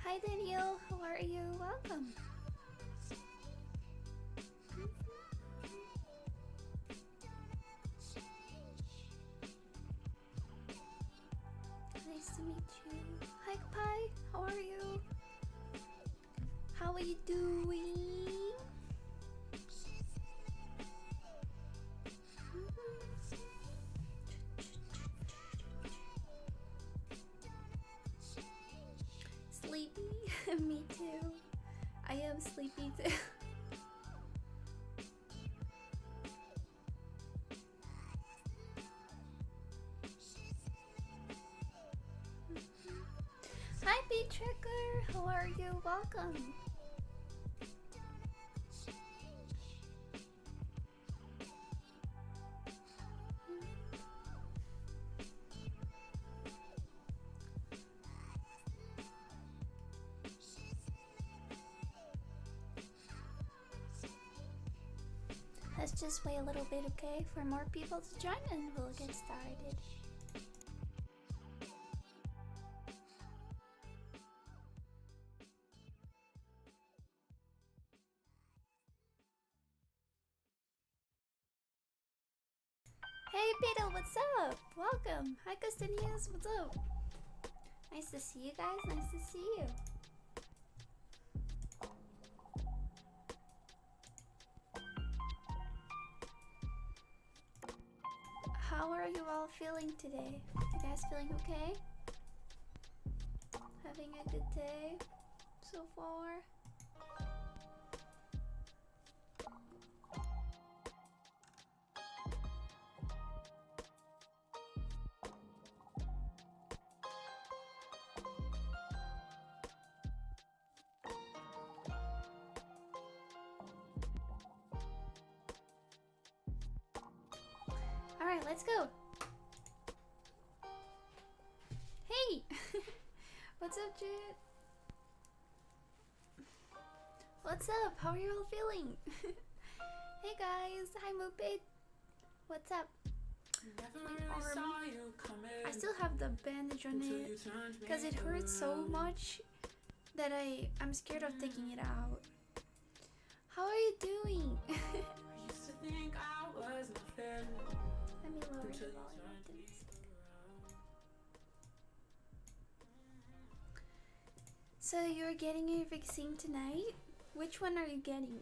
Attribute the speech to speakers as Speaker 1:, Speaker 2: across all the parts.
Speaker 1: Hi Daniel, how are you? Welcome. Nice to meet you. Hi Pai, how are you? How are you doing? Sleepy? Me too. I am sleepy too. Hi B-Tricker, how are you? Welcome. Let's just wait a little bit, okay, for more people to join and we'll get started. Hey Beetle, what's up? Welcome. Hi Custinius, what's up? Nice to see you guys, nice to see you. How are you all feeling today? You guys feeling okay? Having a good day so far? Alright, let's go. Hey! What's up, Jude? What's up? How are you all feeling? Hey guys, hi Moopid. What's up? My arm. I still have the bandage on it because it hurts so much that I'm scared of taking it out. How are you doing? Let me lower the volume of the music. So you're getting your vaccine tonight? Which one are you getting?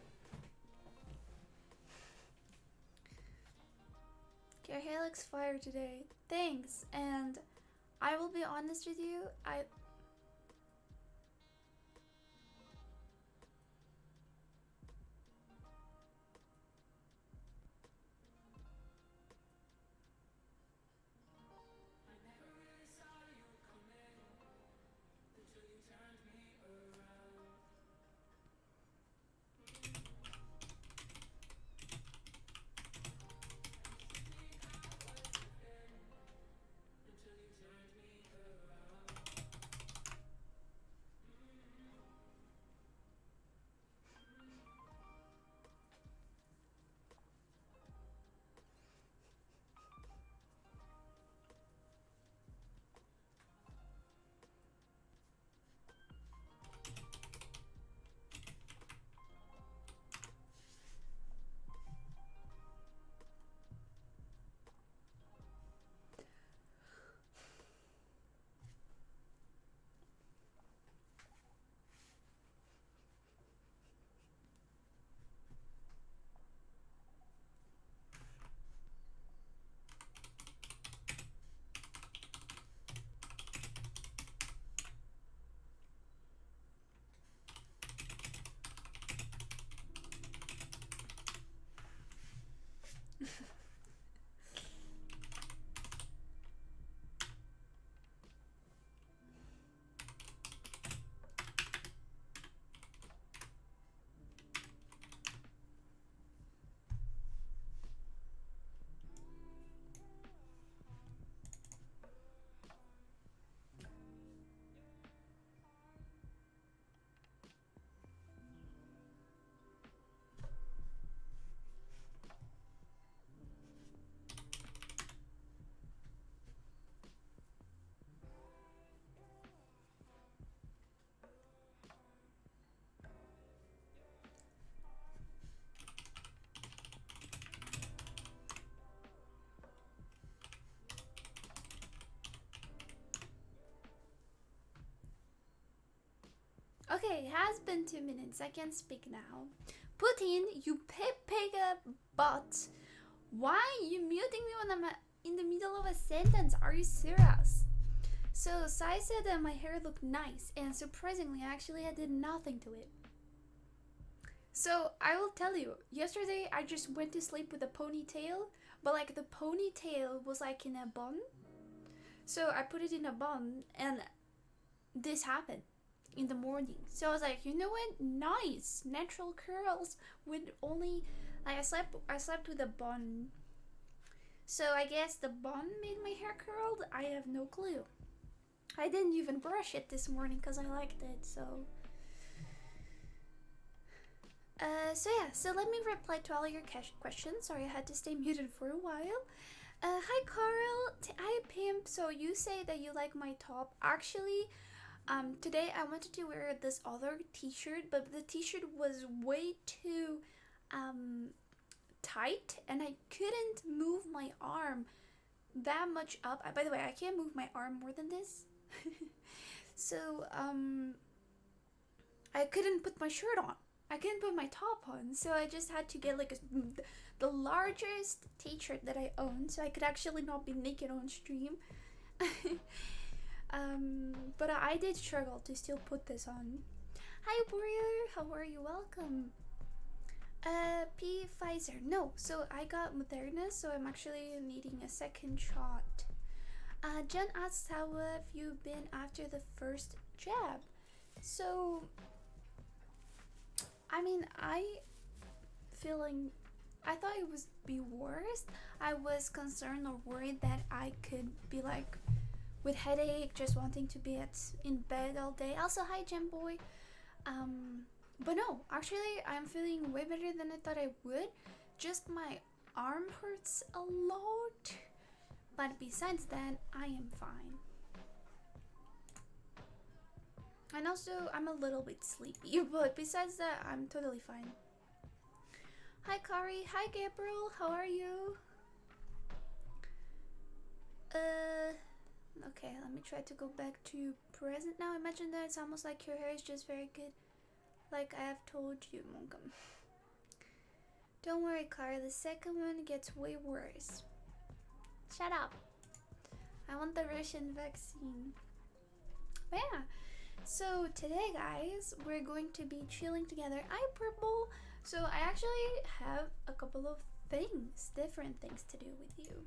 Speaker 1: Your hair looks fire today. Thanks. And I will be honest with you, has been 2 minutes. I can speak now. Putin, you pig butt. Why are you muting me when I'm in the middle of a sentence? Are you serious? So Sai said that my hair looked nice, and surprisingly, actually, I did nothing to it. So I will tell you, yesterday I just went to sleep with a ponytail, but like the ponytail was like in a bun. So I put it in a bun, and this happened in the morning. So I was like, you know what? Nice natural curls with only like I slept with a bun. So I guess the bun made my hair curled. I have no clue. I didn't even brush it this morning because I liked it. So so let me reply to all your questions. Sorry, I had to stay muted for a while. Hi Carl, hi Pimp. So you say that you like my top. Actually, today I wanted to wear this other t-shirt, but the t-shirt was way too tight, and I couldn't move my arm that much up. By the way, I can't move my arm more than this. So I couldn't put my shirt on. I couldn't put my top on, so I just had to get like the largest t-shirt that I own, so I could actually not be naked on stream. But I did struggle to still put this on. Hi Warrior, how are you? Welcome. P Pfizer. No, so I got Moderna, so I'm actually needing a second shot. Jen asks, how have you been after the first jab? So I mean, I thought it would be worse. I was concerned or worried that I could be like with headache, just wanting to be in bed all day. Also, hi Gem Boy. But no, actually I'm feeling way better than I thought I would. Just my arm hurts a lot, but besides that, I am fine. And also, I'm a little bit sleepy, but besides that, I'm totally fine. Hi Karii, hi Gabriel, how are you? Okay, let me try to go back to present now. Imagine that it's almost like your hair is just very good. Like I have told you, Monkam. Don't worry, Karii, the second one gets way worse. Shut up. I want the Russian vaccine. But yeah. So today, guys, we're going to be chilling together. Hi Purple. So I actually have a couple of different things to do with you.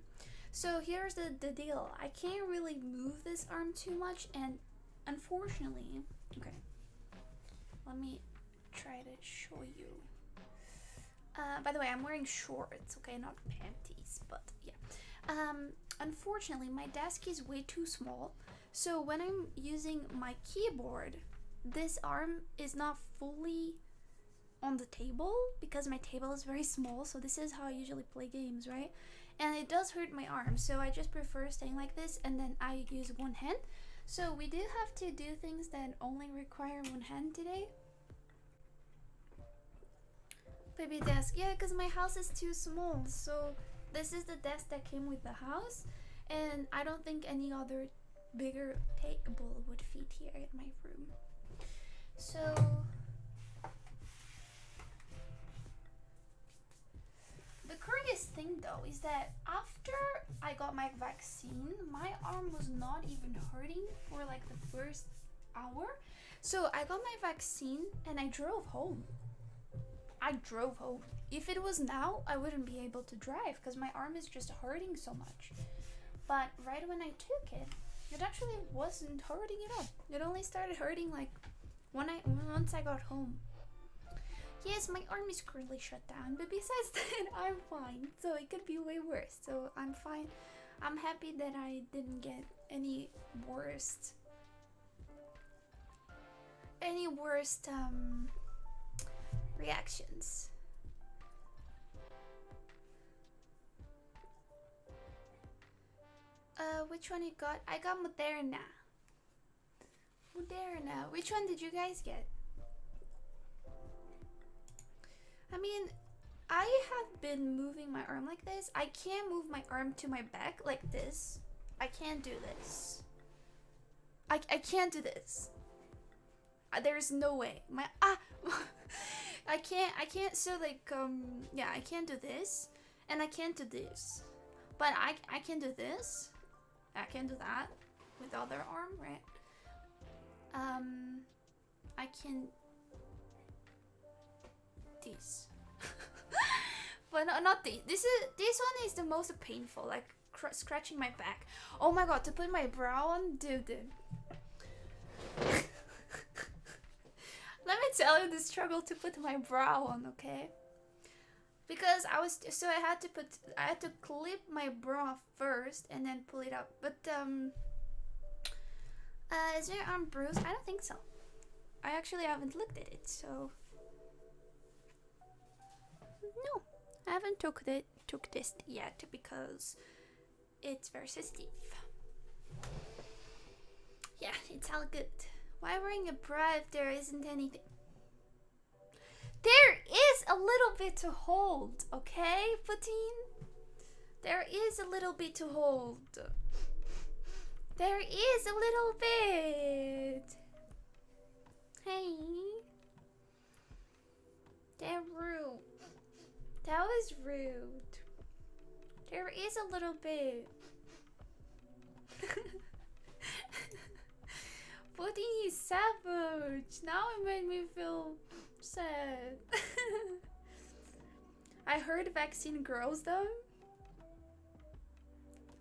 Speaker 1: So here's the deal. I can't really move this arm too much, and unfortunately, okay, let me try to show you. By the way, I'm wearing shorts, okay, not panties, but yeah. Unfortunately, my desk is way too small. So when I'm using my keyboard, this arm is not fully on the table because my table is very small. So this is how I usually play games, right? And it does hurt my arm. So I just prefer staying like this, and then I use one hand. So we do have to do things that only require one hand today. Baby desk. Yeah, because my house is too small. So this is the desk that came with the house. And I don't think any other bigger table would fit here in my room. So the curious thing though is that after I got my vaccine, my arm was not even hurting for like the first hour. So I got my vaccine and I drove home. If it was now, I wouldn't be able to drive because my arm is just hurting so much. But right when I took it, it actually wasn't hurting at all. It only started hurting like once I got home. Yes, my arm is currently shut down, but besides that, I'm fine. So it could be way worse. So I'm fine. I'm happy that I didn't get any worst reactions. Which one you got? I got Moderna. Which one did you guys get? I mean, I have been moving my arm like this. I can't move my arm to my back like this. I can't do this. I can't do this. There's no way. My I can't. So like yeah, I can't do this, and I can't do this, but I can do this. I can do that with the other arm, right? I can this, but no, not this. This one is the most painful, like scratching my back. Oh my god, to put my brow on, dude. Let me tell you the struggle to put my brow on, okay? Because I had to clip my brow first and then pull it up. But is your arm bruised? I don't think so. I actually haven't looked at it, so no, I haven't took this yet because it's very sensitive. Yeah, it's all good. Why wearing a bra if there isn't anything? There is a little bit to hold, okay, Putin? There is a little bit to hold. There is a little bit. Hey. They're rude. That was rude. There is a little bit. Putin is savage. Now it made me feel sad. I heard vaccine grows them.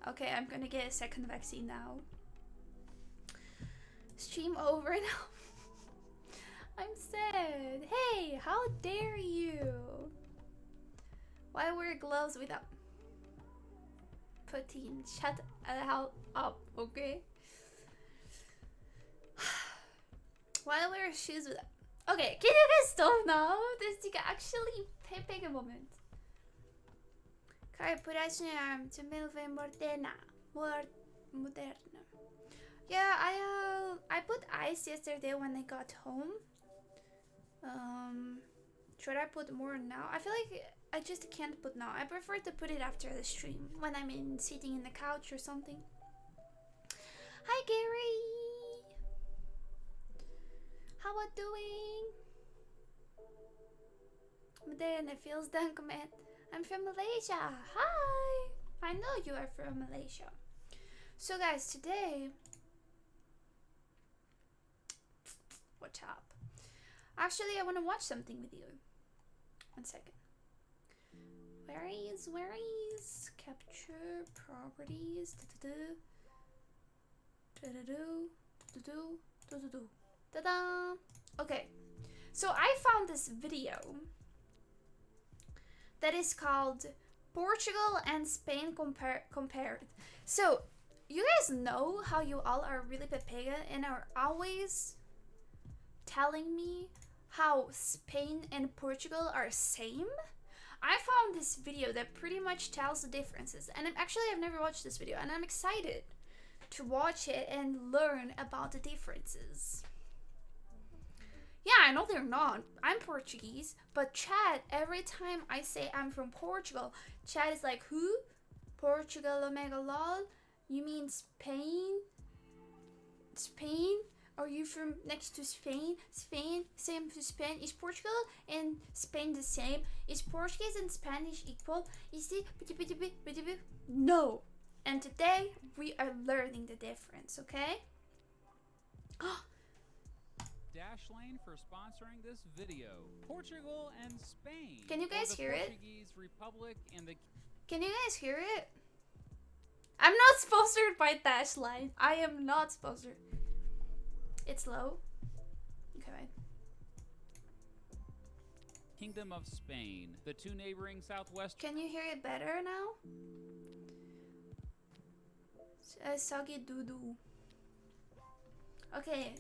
Speaker 1: Okay, I'm gonna get a second vaccine now. Stream over now. I'm sad. Hey, how dare you? Why wear gloves without Putin? Shut the hell up, okay? Why wear shoes with? Okay, can you guys stop now? This is actually pick a moment. Karii, put ice in your arm to milk Moderna. Yeah, I put ice yesterday when I got home. Should I put more now? I feel like I just can't put now. I prefer to put it after the stream when I'm sitting in the couch or something. Hi, Gary. How are you doing? Moderna feels done, command. I'm from Malaysia. Hi. I know you are from Malaysia. So guys, today, what's up? Actually, I want to watch something with you. 1 second. Where is capture properties? Ta-da! Okay, so I found this video that is called Portugal and Spain compared. So you guys know how you all are really pepega and are always telling me how Spain and Portugal are same. I found this video that pretty much tells the differences, and I've never watched this video, and I'm excited to watch it and learn about the differences. Yeah, I know they're not. I'm Portuguese, but Chad, every time I say I'm from Portugal, Chad is like, who? Portugal omega lol? You mean Spain? Spain? Are you from next to Spain? Spain, same to Spain. Is Portugal and Spain the same? Is Portuguese and Spanish equal? Is it? No. And today, we are learning the difference, okay?
Speaker 2: Dashlane for sponsoring this video. Portugal and Spain.
Speaker 1: Can you guys hear it?
Speaker 2: Portuguese Republic and the...
Speaker 1: Can you guys hear it? I'm not sponsored by Dashlane. I am not sponsored. It's low. Okay.
Speaker 2: Kingdom of Spain. The two neighboring southwest...
Speaker 1: Can you hear it better now? Soggy doo-doo. Okay.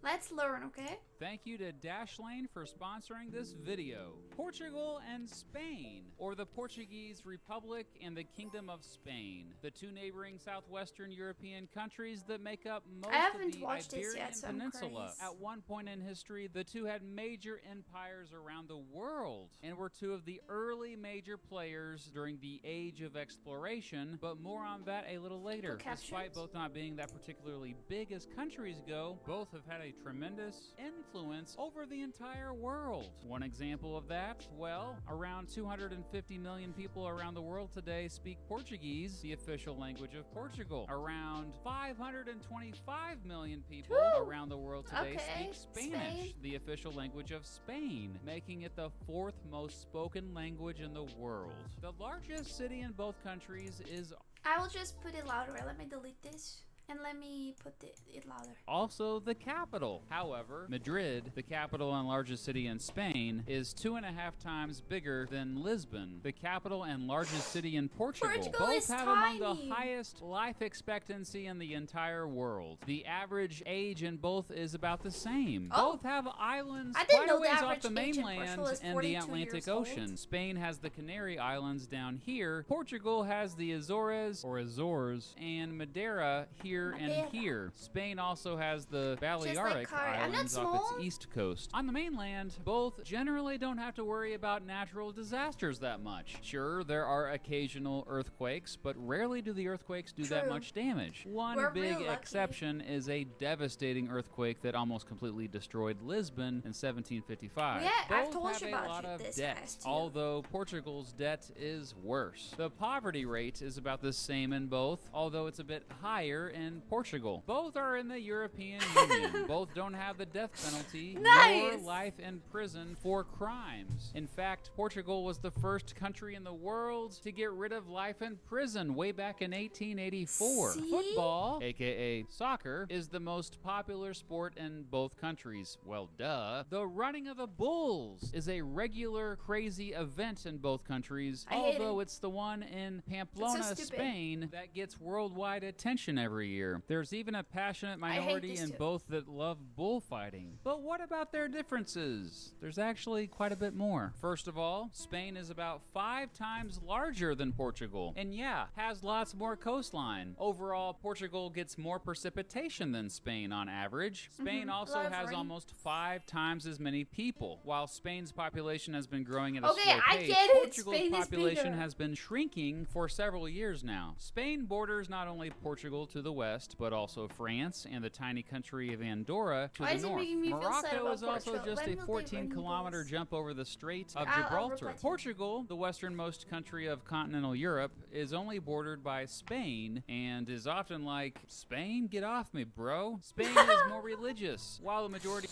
Speaker 1: Let's learn, okay?
Speaker 2: Thank you to Dashlane for sponsoring this video. Portugal and Spain, or the Portuguese Republic and the Kingdom of Spain, the two neighboring southwestern European countries that make up most of the Iberian Peninsula. At one point in history, the two had major empires around the world and were two of the early major players during the Age of Exploration, but more on that a little later. Despite both not being that particularly big as countries go, both have had a a tremendous influence over the entire world. One example of that, well, around 250 million people around the world today speak Portuguese, the official language of Portugal. Around 525 million people around the world today speak Spanish, the official language of Spain, making it the 4th most spoken language in the world. The largest city in both countries is...
Speaker 1: I will just put it louder. Let me delete this. And let me put it louder.
Speaker 2: Also the capital. However, Madrid, the capital and largest city in Spain, is 2.5 times bigger than Lisbon, the capital and largest city in Portugal. Both have among the highest life expectancy in the entire world. The average age in both is about the same. Both have islands quite a ways off the mainland and the Atlantic Ocean. Spain has the Canary Islands down here. Portugal has the Azores, or Azores, and Madeira here and here. Spain also has the Balearic Islands off its east coast. On the mainland, both generally don't have to worry about natural disasters that much. Sure, there are occasional earthquakes, but rarely do the earthquakes do that much damage. One big exception is a devastating earthquake that almost completely destroyed Lisbon in 1755.
Speaker 1: Yeah, I've told
Speaker 2: Both
Speaker 1: you
Speaker 2: have
Speaker 1: about
Speaker 2: a lot of
Speaker 1: this
Speaker 2: debt, although Portugal's debt is worse. The poverty rate is about the same in both, although it's a bit higher in Portugal. Both are in the European Union. Both don't have the death penalty nor life in prison for crimes. In fact, Portugal was the first country in the world to get rid of life in prison way back in 1884. Football, aka soccer, is the most popular sport in both countries. Well, duh. The running of the bulls is a regular crazy event in both countries, although it's the one in Pamplona, Spain that gets worldwide attention every year. There's even a passionate minority in both that love bullfighting. But what about their differences? There's actually quite a bit more. First of all, Spain is about 5 times larger than Portugal, and yeah, has lots more coastline. Overall, Portugal gets more precipitation than Spain on average. Spain also has almost 5 times as many people. While Spain's population has been growing at a slow pace, Portugal's population has been shrinking for several years now. Spain borders not only Portugal to the west, but also France and the tiny country of Andorra to the north. Morocco is also just a 14-kilometer jump over the Strait of Gibraltar. Portugal, the westernmost country of continental Europe, is only bordered by Spain and is often like, Spain? Get off me, bro. Spain is more religious, while the majority...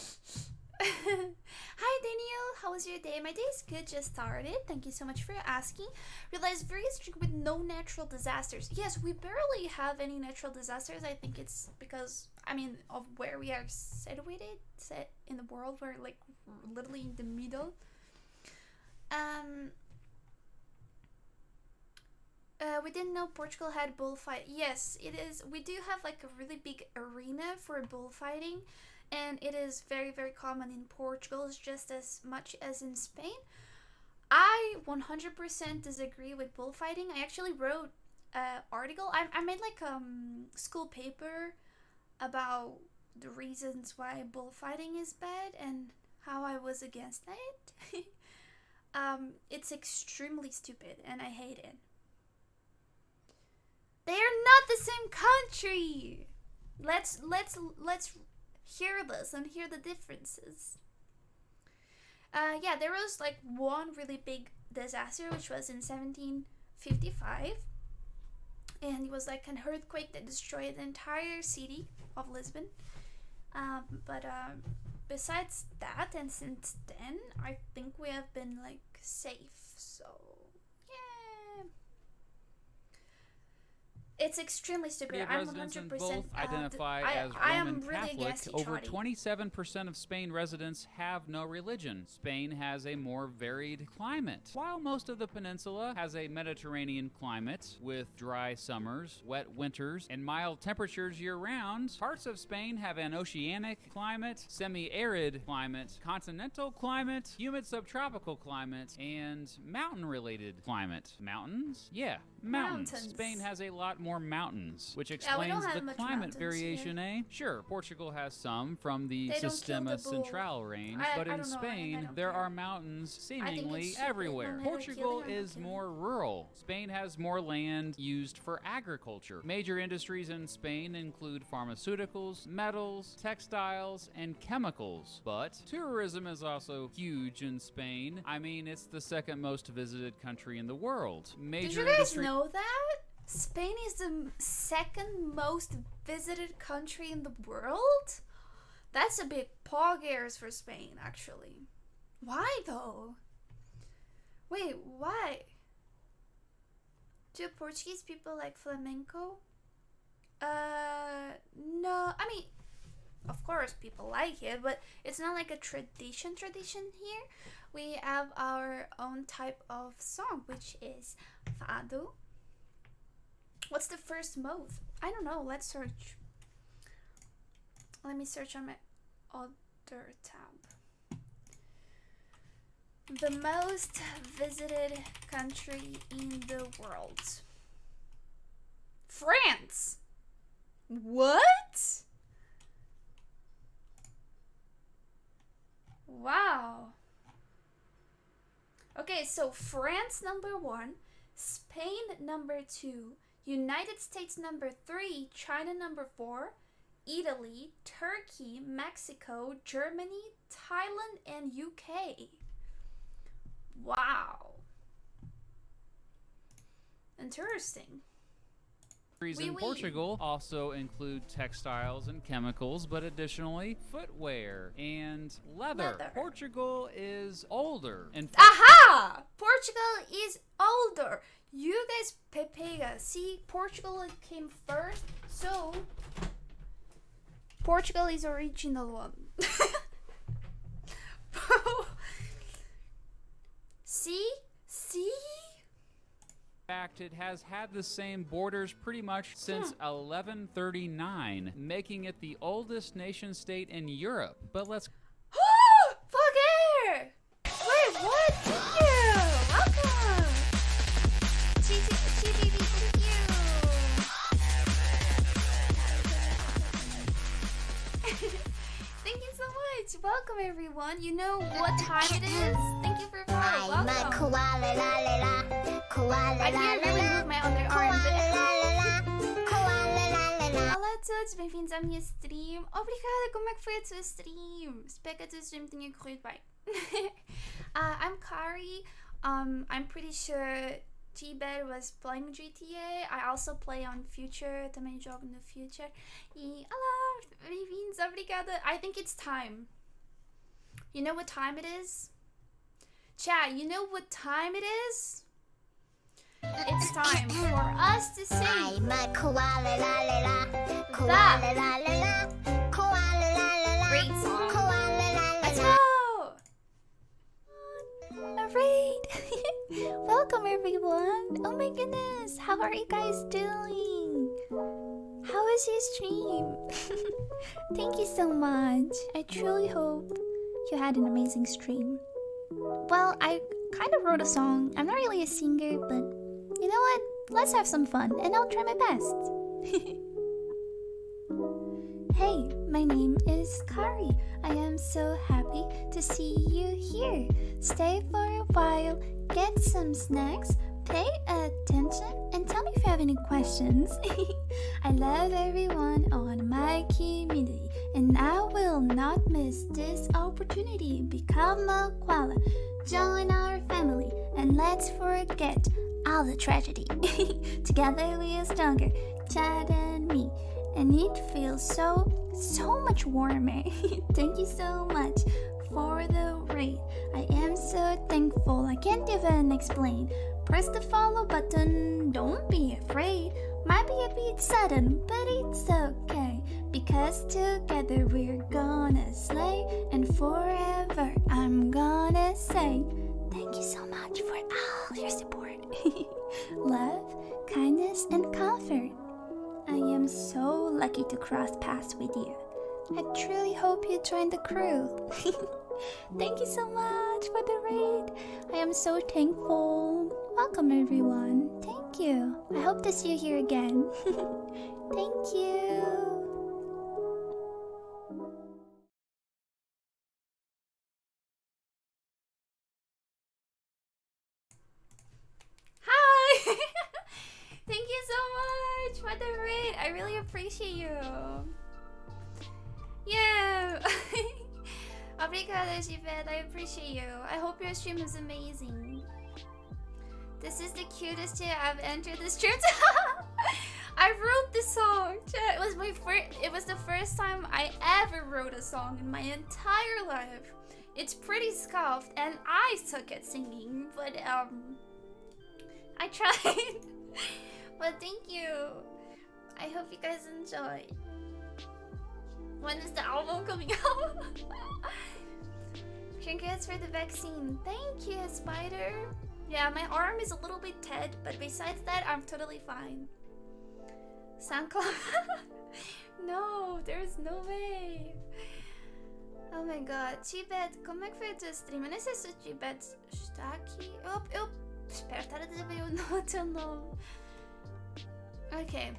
Speaker 1: Hi Daniel, how was your day? My day is good, just started. Thank you so much for asking. Realized very strict with no natural disasters. Yes, we barely have any natural disasters. I think it's because, I mean, of where we are situated, set in the world. We're like literally in the middle. We didn't know Portugal had bullfight. Yes, it is. We do have like a really big arena for bullfighting. And it is very, very common in Portugal, just as much as in Spain. I 100% disagree with bullfighting. I actually wrote an article. I made like a school paper about the reasons why bullfighting is bad and how I was against it. It's extremely stupid and I hate it. They are not the same country. Let's hear this and hear the differences. Yeah, there was like one really big disaster, which was in 1755, and it was like an earthquake that destroyed the entire city of Lisbon. But besides that, and since then, I think we have been like safe. So yeah. It's extremely stupid. I'm 100%
Speaker 2: both identify as Roman Catholic. Over 27% of Spain residents have no religion. Spain has a more varied climate. While most of the peninsula has a Mediterranean climate with dry summers, wet winters, and mild temperatures year-round, parts of Spain have an oceanic climate, semi-arid climate, continental climate, humid subtropical climate, and mountain-related climate. Mountains? Yeah, mountains. Spain has a lot more mountains, which
Speaker 1: we
Speaker 2: explains
Speaker 1: don't have
Speaker 2: the
Speaker 1: much
Speaker 2: climate
Speaker 1: mountains
Speaker 2: variation, eh? Sure, Portugal has some from the
Speaker 1: They don't kill
Speaker 2: Sistema
Speaker 1: the bull.
Speaker 2: Central range,
Speaker 1: I
Speaker 2: but in
Speaker 1: don't know, I
Speaker 2: Spain,
Speaker 1: don't
Speaker 2: there
Speaker 1: care.
Speaker 2: are mountains
Speaker 1: I think
Speaker 2: seemingly
Speaker 1: it's
Speaker 2: everywhere.
Speaker 1: no matter
Speaker 2: Portugal
Speaker 1: killing or not
Speaker 2: is
Speaker 1: killing.
Speaker 2: more rural. Spain has more land used for agriculture. Major industries in Spain include pharmaceuticals, metals, textiles, and chemicals. But tourism is also huge in Spain. I mean, it's the second most visited country in the world.
Speaker 1: Did you guys know that? Spain is the second most visited country in the world? That's a big poggers for Spain, actually. Why though? Wait, why? Do Portuguese people like flamenco? No. I mean, of course people like it, but it's not like a tradition here. We have our own type of song, which is fado. What's the first mode? I don't know. Let's search. Let me search on my other tab. The most visited country in the world. France! What? Wow. Okay, so France #1, Spain #2, United States #3, China #4, Italy, Turkey, Mexico, Germany, Thailand, and UK. Wow. Interesting.
Speaker 2: In Portugal also include textiles and chemicals, but additionally footwear and leather. Portugal is older.
Speaker 1: Aha! Portugal is older. You guys pepega. See, Portugal came first, so Portugal is original one. See?
Speaker 2: In fact, it has had the same borders pretty much since 1139, making it the oldest nation state in Europe. But let's...
Speaker 1: Fucker! Wait, what? Thank you! Welcome! CTV, thank you! Thank you so much! Welcome, everyone! You know what time it is? Thank you for following. Welcome! I can't really move my underarm. Olá a todos, bem-vindos à minha stream. Obrigada, como é que foi a tua stream? Espero que a tua stream tenha corrido bem. I'm Karii. I'm pretty sure T-Bed was playing GTA. I also play on Future. Também jogo no Future. E olá, bem-vindos, obrigada. I think it's time. You know what time it is? Chat, you know what time it is? It's time for us to sing
Speaker 3: I'm a koala la la la,
Speaker 1: koala
Speaker 3: la la la, koala la la la,
Speaker 1: great song.
Speaker 3: koala la la.
Speaker 1: Let's go! Alright. Welcome everyone. Oh my goodness. How are you guys doing? How was your stream? Thank you so much. I truly hope you had an amazing stream. Well, I kind of wrote a song. I'm not really a singer, but you know what? Let's have some fun, and I'll try my best. Hey, my name is Karii. I am so happy to see you here. Stay for a while, get some snacks, pay attention, and tell me if you have any questions. I love everyone on my community, and I will not miss this opportunity. Become a koala, join our family, and let's forget all the tragedy. Together we are stronger, Chad and me, and it feels so much warmer. Thank you so much for the raid. I am so thankful, I can't even explain. Press the follow button, don't be afraid. Might be a bit sudden, but it's okay, because together we're gonna slay, and forever I'm gonna say thank you so much for all your support. Love, kindness, and comfort. I am so lucky to cross paths with you. I truly hope you join the crew. Thank you so much for the raid. I am so thankful. Welcome everyone. Thank you. I hope to see you here again. Thank you. Hi! Thank you so much for the raid. I really appreciate you. Yeah. Obrigada, Gibet. I appreciate you. I hope your stream is amazing. This is the cutest chat I've entered this stream. I wrote this song. Chat. It was the first time I ever wrote a song in my entire life. It's pretty scuffed and I suck at singing, but I tried. But thank you. I hope you guys enjoy. When is the album coming out? Congrats for the vaccine. Thank you, Spider. Yeah, my arm is a little bit dead, but besides that, I'm totally fine. SoundCloud? No, there's no way. Oh my god. Tibet, como é que foi o teu stream? Eu nem sei se o Tibet está aqui. Eu espero estar a dizer bem o teu nome. Okay.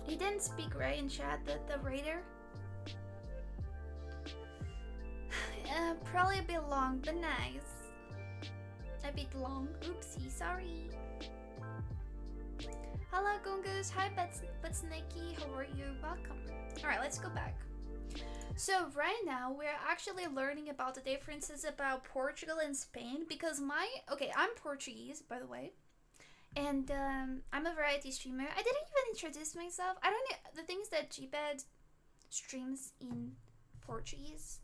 Speaker 1: He didn't speak right in chat, the raider. Probably a bit long, but nice. A bit long. Oopsie, sorry. Hello, Gungus. Hi, Butsnakey. How are you? Welcome. Alright, let's go back. So right now, we're actually learning about the differences about Portugal and Spain because I'm Portuguese, by the way. And I'm a variety streamer. I didn't even introduce myself. I don't know the things that Gbed streams in Portuguese.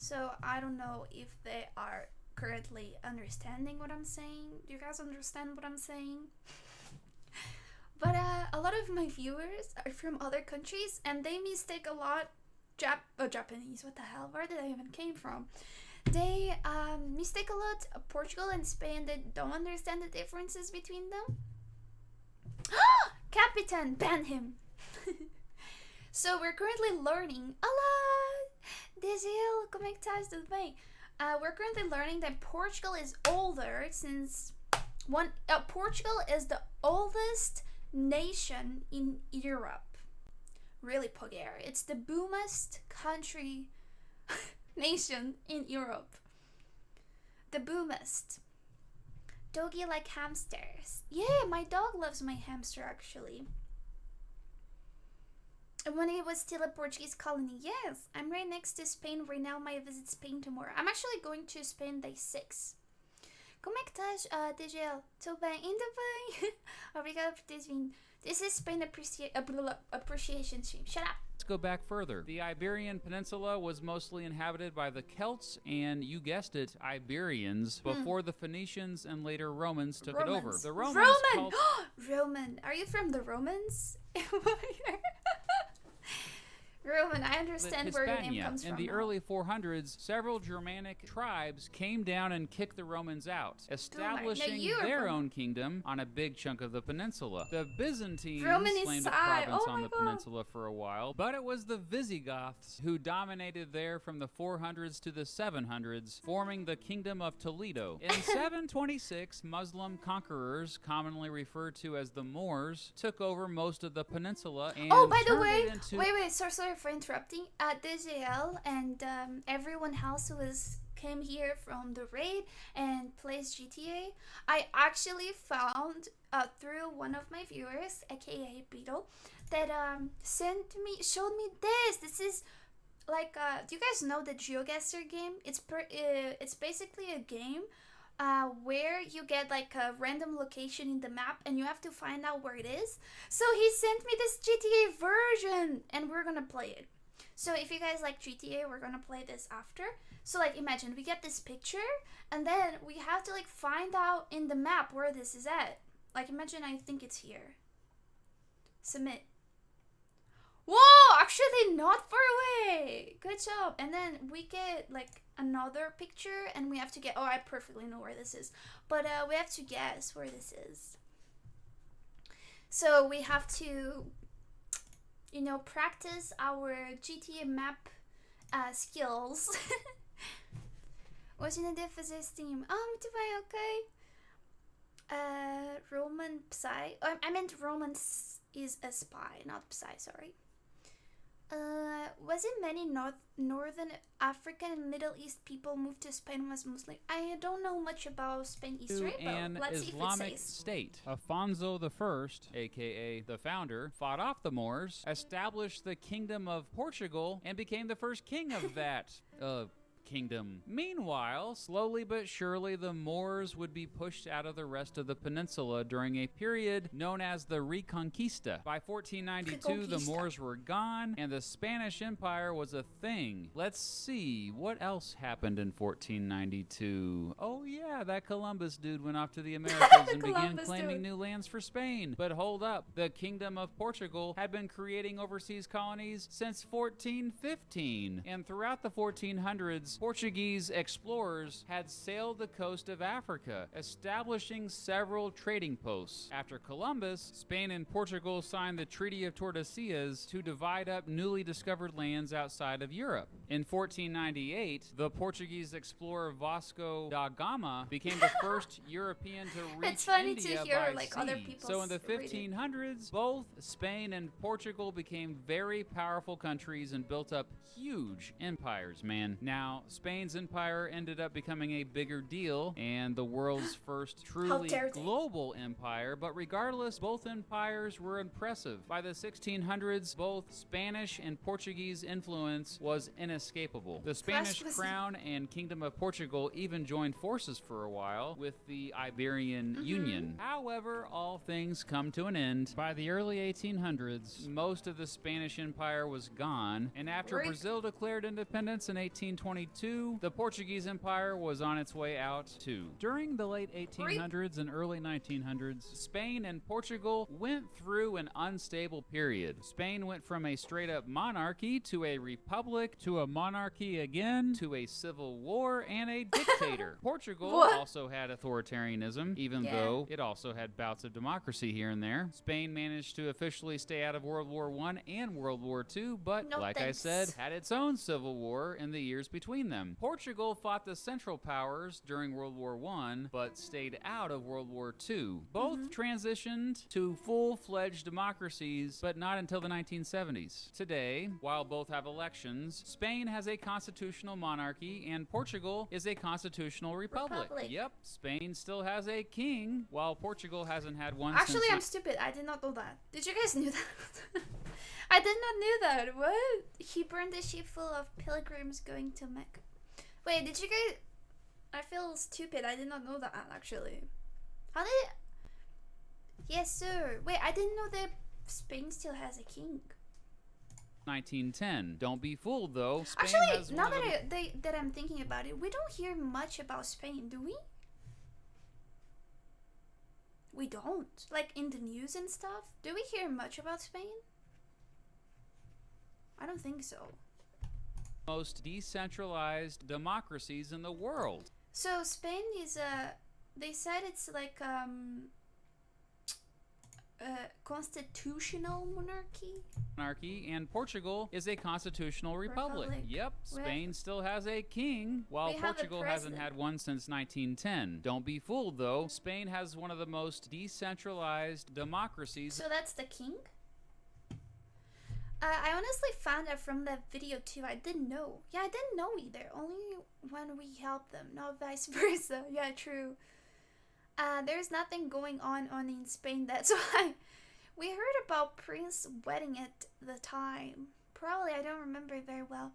Speaker 1: So I don't know if they are currently understanding what I'm saying. Do you guys understand what I'm saying? But a lot of my viewers are from other countries and they mistake a lot Japanese. What the hell? Where did I even came from? They mistake a lot Portugal and Spain. They don't understand the differences between them. Capitan, ban him. So we're currently learning. Olá, Dezil, como é que estás? Tudo bem? We're currently learning that Portugal is older since Portugal is the oldest nation in Europe. Really, Pogair. It's the boomest country nation in Europe. The boomest. Doggy like hamsters. Yeah, my dog loves my hamster actually. And when it was still a Portuguese colony, yes. I'm right next to Spain right now. I visit Spain tomorrow. I'm actually going to Spain day 6. Como é que estás, DGL? Tô bem, ainda bem. Obrigada por teres vindo. This is Spain appreciation stream. Shut up.
Speaker 2: Let's go back further. The Iberian Peninsula was mostly inhabited by the Celts and, you guessed it, Iberians before the Phoenicians and later Romans took it over. The Romans called...
Speaker 1: Roman! Are you from the Romans? Roman, I understand where your name comes from.
Speaker 2: In the early 400s, several Germanic tribes came down and kicked the Romans out, establishing their own kingdom on a big chunk of the peninsula. The Byzantines claimed a province on the peninsula for a while, but it was the Visigoths who dominated there from the 400s to the 700s, forming the Kingdom of Toledo. In 726, Muslim conquerors, commonly referred to as the Moors, took over most of the peninsula and
Speaker 1: by the way,
Speaker 2: it into...
Speaker 1: Wait, sorry for interrupting. DJL and everyone else who came here from the raid and plays GTA, I actually found through one of my viewers, aka Beetle, that showed me this. This is like do you guys know the GeoGuessr game? It's basically a game where you get like a random location in the map and you have to find out where it is. So he sent me this GTA version and we're gonna play it. So if you guys like GTA, we're gonna play this after. So like imagine we get this picture and then we have to like find out in the map where this is at. Like imagine I think it's here. Submit. Whoa, actually not far away. Good job. And then we get like another picture and we have to get, oh, I perfectly know where this is, but we have to guess where this is. So we have to, you know, practice our GTA map skills. Hoje não devo fazer stream. Ah, muito bem, ok. Roman Psy. I meant Roman is a spy, not Psy. Sorry. Was it many northern African and Middle East people moved to Spain was Muslim? I don't know much about Spain history, but let's see if it
Speaker 2: Islamic
Speaker 1: says.
Speaker 2: state. Afonso I, aka the founder, fought off the Moors, established the Kingdom of Portugal, and became the first king of that kingdom. Meanwhile, slowly but surely, the Moors would be pushed out of the rest of the peninsula during a period known as the Reconquista. By 1492, the Moors were gone, and the Spanish Empire was a thing. Let's see, what else happened in 1492? Oh yeah, that Columbus dude went off to the Americas and began claiming new lands for Spain. But hold up, the Kingdom of Portugal had been creating overseas colonies since 1415, and throughout the 1400s, Portuguese explorers had sailed the coast of Africa, establishing several trading posts. After Columbus, Spain and Portugal signed the Treaty of Tordesillas to divide up newly discovered lands outside of Europe. In 1498, the Portuguese explorer Vasco da Gama became the first European to reach
Speaker 1: It's funny
Speaker 2: India
Speaker 1: to hear
Speaker 2: by
Speaker 1: like
Speaker 2: sea.
Speaker 1: other people's
Speaker 2: So in the
Speaker 1: reading.
Speaker 2: 1500s, both Spain and Portugal became very powerful countries and built up huge empires, man. Now, Spain's empire ended up becoming a bigger deal and the world's first truly global empire, but regardless, both empires were impressive. By the 1600s, both Spanish and Portuguese influence was inescapable. The Spanish crown and Kingdom of Portugal even joined forces for a while with the Iberian Union. However, all things come to an end. By the early 1800s, most of the Spanish Empire was gone, and after Brazil declared independence in 1822, the Portuguese Empire was on its way out too. During the late 1800s and early 1900s, Spain and Portugal went through an unstable period. Spain went from a straight-up monarchy to a republic to a monarchy again to a civil war and a dictator. Portugal also had authoritarianism, even though it also had bouts of democracy here and there. Spain managed to officially stay out of World War I and World War II, but like I said, had its own civil war in the years between them. Portugal fought the Central Powers during World War I, but stayed out of World War II. Both transitioned to full-fledged democracies, but not until the 1970s. Today, while both have elections, Spain has a constitutional monarchy and Portugal is a constitutional republic. Yep, Spain still has a king, while Portugal hasn't had one since...
Speaker 1: Actually, I'm stupid. I did not know that. Did you guys know that? I did not know that. What? He burned a ship full of pilgrims going to Mecca. Wait, did you guys... I feel stupid. I did not know that, actually. How did... Yes, sir. Wait, I didn't know that Spain still has a king.
Speaker 2: 1910. Don't be fooled, though. Spain
Speaker 1: actually,
Speaker 2: has
Speaker 1: now that I'm thinking about it, we don't hear much about Spain, do we? We don't. Like, in the news and stuff? Do we hear much about Spain? I don't think so.
Speaker 2: Most decentralized democracies in the world.
Speaker 1: So Spain is they said it's like a constitutional monarchy.
Speaker 2: And Portugal is a constitutional republic. Yep, Spain still has a king, while Portugal hasn't had one since 1910. Don't be fooled, though. Spain has one of the most decentralized democracies.
Speaker 1: So that's the king? I honestly found out from that video too. I didn't know. Yeah, I didn't know either. Only when we helped them, not vice versa. Yeah, true. There's nothing going on in Spain. That's why we heard about Prince wedding at the time. Probably I don't remember it very well.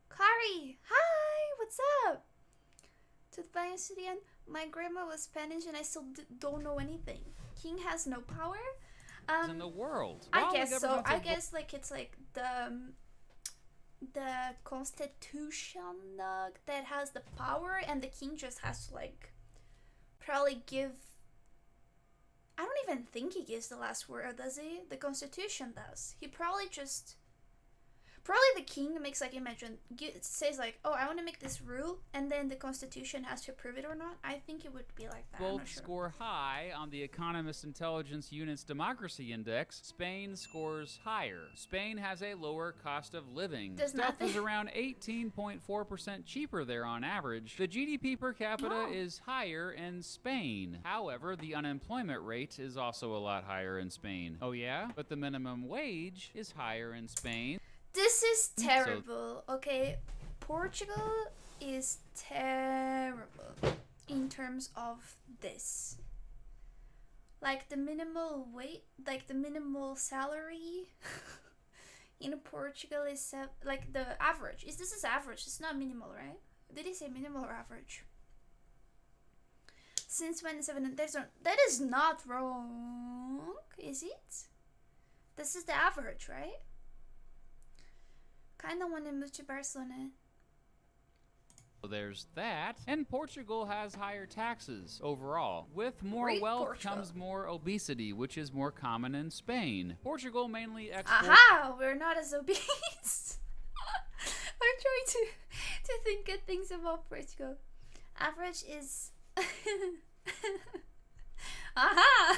Speaker 1: Karii, hi, what's up? To the Valencian, my grandma was Spanish and I still don't know anything. King has no power.
Speaker 2: In the world.
Speaker 1: I guess so. I guess like it's like the constitution that has the power, and the king just has to like probably give. I don't even think he gives the last word, does he? The constitution does. He probably just. Probably the king makes like it says like, oh, I want to make this rule, and then the constitution has to approve it or not. I think it would be like that. I'm not
Speaker 2: Both
Speaker 1: sure.
Speaker 2: score high on the Economist Intelligence Unit's Democracy Index. Spain scores higher. Spain has a lower cost of living.
Speaker 1: Does
Speaker 2: Stuff
Speaker 1: nothing.
Speaker 2: is around 18.4% cheaper there on average. The GDP per capita is higher in Spain. However, the unemployment rate is also a lot higher in Spain. Oh yeah? But the minimum wage is higher in Spain.
Speaker 1: This is terrible. Okay, Portugal is terrible in terms of this. Like the minimal salary in Portugal is like the average. This is average? It's not minimal, right? Did he say minimal or average? Since when that is not wrong, is it? This is the average, right? Kinda want to move to Barcelona.
Speaker 2: So there's that. And Portugal has higher taxes overall. With more
Speaker 1: Great
Speaker 2: wealth
Speaker 1: Portugal.
Speaker 2: comes more obesity, which is more common in Spain. Portugal mainly exports...
Speaker 1: Aha! We're not as obese. I'm trying to think good things about Portugal. Average is... Aha!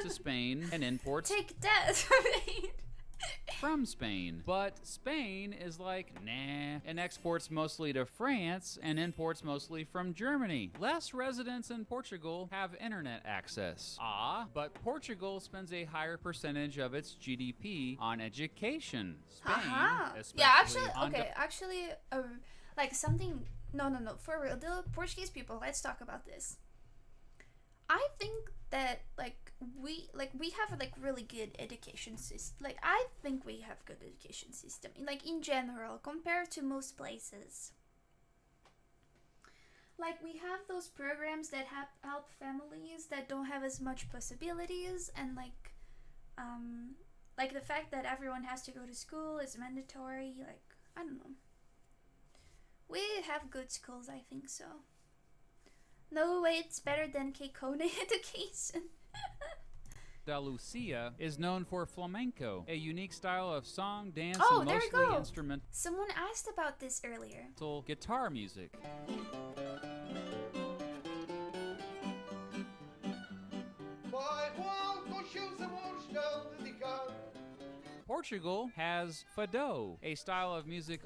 Speaker 2: to Spain and imports
Speaker 1: Take that.
Speaker 2: from Spain. But Spain is like, nah, and exports mostly to France and imports mostly from Germany. Less residents in Portugal have internet access. But Portugal spends a higher percentage of its GDP on education. Spain, especially
Speaker 1: Yeah, actually,
Speaker 2: on
Speaker 1: okay, actually, like something... No, for real, the Portuguese people, let's talk about this. I think that we have like really good education system. Like I think we have good education system. Like in general, compared to most places. Like we have those programs that help families that don't have as much possibilities, and like the fact that everyone has to go to school is mandatory. Like I don't know. We have good schools, I think so. No way it's better than Kekone education.
Speaker 2: Andalusia is known for flamenco, a unique style of song, dance,
Speaker 1: Oh,
Speaker 2: and
Speaker 1: there we
Speaker 2: mostly
Speaker 1: go.
Speaker 2: instrumental
Speaker 1: Someone asked about this earlier.
Speaker 2: guitar music. Portugal has fado, a style of music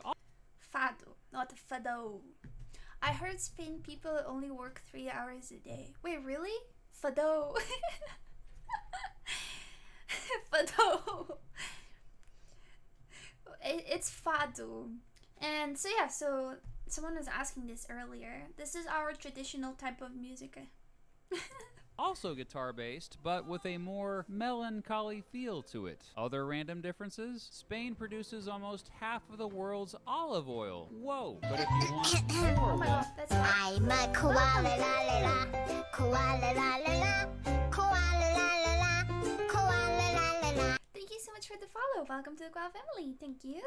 Speaker 1: Fado, not fado. I heard Spain people only work 3 hours a day. Wait, really? Fado. Fado. It's fado. And so yeah, so someone was asking this earlier. This is our traditional type of music.
Speaker 2: also guitar-based, but with a more melancholy feel to it. Other random differences? Spain produces almost half of the world's olive oil. Whoa! But if you want more
Speaker 1: Oh my god, that's
Speaker 3: I'm a koala la la la, koala la la la, koala la la la, koala la la la.
Speaker 1: Thank you so much for the follow. Welcome to the Guava family. Thank you.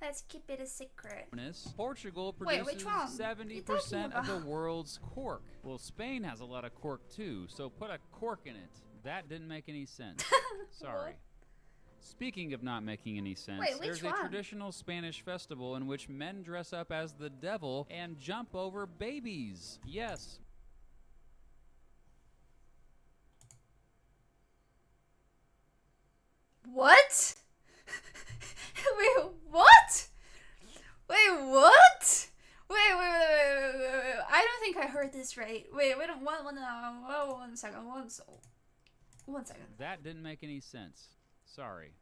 Speaker 1: Let's keep it a secret.
Speaker 2: Portugal
Speaker 1: Wait,
Speaker 2: produces
Speaker 1: which one?
Speaker 2: 70% of the
Speaker 1: about?
Speaker 2: world's cork. Well, Spain has a lot of cork too, so put a cork in it. That didn't make any sense. Sorry. Speaking of not making any sense,
Speaker 1: Wait, which
Speaker 2: there's
Speaker 1: one?
Speaker 2: a traditional Spanish festival in which men dress up as the devil and jump over babies. Yes.
Speaker 1: What? Wait, what? Wait, what? Wait. I don't think I heard this right. Wait, one second. One second.
Speaker 2: That didn't make any sense. Sorry.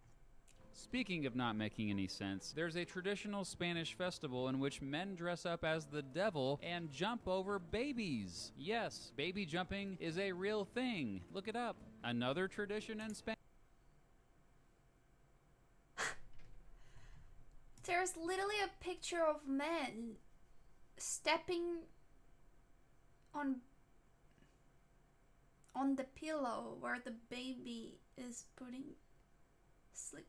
Speaker 2: Speaking of not making any sense, there's a traditional Spanish festival in which men dress up as the devil and jump over babies. Yes, baby jumping is a real thing. Look it up. Another tradition in Spain.
Speaker 1: There's literally a picture of men stepping on the pillow where the baby is putting sleep.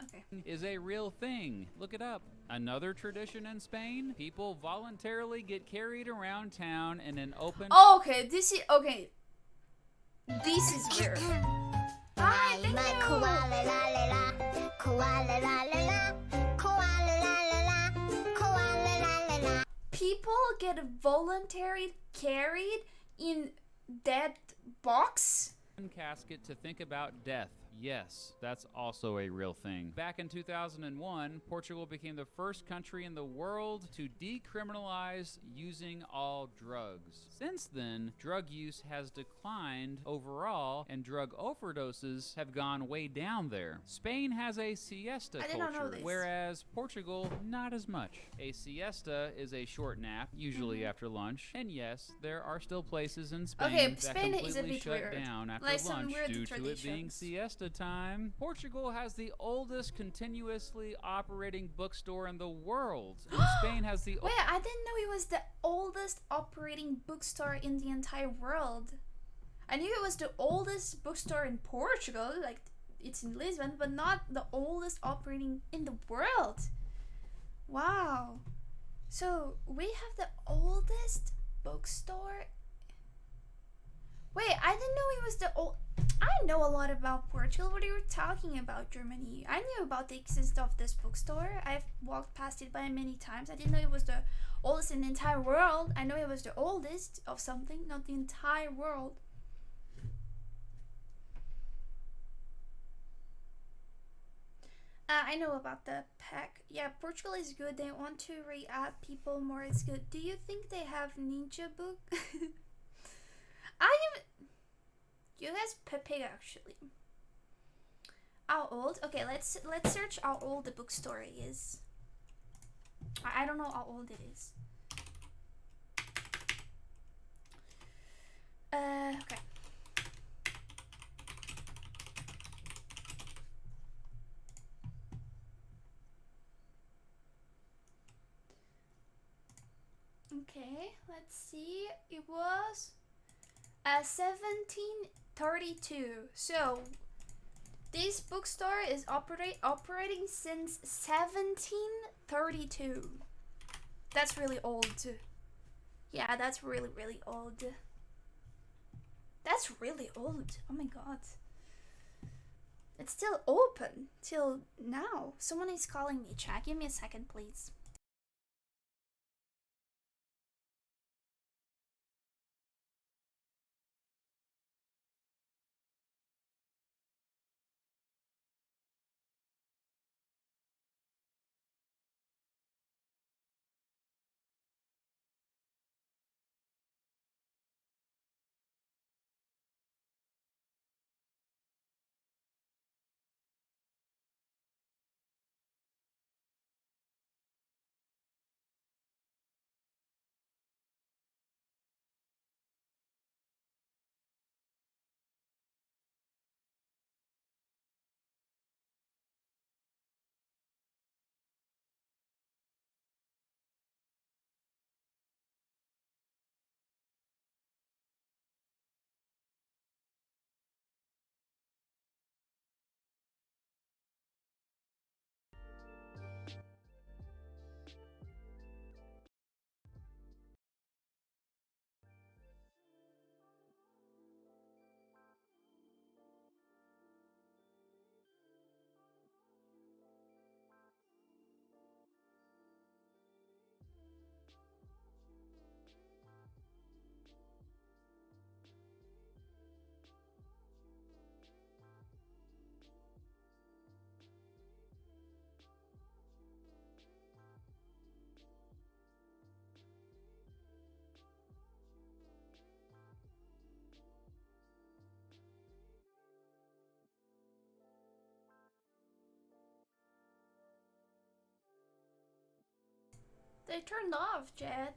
Speaker 1: Okay.
Speaker 2: Is a real thing. Look it up. Another tradition in Spain, people voluntarily get carried around town in an open...
Speaker 1: Oh, okay. This is weird. Hi, thank
Speaker 3: I'm a
Speaker 1: you.
Speaker 3: koala la la la, Koala la la la, koala la la la, koala la la la.
Speaker 1: People get voluntarily carried in dead box?
Speaker 2: Casket to think about death. Yes, that's also a real thing. Back in 2001, Portugal became the first country in the world to decriminalize using all drugs. Since then, drug use has declined overall, and drug overdoses have gone way down there. Spain has a siesta culture, whereas Portugal, not as much. A siesta is a short nap, usually after lunch, and yes, there are still places in Spain that completely shut down after lunch due to it being siesta time. Portugal has the oldest continuously operating bookstore in the world. And Spain has the
Speaker 1: Wait, I didn't know it was the oldest operating bookstore in the entire world. I knew it was the oldest bookstore in Portugal, like it's in Lisbon, but not the oldest operating in the world. Wow. So we have the oldest bookstore. Wait, I didn't know it was the old. I know a lot about Portugal. What are you talking about, Germany? I knew about the existence of this bookstore. I've walked past it by many times. I didn't know it was the oldest in the entire world. I know it was the oldest of something, not the entire world. I know about the pack. Yeah, Portugal is good. They want to re-add people more. It's good. Do you think they have ninja book? You guys Pepe actually. How old? Okay, let's search how old the bookstore is. I don't know how old it is. Okay. Okay, let's see. It was 1732. So this bookstore is operating since 1732. That's really old. Yeah, that's really old. That's really old. Oh my god. It's still open till now. Someone is calling me, chat. Give me a second, please. They turned off, Jed.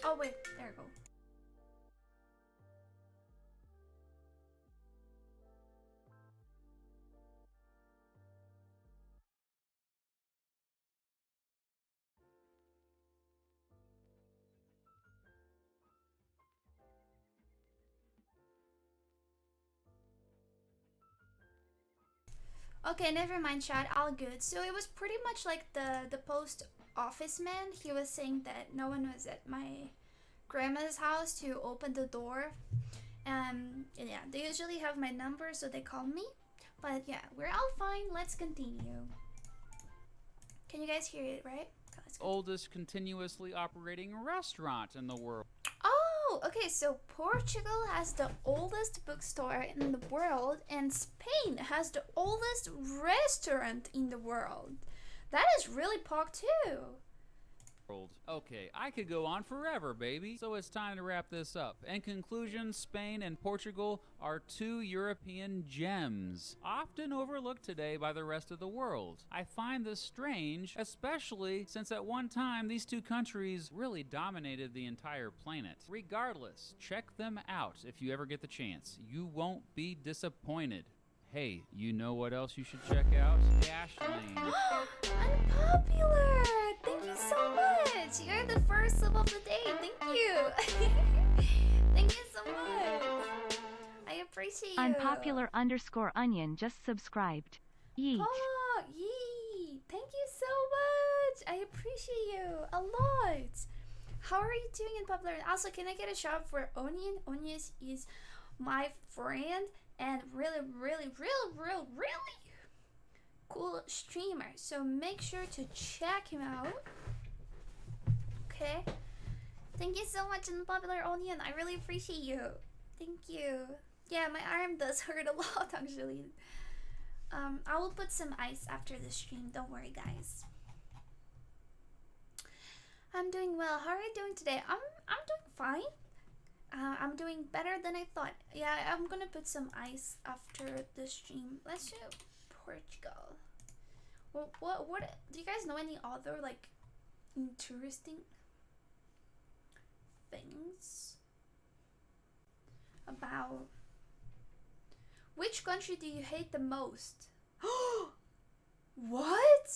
Speaker 1: Oh wait, there you go. Okay, never mind, chat. All good. So it was pretty much like the post office man. He was saying that no one was at my grandma's house to open the door, And yeah, they usually have my number, so they call me. But yeah, we're all fine. Let's continue. Can you guys hear it, right? Let's go.
Speaker 2: Oldest continuously operating restaurant in the world.
Speaker 1: Oh, okay, so Portugal has the oldest bookstore in the world, and Spain has the oldest restaurant in the world. That is really pog too.
Speaker 2: Okay, I could go on forever, baby. So it's time to wrap this up. In conclusion, Spain and Portugal are two European gems, often overlooked today by the rest of the world. I find this strange, especially since at one time these two countries really dominated the entire planet. Regardless, check them out if you ever get the chance. You won't be disappointed. Hey, you know what else you should check out? Dashlane.
Speaker 1: Unpopular! Thank you so much! You're the first sub of the day. Thank you! Thank you so much! I appreciate you.
Speaker 4: Unpopular_onion just subscribed. Yeet.
Speaker 1: Oh, yee! Thank you so much! I appreciate you a lot! How are you doing, Unpopular? Also, can I get a shout for Onion? Onion is my friend and really cool streamer, so make sure to check him out. Okay, thank you so much, Unpopular Onion. I really appreciate you. Thank you. Yeah, my arm does hurt a lot actually. I will put some ice after the stream, don't worry guys. I'm doing well. How are you doing today? I'm doing fine. I'm doing better than I thought. Yeah, I'm gonna put some ice after the stream. Let's do Portugal. Well, what do you guys know any other like interesting things about which country do you hate the most? What?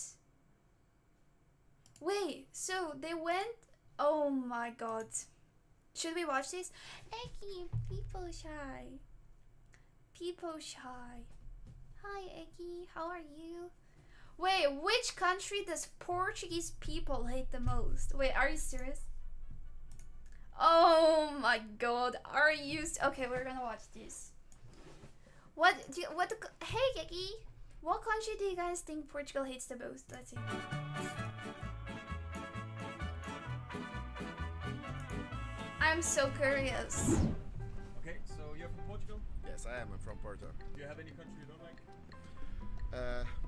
Speaker 1: Wait, so they went, oh my god. Should we watch this? Eggy, people shy. People shy. Hi Eggy, how are you? Wait, which country does Portuguese people hate the most? Wait, are you serious? Oh my god, are you okay, we're gonna watch this. Hey Eggy, what country do you guys think Portugal hates the most? Let's see. I'm so curious.
Speaker 5: Okay, so you're from Portugal?
Speaker 6: Yes, I am. I'm from Porto.
Speaker 5: Do you have any country you don't like?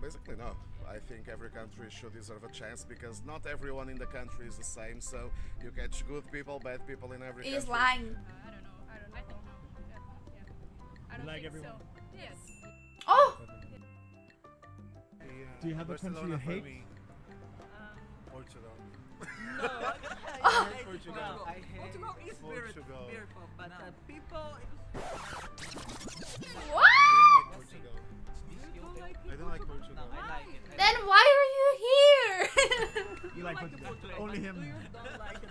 Speaker 6: Basically, no. I think every country should deserve a chance because not everyone in the country is the same. So you catch good people, bad people in every country.
Speaker 1: He's lying.
Speaker 7: I don't know. I think I don't
Speaker 5: like
Speaker 7: think
Speaker 5: everyone?
Speaker 7: so. Yes.
Speaker 1: Oh!
Speaker 5: Do you have a country you hate?
Speaker 6: Portugal.
Speaker 8: No,
Speaker 1: Oh.
Speaker 6: Portugal.
Speaker 8: I hate
Speaker 5: Portugal is
Speaker 6: Portugal.
Speaker 8: beautiful, but people.
Speaker 1: What?
Speaker 6: Portugal.
Speaker 8: You don't like
Speaker 6: I don't like Portugal.
Speaker 8: No, I like it.
Speaker 1: Then why are you here?
Speaker 5: You like Portugal? Only him.
Speaker 8: You don't like it.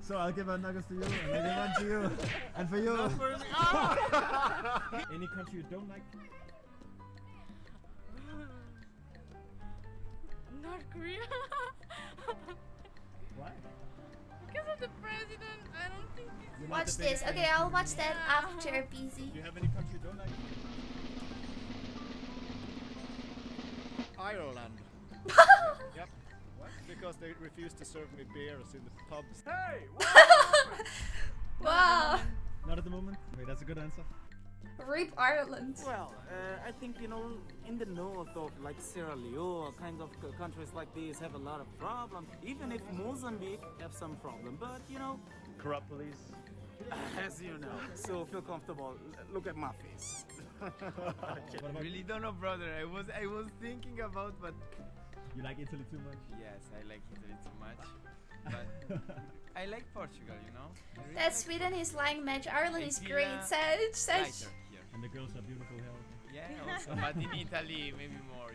Speaker 5: So I'll give a nuggets to you, and maybe one to you, and for you.
Speaker 8: Not for me.
Speaker 5: Any country you don't like?
Speaker 7: North Korea.
Speaker 5: Why?
Speaker 7: Because of the president, I don't think it's...
Speaker 5: You're not
Speaker 1: Watch
Speaker 5: the
Speaker 1: this.
Speaker 5: biggest
Speaker 1: Okay,
Speaker 5: fan.
Speaker 1: I'll watch that after busy.
Speaker 5: Do you have any country you don't like?
Speaker 6: Ireland. Yep. What? Because they refuse to serve me beers in the pubs.
Speaker 5: Hey!
Speaker 1: Wow.
Speaker 5: Not at the moment. Wait, that's a good answer.
Speaker 1: Rip Ireland.
Speaker 9: Well, I think, in the north of like Sierra Leone, kind of countries like these have a lot of problems, even if Mozambique have some problem, but
Speaker 5: Corrupt police.
Speaker 9: as you know, so feel comfortable, look at my face.
Speaker 8: Really don't know, brother. I was thinking about, but
Speaker 5: You like Italy too much?
Speaker 8: yes, I like Italy too much. But I like Portugal, I really
Speaker 1: That's
Speaker 8: like
Speaker 1: Sweden is lying match. Ireland is
Speaker 8: It's
Speaker 1: great. Sage. Sage.
Speaker 8: lighter here.
Speaker 5: And the girls are beautiful here.
Speaker 8: Yeah, also, but in Italy maybe more,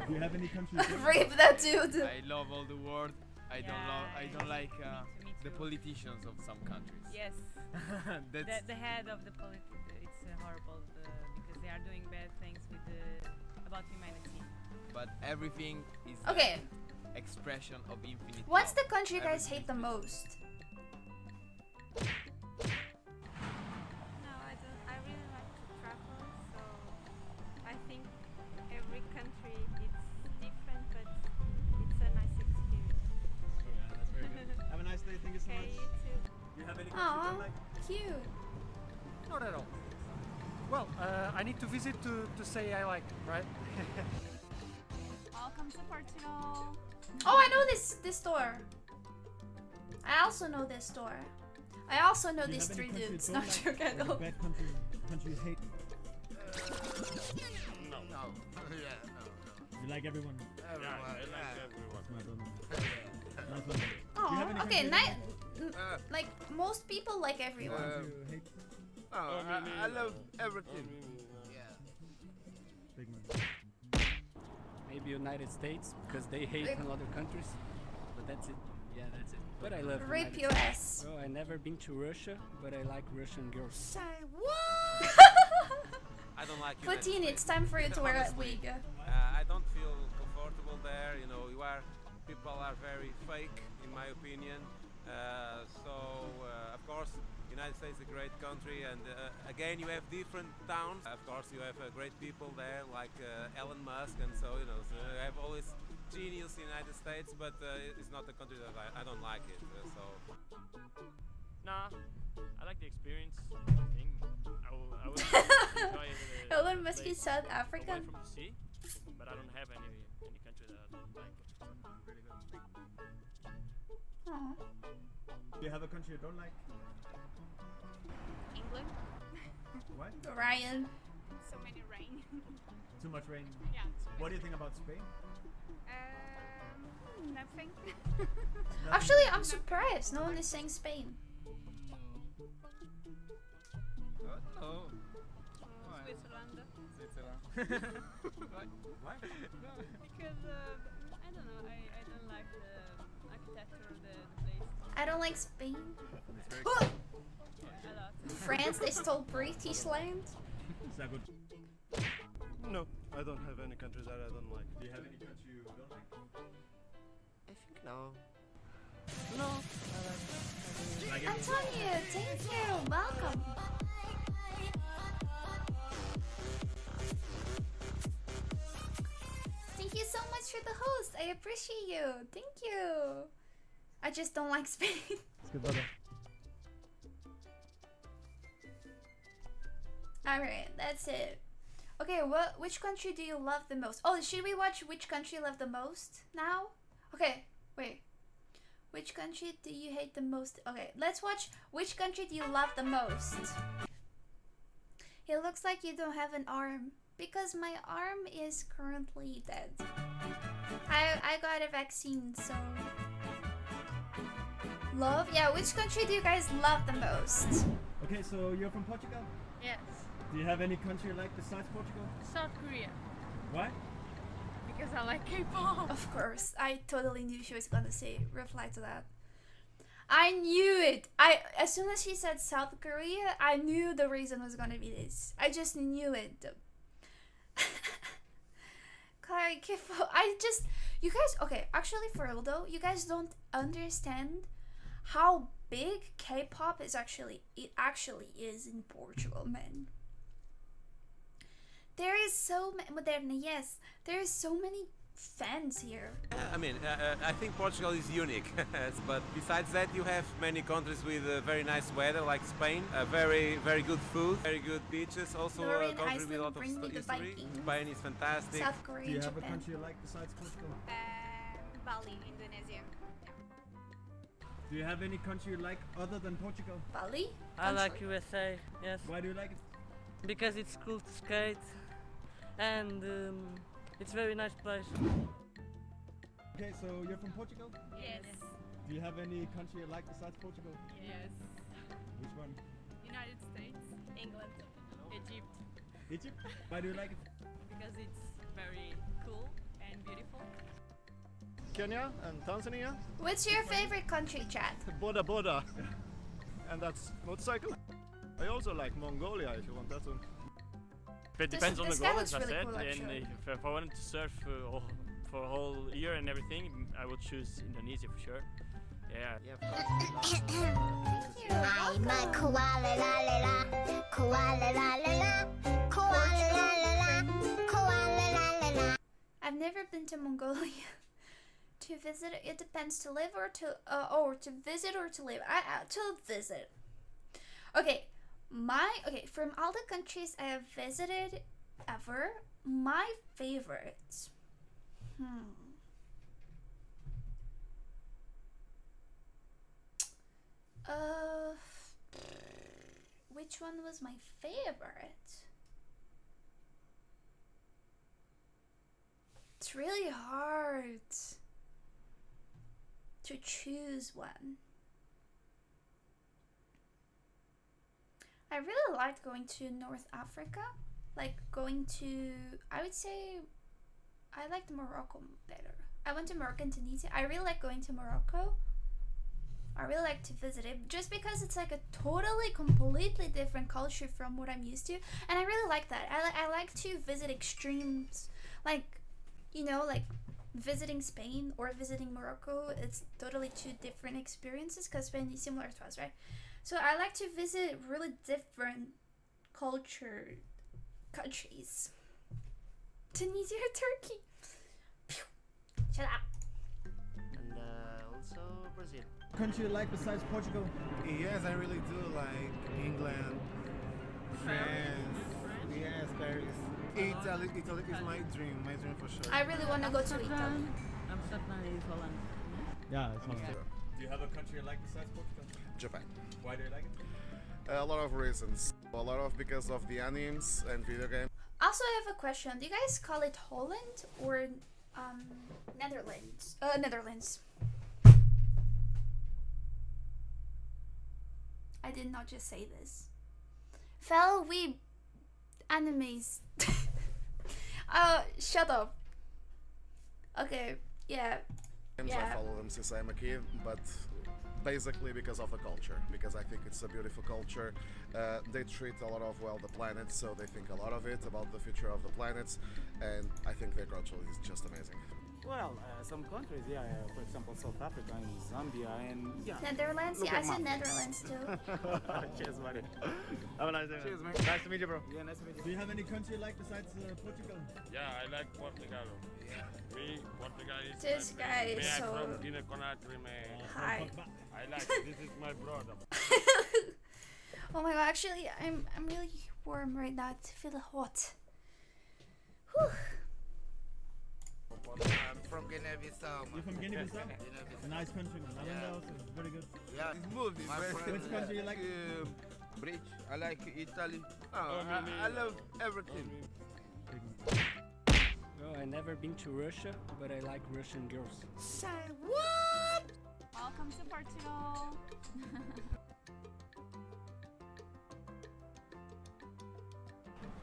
Speaker 5: Do you have any country you don't like?
Speaker 1: Rip that dude.
Speaker 8: I love all the world. I don't like the politicians of some countries.
Speaker 10: Yes,
Speaker 8: That's
Speaker 10: the head of the politics, it's horrible because they are doing bad things with about humanity.
Speaker 8: but everything is
Speaker 1: Okay,
Speaker 8: expression of infinite
Speaker 1: what's
Speaker 8: love.
Speaker 1: the country you guys
Speaker 8: Everything
Speaker 1: hate the
Speaker 8: is
Speaker 1: most?
Speaker 7: think every country is different, but it's a nice experience.
Speaker 5: Oh, yeah, that's very good. Have a nice day. Thank you so
Speaker 7: Okay,
Speaker 5: much.
Speaker 7: you too.
Speaker 5: Do you have any country you don't
Speaker 1: Aw,
Speaker 5: like?
Speaker 1: cute.
Speaker 11: Not at all. Well, I need to visit to say I like, right?
Speaker 7: Welcome to Portugal.
Speaker 1: Oh, I know this store. I also know this store. I also know
Speaker 5: Do you
Speaker 1: these
Speaker 5: have any
Speaker 1: 3
Speaker 5: country you
Speaker 1: dudes.
Speaker 5: don't
Speaker 1: Not
Speaker 5: like?
Speaker 1: joking.
Speaker 5: Like a bad country you hate?
Speaker 6: No. Yeah, no.
Speaker 5: You like everyone?
Speaker 6: Everyone.
Speaker 5: Smart woman. Nice one. Do you have any
Speaker 1: Oh, okay.
Speaker 5: country you
Speaker 1: Like most people like everyone.
Speaker 5: country you hate?
Speaker 6: I love everything.
Speaker 5: Big man.
Speaker 11: Maybe United States because they hate
Speaker 1: Rip.
Speaker 11: on other countries. But that's it. Yeah, that's it. But I love
Speaker 1: Rip
Speaker 11: United
Speaker 1: your
Speaker 11: States.
Speaker 1: ass.
Speaker 11: Oh, I never been to Russia, but I like Russian girls.
Speaker 1: Say what?
Speaker 12: I don't like
Speaker 1: Putin, it's time for you to wear a
Speaker 12: Honestly,
Speaker 1: wig.
Speaker 12: I don't feel comfortable there. You know, people are very fake, in my opinion. Of course, United States is a great country, and again, you have different towns. Of course, you have great people there, like Elon Musk, and so you have always genius in the United States, but it's not a country that I don't like it.
Speaker 13: Nah, I like the experience. I think I would enjoy it.
Speaker 1: Elon Musk is South
Speaker 13: Away
Speaker 1: African.
Speaker 13: from the sea, but I don't have any country that I don't like.
Speaker 5: Really good.
Speaker 1: Aw.
Speaker 5: Do you have a country you don't like?
Speaker 7: England.
Speaker 5: Why?
Speaker 1: Ryan.
Speaker 7: So many rain.
Speaker 5: Too much rain.
Speaker 7: Yeah.
Speaker 5: What do you think about Spain?
Speaker 7: Nothing.
Speaker 1: Actually, I'm surprised. No one is saying Spain.
Speaker 8: Oh.
Speaker 7: Switzerland.
Speaker 8: Why?
Speaker 7: Because I don't know. I don't like the architecture of the place.
Speaker 1: I don't like Spain.
Speaker 7: A lot.
Speaker 1: France, they stole British land.
Speaker 5: Is that good?
Speaker 14: No, I don't have any country that I don't like.
Speaker 5: Do you have any country you don't like?
Speaker 14: I think no.
Speaker 5: No. Like
Speaker 1: Antonio, thank you. Welcome. Thank you so much for the host. I appreciate you. Thank you. I just don't like Spain.
Speaker 5: It's good, brother.
Speaker 1: Alright, that's it. Okay, which country do you love the most? Oh, should we watch which country you love the most now? Okay, wait. Which country do you hate the most? Okay, let's watch which country do you love the most. It looks like you don't have an arm. Because my arm is currently dead. I got a vaccine, so... Love? Yeah, which country do you guys love the most?
Speaker 5: Okay, so you're from Portugal?
Speaker 7: Yes.
Speaker 5: Do you have any country you like besides Portugal?
Speaker 7: South Korea.
Speaker 5: Why?
Speaker 7: Because I like K-pop.
Speaker 1: Of course, I totally knew she was gonna reply to that. I knew it. As soon as she said South Korea, I knew the reason was gonna be this. I just knew it. Karii K-pop. You guys. Okay, actually, for real though, you guys don't understand how big K-pop is actually. It actually is in Portugal, man. There is so many. Yes, there is so many fans here.
Speaker 12: I mean, I think Portugal is unique, but besides that, you have many countries with very nice weather, like Spain, very good food, very good beaches, also a country with a lot of history. Spain is fantastic.
Speaker 1: South Korea,
Speaker 5: Do you have
Speaker 1: Japan.
Speaker 5: a country you like besides Portugal?
Speaker 7: Bali, Indonesia.
Speaker 5: Do you have any country you like other than Portugal?
Speaker 1: Bali?
Speaker 15: I like USA, yes.
Speaker 5: Why do you like it?
Speaker 15: Because it's cool to skate and it's very nice place.
Speaker 5: Okay, so you're from Portugal?
Speaker 7: Yes.
Speaker 5: Do you have any country you like besides Portugal?
Speaker 7: Yes.
Speaker 5: Which one?
Speaker 7: United States. England. Egypt.
Speaker 5: Egypt? Why do you like it?
Speaker 7: Because it's very cool and beautiful.
Speaker 14: Kenya and Tanzania.
Speaker 1: What's your favorite country, chat?
Speaker 14: Boda Boda. And that's motorcycle. I also like Mongolia if you want that one.
Speaker 13: But it depends on the
Speaker 1: this guy
Speaker 13: goal,
Speaker 1: looks
Speaker 13: as I
Speaker 1: really
Speaker 13: said.
Speaker 1: cool,
Speaker 13: And
Speaker 1: actually.
Speaker 13: if I wanted to surf for a whole year and everything, I would choose Indonesia for sure. Yeah.
Speaker 3: I'm a koala la la la, koala la la la, koala la la la, koala
Speaker 1: never been to Mongolia. To visit, it depends. To live or to to visit or to live. To visit. Okay, from all the countries I have visited ever, my favorite. Which one was my favorite? It's really hard to choose one. I really liked going to North Africa. Like going to, I would say, I liked Morocco better. I went to Morocco and Tunisia. I really like going to Morocco. I really like to visit it just because it's like a totally, completely different culture from what I'm used to, and I really like that. I like to visit extremes, like, you know, like visiting Spain or visiting Morocco. It's totally two different experiences because Spain is similar to us, right? So I like to visit really different countries. Tunisia or Turkey? Pew. Shut up.
Speaker 16: And also Brazil.
Speaker 5: Country you like besides Portugal?
Speaker 17: Yes, I really do like England, France, yes, Paris. Italy is my dream for sure.
Speaker 1: I really want to go to Italy.
Speaker 15: Amsterdam is Holland.
Speaker 5: Yeah, it's Holland.
Speaker 18: Do you have a country you like besides Portugal?
Speaker 6: Japan.
Speaker 18: Why do you like it?
Speaker 6: A lot of reasons. Because of the animes and video games.
Speaker 1: Also, I have a question. Do you guys call it Holland or Netherlands? Netherlands. I did not just say this. Fellow weeb animes. Shut up. Okay, yeah.
Speaker 6: I follow them since I'm a kid, but basically because of the culture, because I think it's a beautiful culture. They treat a lot of the planet, so they think a lot of it about the future of the planets, and I think their culture is just amazing.
Speaker 9: Well, some countries, for example, South Africa and Zambia, and
Speaker 1: Netherlands, yeah, I said Netherlands too.
Speaker 9: Cheers, buddy.
Speaker 14: Have a nice day.
Speaker 9: Cheers, man.
Speaker 14: Nice to meet you, bro.
Speaker 9: Yeah, nice to meet you.
Speaker 5: Do you have any country you like besides Portugal?
Speaker 19: Yeah, I like Portugal. Me, Portugal is
Speaker 1: This guy is so...
Speaker 19: from Guinea Conakry, man.
Speaker 1: Hi.
Speaker 19: I like this is my brother.
Speaker 1: Oh my god, actually, I'm really warm right now. I feel hot. Whew.
Speaker 20: I'm from Guinea-Bissau.
Speaker 5: You're from Guinea-Bissau? It's a nice country, man. I've been there also. It's very good.
Speaker 20: Yeah, it's smooth. It's very good.
Speaker 5: Which country you like?
Speaker 20: Bridge. I like Italy. I love everything.
Speaker 21: No, I never been to Russia, but I like Russian girls.
Speaker 1: Say what?
Speaker 7: Welcome to Portugal.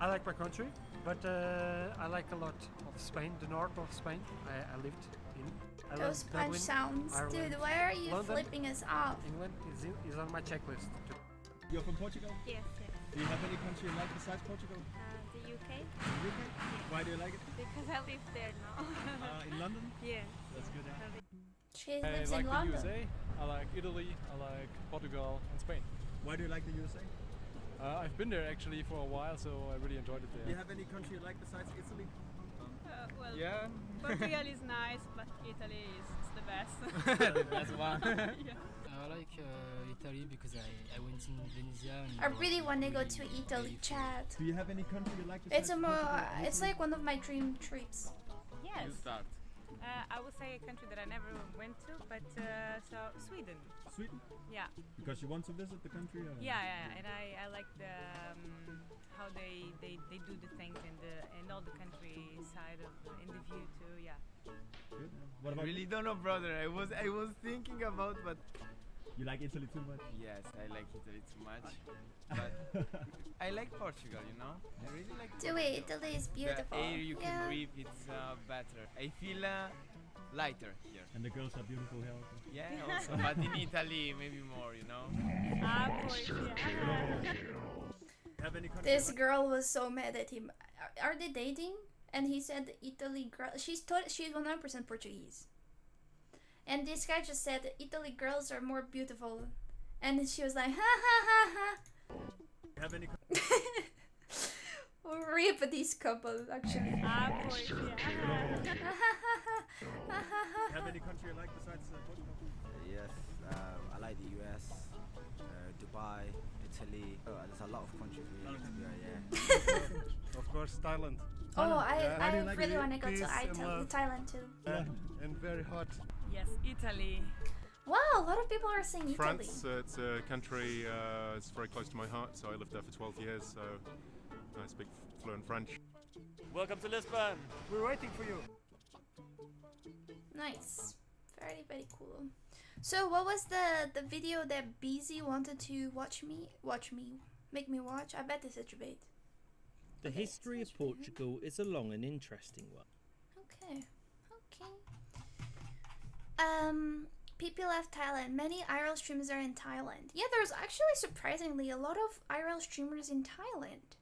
Speaker 11: I like my country, but I like a lot of Spain, the north of Spain. I lived in. I
Speaker 1: Those
Speaker 11: love
Speaker 1: punch
Speaker 11: Dublin,
Speaker 1: sounds.
Speaker 11: Ireland,
Speaker 1: Dude, why are you
Speaker 11: London,
Speaker 1: flipping us off?
Speaker 11: England is on my checklist.
Speaker 5: You're from Portugal?
Speaker 7: Yes, yes.
Speaker 5: Do you have any country you like besides Portugal?
Speaker 7: The UK.
Speaker 5: The UK? Why do you like it?
Speaker 7: Because I live there now.
Speaker 5: In London?
Speaker 7: Yeah.
Speaker 5: That's good.
Speaker 1: She
Speaker 18: I
Speaker 1: lives
Speaker 18: like
Speaker 1: in
Speaker 18: the
Speaker 1: London.
Speaker 18: USA, I like Italy, I like Portugal and Spain.
Speaker 5: Why do you like the USA?
Speaker 18: I've been there actually for a while, so I really enjoyed it there.
Speaker 5: Do you have any country you like besides Italy?
Speaker 7: Well,
Speaker 18: Yeah.
Speaker 7: Portugal is nice, but Italy is the best.
Speaker 18: The best one.
Speaker 7: Yeah.
Speaker 22: I like Italy because I went in Venezia. And
Speaker 1: I really want to go to Italy, Chad.
Speaker 5: Do you have any country you like
Speaker 1: It's
Speaker 5: besides Portugal?
Speaker 1: it's like one of my dream trips.
Speaker 10: Yes.
Speaker 8: You start.
Speaker 10: I would say a country that I never went to, but so Sweden.
Speaker 5: Sweden?
Speaker 10: Yeah.
Speaker 5: Because you want to visit the country? Or?
Speaker 10: Yeah, and I like the how they do the things in all the countryside of in the view too. Yeah.
Speaker 5: Good. What about
Speaker 8: I really don't know, brother. I was thinking about, but
Speaker 5: you like Italy too much?
Speaker 8: yes, I like Italy too much. But I like Portugal, you know. I really like.
Speaker 1: Do it. Italy is beautiful.
Speaker 8: The air you can
Speaker 1: Yeah.
Speaker 8: breathe, it's better. I feel lighter here.
Speaker 5: And the girls are beautiful here also.
Speaker 8: Yeah, also, but in Italy maybe more, you know.
Speaker 5: Have any country
Speaker 1: This girl was so mad at him. Are they dating? And he said Italy girl. She's 100% Portuguese. And this guy just said Italy girls are more beautiful, and she was like ha ha ha ha.
Speaker 5: Have any
Speaker 1: rip this couple, actually.
Speaker 7: Pues,
Speaker 5: Have any country you like besides Portugal?
Speaker 2: Yes, I like the US, Dubai, Italy. There's a lot of countries really to go, yeah.
Speaker 14: Of course, Thailand.
Speaker 1: Oh, I
Speaker 14: like
Speaker 1: really
Speaker 14: it?
Speaker 1: want to go to
Speaker 14: Peace and love.
Speaker 1: Thailand too.
Speaker 14: And very hot.
Speaker 10: Yes, Italy.
Speaker 1: Wow, a lot of people are saying Italy.
Speaker 4: France, it's a country, it's very close to my heart, so I lived there for 12 years, so I speak fluent French.
Speaker 13: Welcome to Lisbon.
Speaker 11: We're waiting for you.
Speaker 1: Nice. Very, very cool. So what was the video that BZ wanted to make me watch? I bet it's a debate.
Speaker 23: The history of Portugal is a long and interesting one.
Speaker 1: Okay. PP left Thailand. Many IRL streamers are in Thailand. Yeah, there's actually surprisingly a lot of IRL streamers in Thailand.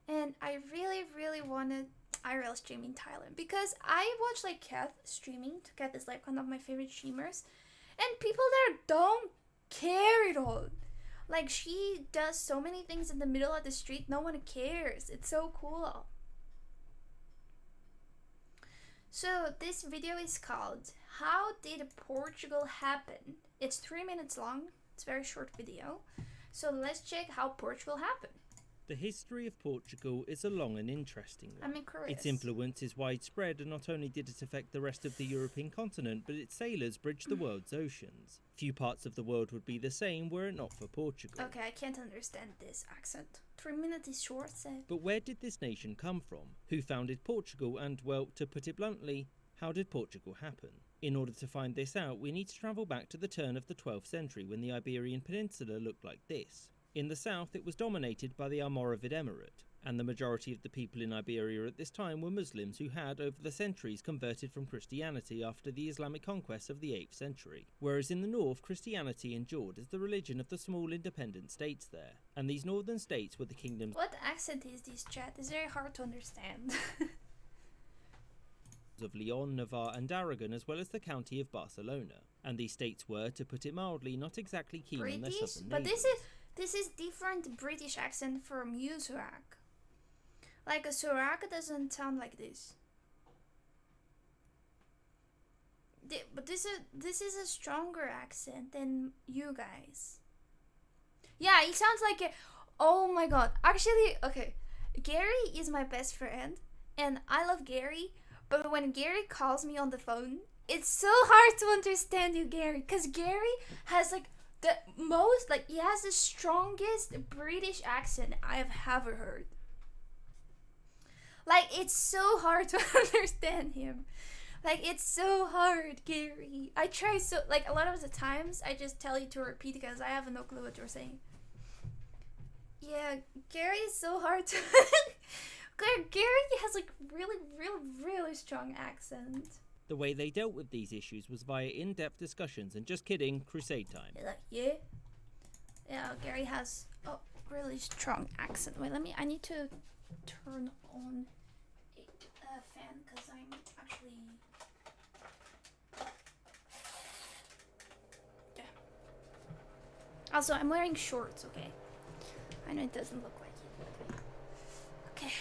Speaker 1: And I really, really wanted IRL stream in Thailand because I watch like Kath streaming. Kath is like one of my favorite streamers. And people there don't care at all. Like, she does so many things in the middle of the street, no one cares. It's so cool. So this video is called How Did Portugal Happen? It's 3 minutes long. It's a very short video. So let's check how Portugal happened.
Speaker 23: The history of Portugal is a long and interesting one.
Speaker 1: I'm curious.
Speaker 23: Its influence is widespread, and not only did it affect the rest of the European continent, but its sailors bridged the world's oceans. Few parts of the world would be the same were it not for Portugal.
Speaker 1: Okay, I can't understand this accent. 3 minutes is short, so...
Speaker 23: But where did this nation come from? Who founded Portugal? And, well, to put it bluntly, how did Portugal happen? In order to find this out, we need to travel back to the turn of the 12th century when the Iberian Peninsula looked like this. In the south, it was dominated by the Almoravid Emirate, and the majority of the people in Iberia at this time were Muslims who had, over the centuries, converted from Christianity after the Islamic conquest of the 8th century. Whereas in the north, Christianity endured as the religion of the small independent states there, and these northern states were the kingdoms.
Speaker 1: What accent is this, chat? It's very hard to understand.
Speaker 23: Of Leon, Navarre and Aragon, as well as the county of Barcelona. And these states were, to put it mildly, not exactly keen on their southern
Speaker 1: but
Speaker 23: neighbours.
Speaker 1: this is different British accent from you, Surak. Like a Surak doesn't sound like this. But this is a stronger accent than you guys. Yeah, it sounds like a... Oh my god. Actually, okay. Gary is my best friend, and I love Gary. But when Gary calls me on the phone, it's so hard to understand you, Gary. Because Gary has like the most, like, he has the strongest British accent I have ever heard. Like, it's so hard to understand him. Like, it's so hard, Gary. I try so, like, a lot of the times I just tell you to repeat because I have no clue what you're saying. Yeah, Gary is so hard to... Gary has like really strong accent.
Speaker 23: The way they dealt with these issues was via in-depth discussions and, just kidding, crusade time.
Speaker 1: Like, yeah, Gary has a really strong accent. Wait, I need to turn on a fan because I'm actually... Yeah. Also, I'm wearing shorts, okay? I know it doesn't look like it. Okay.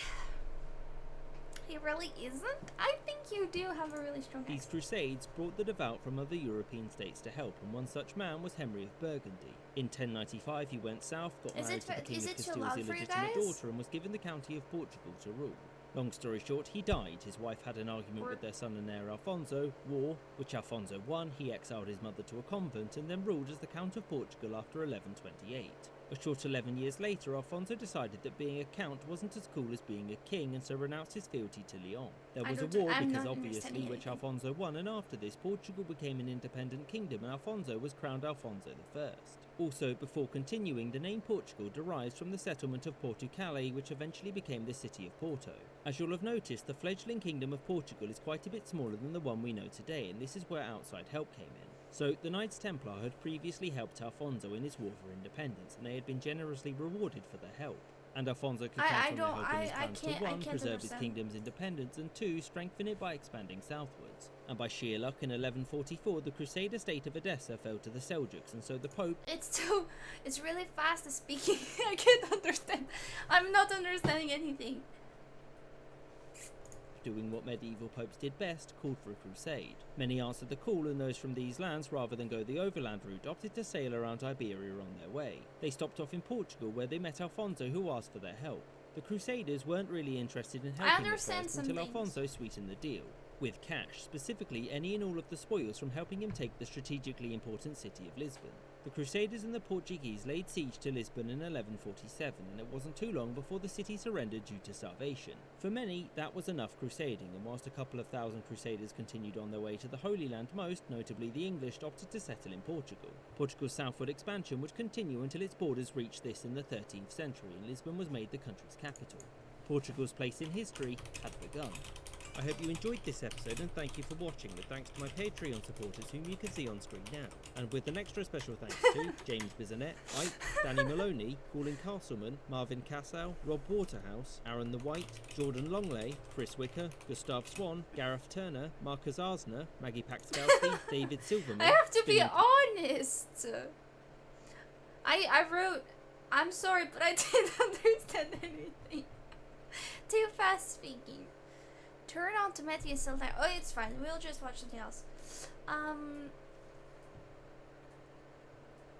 Speaker 1: He really isn't? I think you do have a really strong accent.
Speaker 23: These crusades brought the devout from other European states to help, and one such man was Henry of Burgundy. In 1095 he went south, got married to the King of Castile's illegitimate daughter, and was given the county of Portugal to rule. Long story short, he died. His wife had an argument with their son and heir Alfonso, war, which Alfonso won. He exiled his mother to a convent and then ruled as the Count of Portugal after 1128. A short 11 years later, Alfonso decided that being a count wasn't as cool as being a king, and so renounced his fealty to Leon. There was a war because obviously which Alfonso won, and after this Portugal became an independent kingdom and Alfonso was crowned Alfonso I. Also, before continuing, the name Portugal derives from the settlement of Portugal, which eventually became the city of Porto. As you'll have noticed, the fledgling kingdom of Portugal is quite a bit smaller than the one we know today, and this is where outside help came in. So, the Knights Templar had previously helped Alfonso in his war for independence, and they had been generously rewarded for their help. And Alfonso could
Speaker 1: I
Speaker 23: count on their
Speaker 1: don't-
Speaker 23: help in his
Speaker 1: I
Speaker 23: plans to
Speaker 1: can't- I
Speaker 23: 1.
Speaker 1: can't
Speaker 23: preserve his
Speaker 1: understand.
Speaker 23: kingdom's independence, and 2. strengthen it by expanding southwards. And by sheer luck, in 1144, the Crusader state of Edessa fell to the Seljuks, and so the Pope...
Speaker 1: It's really fast speaking. I can't understand. I'm not understanding anything.
Speaker 23: doing what medieval popes did best, called for a crusade. Many answered the call, and those from these lands, rather than go the overland route, opted to sail around Iberia on their way. They stopped off in Portugal, where they met Alfonso, who asked for their help. The Crusaders weren't really interested in helping at first until Alfonso sweetened the deal. With cash, specifically any and all of the spoils from helping him take the strategically important city of Lisbon. The Crusaders and the Portuguese laid siege to Lisbon in 1147, and it wasn't too long before the city surrendered due to starvation. For many, that was enough crusading, and whilst a couple of thousand Crusaders continued on their way to the Holy Land, most, notably the English, opted to settle in Portugal. Portugal's southward expansion would continue until its borders reached this in the 13th century, and Lisbon was made the country's capital. Portugal's place in history had begun. I hope you enjoyed this episode, and thank you for watching, with thanks to my Patreon supporters whom you can see on screen now. And with an extra special thanks to James Bisonet, Ike, Danny Maloney, Colin Castleman, Marvin Cassow, Rob Waterhouse, Aaron the White, Jordan Longley, Chris Wicker, Gustav Swan, Gareth Turner, Marcus Arsner, Maggie Paxkowski, David Silverman.
Speaker 1: I have to be honest. I wrote, I'm sorry, but I didn't understand anything. Too fast speaking. Turn on to Matthew still there. Oh, it's fine. We'll just watch something else.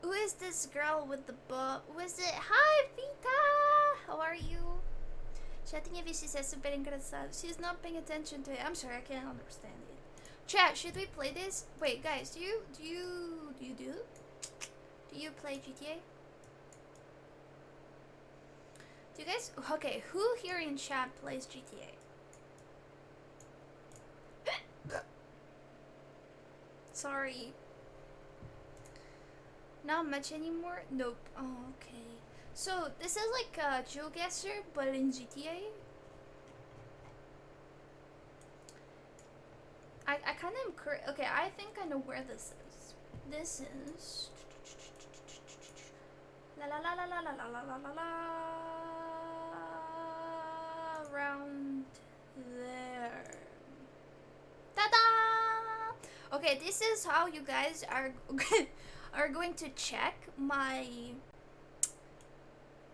Speaker 1: Who is this girl with the book? Who is it? Hi, Vita! How are you? Chat, tinha visto isso, é super engraçado. She's not paying attention to it. I'm sorry, I can't understand it. Chat, should we play this? Wait, guys, do you play GTA? Do you guys? Okay, who here in chat plays GTA? Sorry. Not much anymore? Nope. Oh, okay. So, this is like a GeoGuessr, but in GTA? I kind of... Okay, I think I know where this is. This is... La la la la la la la la la la. Around there. Ta-da! Okay, this is how you guys are going to check my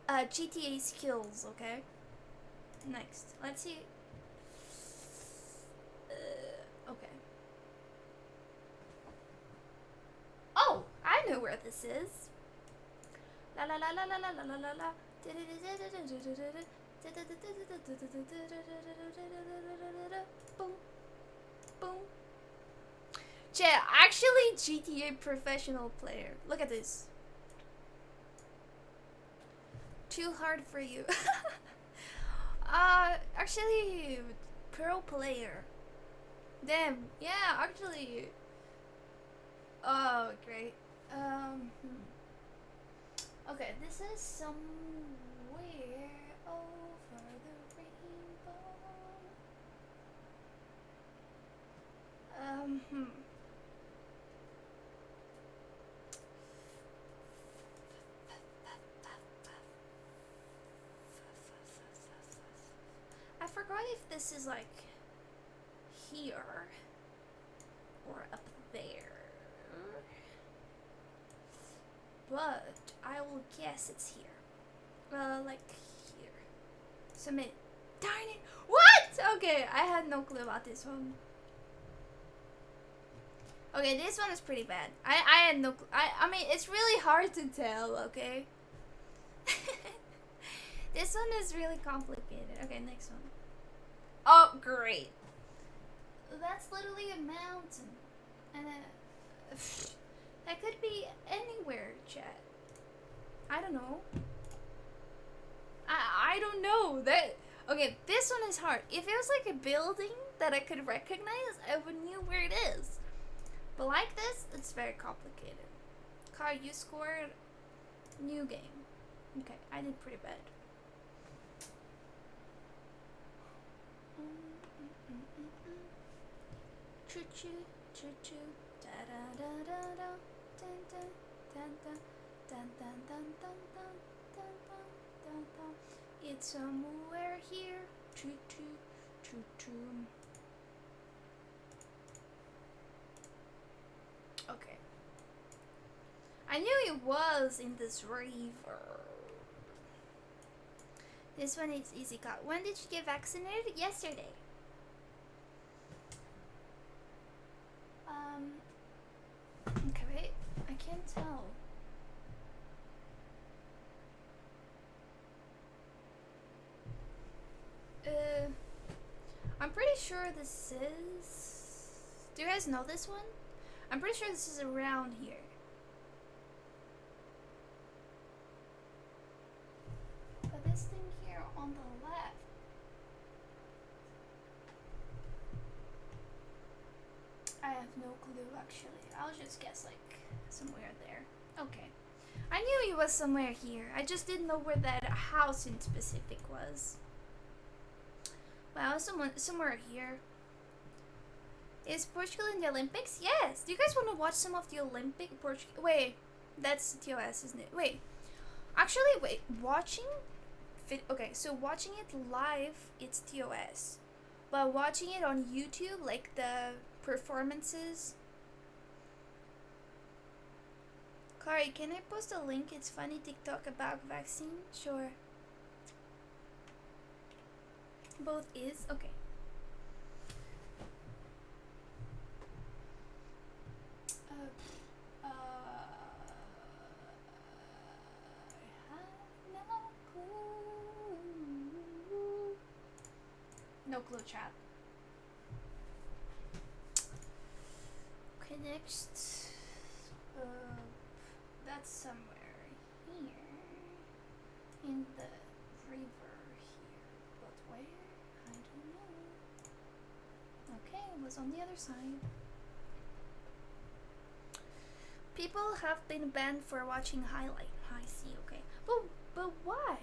Speaker 1: GTA skills, okay? Next, let's see. Okay. Oh, I know where this is. La la la la la la la la la la. Boom, boom. Chat, actually GTA professional player. Look at this. Too hard for you. Actually pro player. Damn, yeah, actually. Oh, great. Okay, this is somewhere over the rainbow. I forgot if this is like here or up there, but I will guess it's here. Like here. Submit. Darn it! What? Okay, I had no clue about this one. Okay, this one is pretty bad. I had no clue. I mean, it's really hard to tell, okay? This one is really complicated. Okay, next one. Oh, great. That's literally a mountain. And that could be anywhere, chat. I don't know. I don't know. Okay, this one is hard. If it was like a building that I could recognize, I would know where it is. But like this, it's very complicated. Car, you scored. New game. Okay, I did pretty bad. Choo choo, choo choo, da da da da da, dun dun dun dun dun dun dun dun dun dun dun dun. It's somewhere here. Choo choo choo choo. Okay. I knew it was in this river. This one is easy cut. When did you get vaccinated? Yesterday. Okay, wait. I can't tell. I'm pretty sure this is... Do you guys know this one? I'm pretty sure this is around here. But this thing here on the left. I have no clue actually. I'll just guess like somewhere there. Okay. I knew it was somewhere here. I just didn't know where that house in specific was. Wow, somewhere here. Is Portugal in the Olympics? Yes. Do you guys want to watch some of the Olympic Portugal? Wait, that's TOS, isn't it? Wait. Actually, wait. Watching? Okay, so watching it live, it's TOS. But watching it on YouTube, like the performances. Karii, can I post a link? It's funny TikTok about vaccine? Sure. Both is? Okay. I have no clue. No clue, chat. Okay, next. That's somewhere here. In the river here. But where? I don't know. Okay, it was on the other side. People have been banned for watching highlight. I see, okay. But why?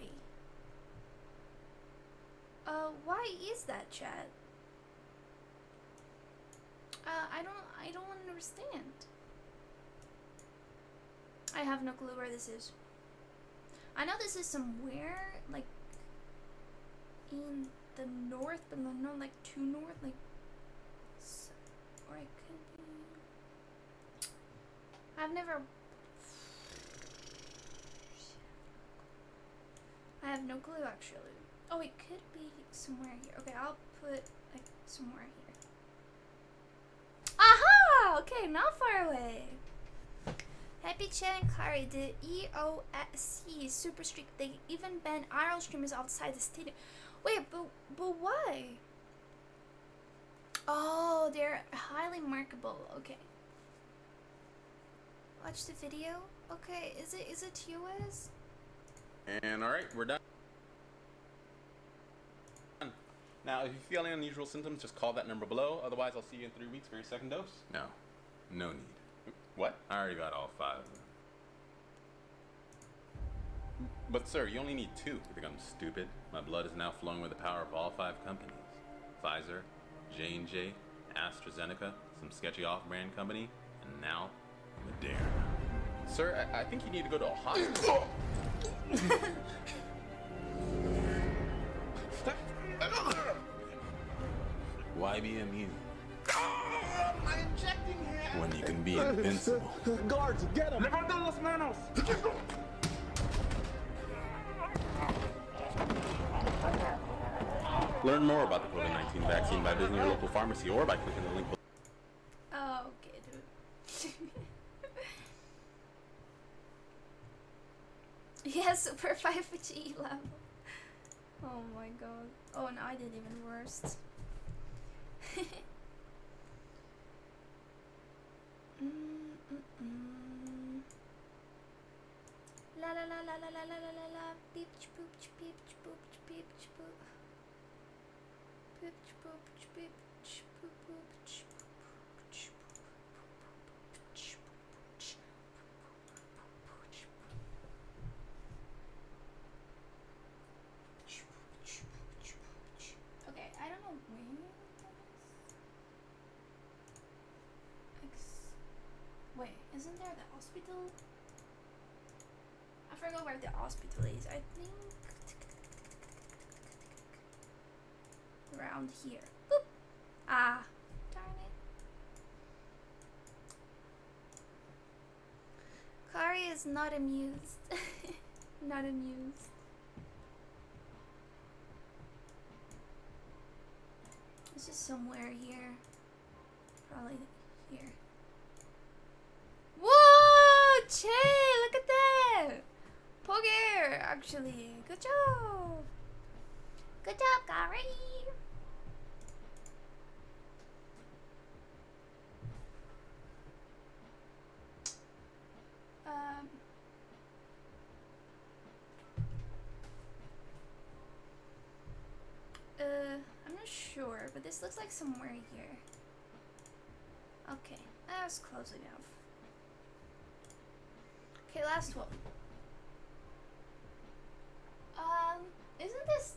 Speaker 1: Why is that, chat? I don't understand. I have no clue where this is. I know this is somewhere, like, in the north, but not like too north, like, or it could be... I've never... I have no clue, actually. Oh, it could be somewhere here. Okay, I'll put, like, somewhere here. Aha! Okay, not far away. Happy Chat and Karii, the EOSC is super strict. They even ban IRL streamers outside the stadium. Wait, but why? Oh, they're highly markable. Okay. Watch the video. Okay, is it TOS?
Speaker 3: And alright, we're done. Now, if you feel any unusual symptoms, just call that number below. Otherwise, I'll see you in 3 weeks for your second dose.
Speaker 12: No. No need.
Speaker 3: What?
Speaker 12: I already got all 5 of them.
Speaker 3: But sir, you only need 2.
Speaker 12: You think I'm stupid? My blood is now flowing with the power of all 5 companies. Pfizer, J&J, AstraZeneca, some sketchy off-brand company, and now Moderna.
Speaker 3: Sir, I think you need to go to a hospital.
Speaker 12: Why be immune
Speaker 20: I'm injecting him!
Speaker 12: when you can be invincible?
Speaker 20: Guards, get him! Levanten las manos!
Speaker 3: Learn more about the COVID-19 vaccine by visiting your local pharmacy or by clicking the link below.
Speaker 1: Oh, okay, dude. Yeah, super 5G level. Oh my god. Oh no, I did even worse. La la la la la la la la la la beep boop beep boop beep boop beep boop beep boop boop. Okay, I don't know where wait, isn't there the hospital? I forgot where the hospital is. I think around here. Boop. Ah, darn it. Karii is not amused. Not amused. It's just somewhere here. Probably here. Whoa! Che! Look at that! Poger, actually. Good job! Good job, Karii! I'm not sure, but this looks like somewhere here. Okay, that was close enough. Okay, last one. Isn't this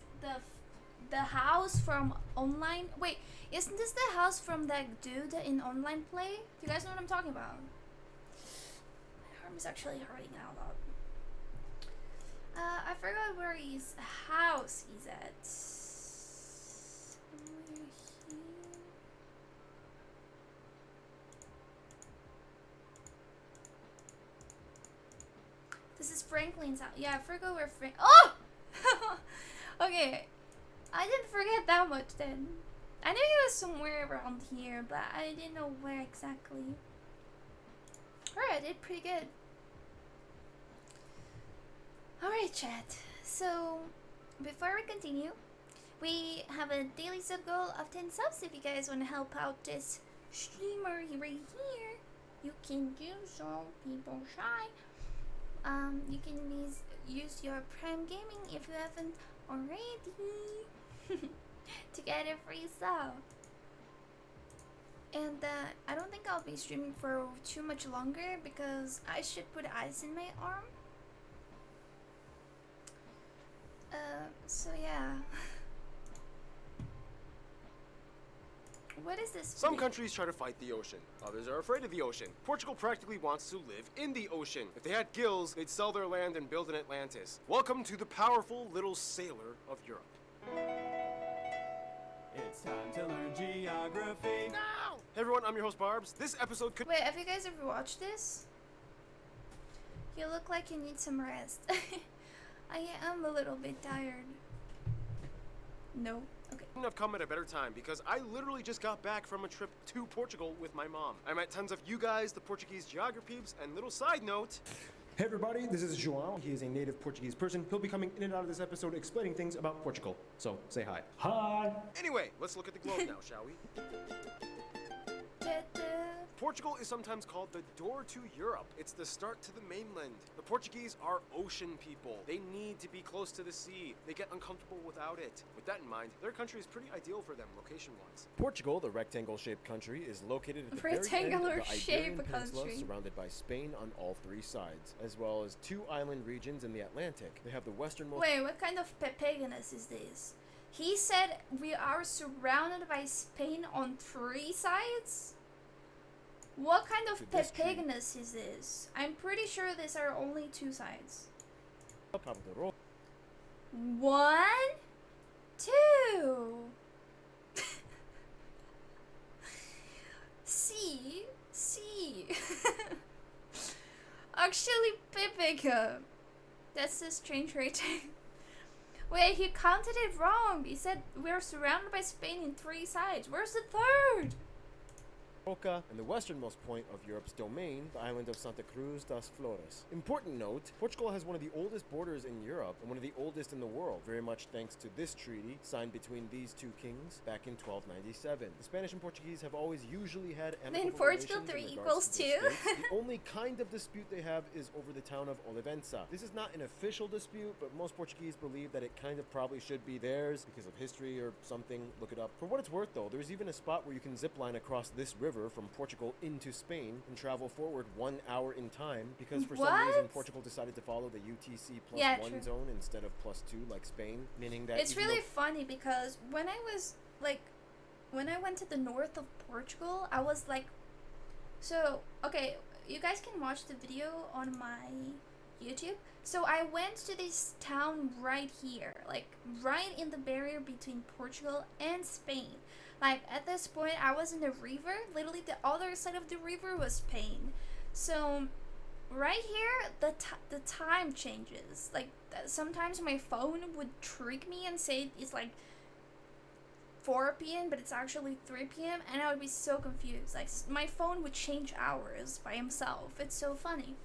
Speaker 1: the house from online? Wait, isn't this the house from that dude in online play? Do you guys know what I'm talking about? My arm is actually hurting now a lot. I forgot where his house is at. Somewhere here. This is Franklin's house. Yeah, I forgot where Frank. Oh! Okay, I didn't forget that much then. I knew he was somewhere around here, but I didn't know where exactly. Alright, I did pretty good. Alright, chat. So, before we continue, we have a daily sub goal of 10 subs. If you guys want to help out this streamer right here, you can do so. People shy. You can use your Prime Gaming if you haven't already to get a free sub. And I don't think I'll be streaming for too much longer because I should put ice in my arm. So yeah. What is this?
Speaker 15: Some countries try to fight the ocean. Others are afraid of the ocean. Portugal practically wants to live in the ocean. If they had gills, they'd sell their land and build an Atlantis. Welcome to the powerful little sailor of Europe.
Speaker 16: It's time to learn geography.
Speaker 15: Now! Hey everyone, I'm your host Barbs. This episode could—
Speaker 1: Wait, have you guys ever watched this? You look like you need some rest. I am a little bit tired. No. Okay.
Speaker 15: Couldn't have come at a better time because I literally just got back from a trip to Portugal with my mom. I met tons of you guys, the Portuguese geograpeeps, and little side note.
Speaker 17: Hey everybody, this is João. He is a native Portuguese person. He'll be coming in and out of this episode explaining things about Portugal. So, say hi. Hi!
Speaker 15: Anyway, let's look at the globe now, shall we? Portugal is sometimes called the door to Europe. It's the start to the mainland. The Portuguese are ocean people. They need to be close to the sea. They get uncomfortable without it. With that in mind, their country is pretty ideal for them location-wise. Portugal, the rectangle-shaped country, is located at the very end of the Iberian Peninsula, surrounded by Spain on all three sides, as well as two island regions in the Atlantic. They have the westernmost—
Speaker 1: Wait, what kind of pepegness is this? He said we are surrounded by Spain on three sides? What kind of pepegness is this? I'm pretty sure these are only two sides. 1, 2. C. Actually, Pepega. That's a strange rating. Wait, he counted it wrong. He said we're surrounded by Spain in three sides. Where's the third?
Speaker 15: And the westernmost point of Europe's domain, the island of Santa Cruz das Flores. Important note, Portugal has one of the oldest borders in Europe and one of the oldest in the world, very much thanks to this treaty signed between these two kings back in 1297. The Spanish and Portuguese have always usually had amicable
Speaker 1: Then Portugal
Speaker 15: relations
Speaker 1: 3 equals 2.
Speaker 15: The only kind of dispute they have is over the town of Olivença. This is not an official dispute, but most Portuguese believe that it kind of probably should be theirs because of history or something. Look it up. For what it's worth though, there's even a spot where you can zip line across this river from Portugal into Spain and travel forward 1 hour in time because for some reason Portugal decided to follow the UTC +1 zone instead of +2 like Spain, meaning that
Speaker 1: it's really funny because when I went to the north of Portugal, I was like, so okay, you guys can watch the video on my YouTube. So I went to this town right here, like right in the barrier between Portugal and Spain. Like at this point I was in the river, literally the other side of the river was Spain. So right here the time changes. Like sometimes my phone would trick me and say it's like 4 p.m. but it's actually 3 p.m. and I would be so confused. Like my phone would change hours by himself. It's so funny.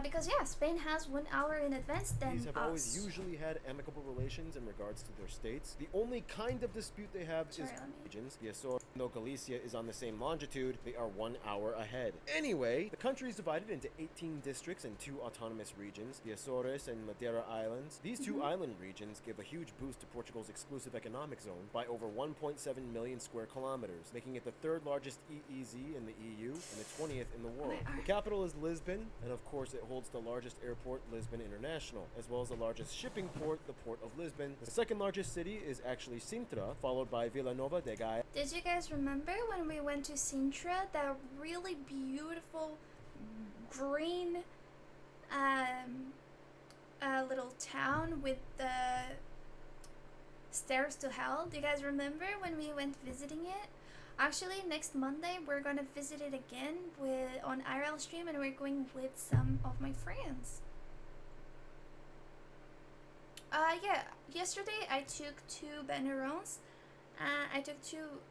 Speaker 1: Because yeah, Spain has 1 hour in advance than
Speaker 15: These have
Speaker 1: us.
Speaker 15: always usually had amicable relations in regards to their states. The only kind of dispute they have is regions. The Azores, though Galicia is on the same longitude, they are 1 hour ahead. Anyway, the country is divided into 18 districts and 2 autonomous regions, the Azores and Madeira Islands. These 2 island regions give a huge boost to Portugal's exclusive economic zone by over 1.7 million square kilometers, making it the 3rd largest EEZ in the EU and the 20th in the world. The capital is Lisbon, and of course it holds the largest airport, Lisbon International, as well as the largest shipping port, the Port of Lisbon. The 2nd largest city is actually Sintra, followed by Vila Nova de Gaia.
Speaker 1: Did you guys remember when we went to Sintra, that really beautiful green little town with the stairs to hell? Do you guys remember when we went visiting it? Actually, next Monday we're gonna visit it again on IRL stream, and we're going with some of my friends. Yeah, yesterday I took 2 Benerons. I took 2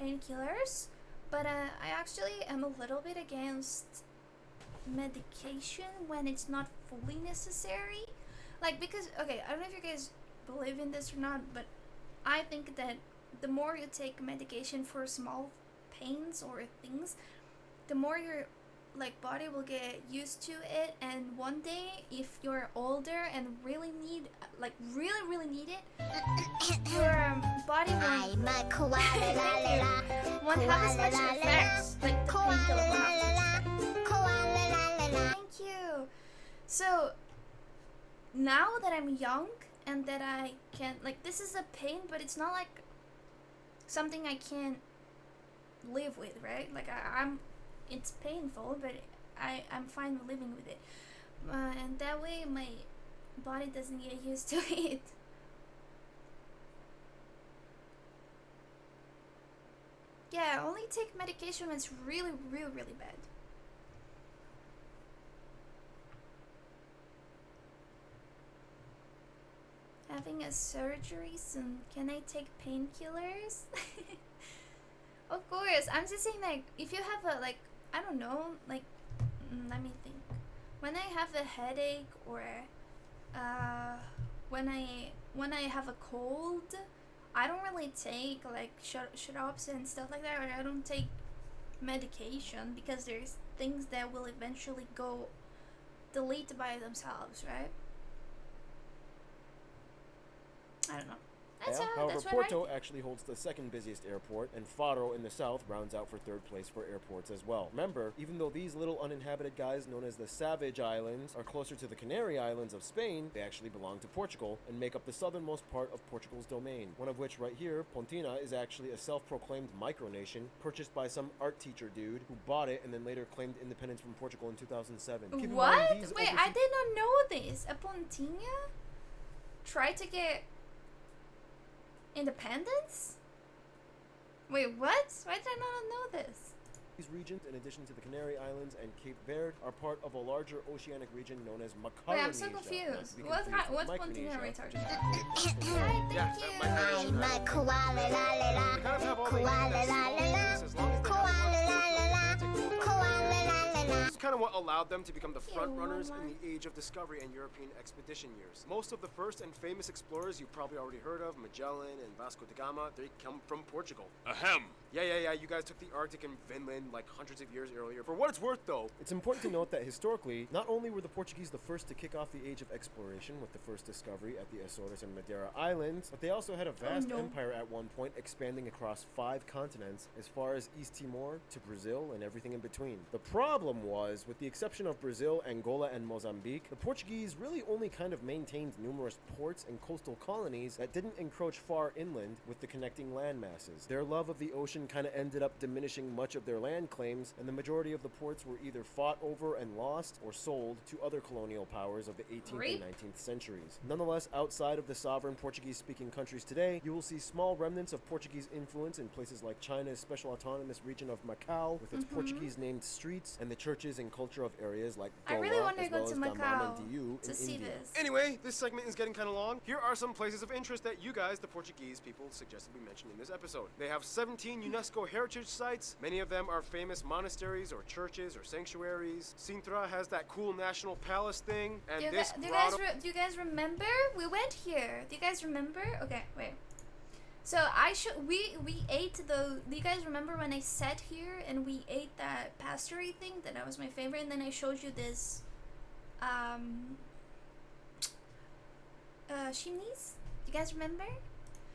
Speaker 1: painkillers, but I actually am a little bit against medication when it's not fully necessary. Like, because, okay, I don't know if you guys believe in this or not, but I think that the more you take medication for small pains or things, the more your body will get used to it, and one day if you're older and really need really need it, your body won't have as much effect, like the painkiller won't have as much effect. Thank you. So now that I'm young and that I can, like, this is a pain, but it's not like something I can't live with, right? Like it's painful, but I'm fine living with it, and that way my body doesn't get used to it. Yeah, only take medication when it's really bad. Having a surgery soon. Can I take painkillers? Of course. I'm just saying, like, if you have a, like, I don't know, like, let me think. When I have a headache, or when I have a cold, I don't really take like shrubs and stuff like that, or I don't take medication, because there's things that will eventually go delete by themselves, right? I don't know.
Speaker 15: However, Porto actually holds the 2nd busiest airport, and Faro in the south rounds out for 3rd place for airports as well. Remember, even though these little uninhabited guys known as the Savage Islands are closer to the Canary Islands of Spain, they actually belong to Portugal and make up the southernmost part of Portugal's domain. One of which, right here, Pontina, is actually a self-proclaimed micronation purchased by some art teacher dude who bought it and then later claimed independence from Portugal in 2007.
Speaker 1: What? Wait, I did not know this. A Pontina tried to get independence? Wait, what? Why did I not know this?
Speaker 15: These regions, in addition to the Canary Islands and Cape Verde, are part of a larger oceanic region known as Macaronesia.
Speaker 1: Wait, I'm so confused. What's Pontina retarded?
Speaker 17: This is kind of what allowed them to become the front runners in the age of discovery and European expedition years. Most of the first and famous explorers you've probably already heard of, Magellan and Vasco da Gama, they come from Portugal.
Speaker 14: Ahem.
Speaker 17: Yeah, you guys took the Arctic and Finland like hundreds of years earlier. For what it's worth, though,
Speaker 15: it's important to note that historically, not only were the Portuguese the first to kick off the age of exploration with the first discovery at the Azores and Madeira Islands, but they also had a vast empire at one point, expanding across 5 continents, as far as East Timor to Brazil and everything in between. The problem was because with the exception of Brazil, Angola, and Mozambique, the Portuguese really only kind of maintained numerous ports and coastal colonies that didn't encroach far inland with the connecting land masses. Their love of the ocean kind of ended up diminishing much of their land claims, and the majority of the ports were either fought over and lost or sold to other colonial powers of the 18th and 19th centuries. Nonetheless, outside of the sovereign Portuguese-speaking countries today, you will see small remnants of Portuguese influence in places like China's special autonomous region of Macau, with its Portuguese-named streets, and the churches and culture of areas like Goa, as well as Daman and Diu in India.
Speaker 17: Anyway, this segment is getting kind of long. Here are some places of interest that you guys, the Portuguese people, suggested we mention in this episode. They have 17 UNESCO heritage sites. Many of them are famous monasteries or churches or sanctuaries. Sintra has that cool national palace thing, and
Speaker 1: do you guys remember? We went here. Do you guys remember? Okay, wait. So we ate the. Do you guys remember when I sat here and we ate that pastry thing? That was my favorite, and then I showed you this, chimneys. Do you guys remember?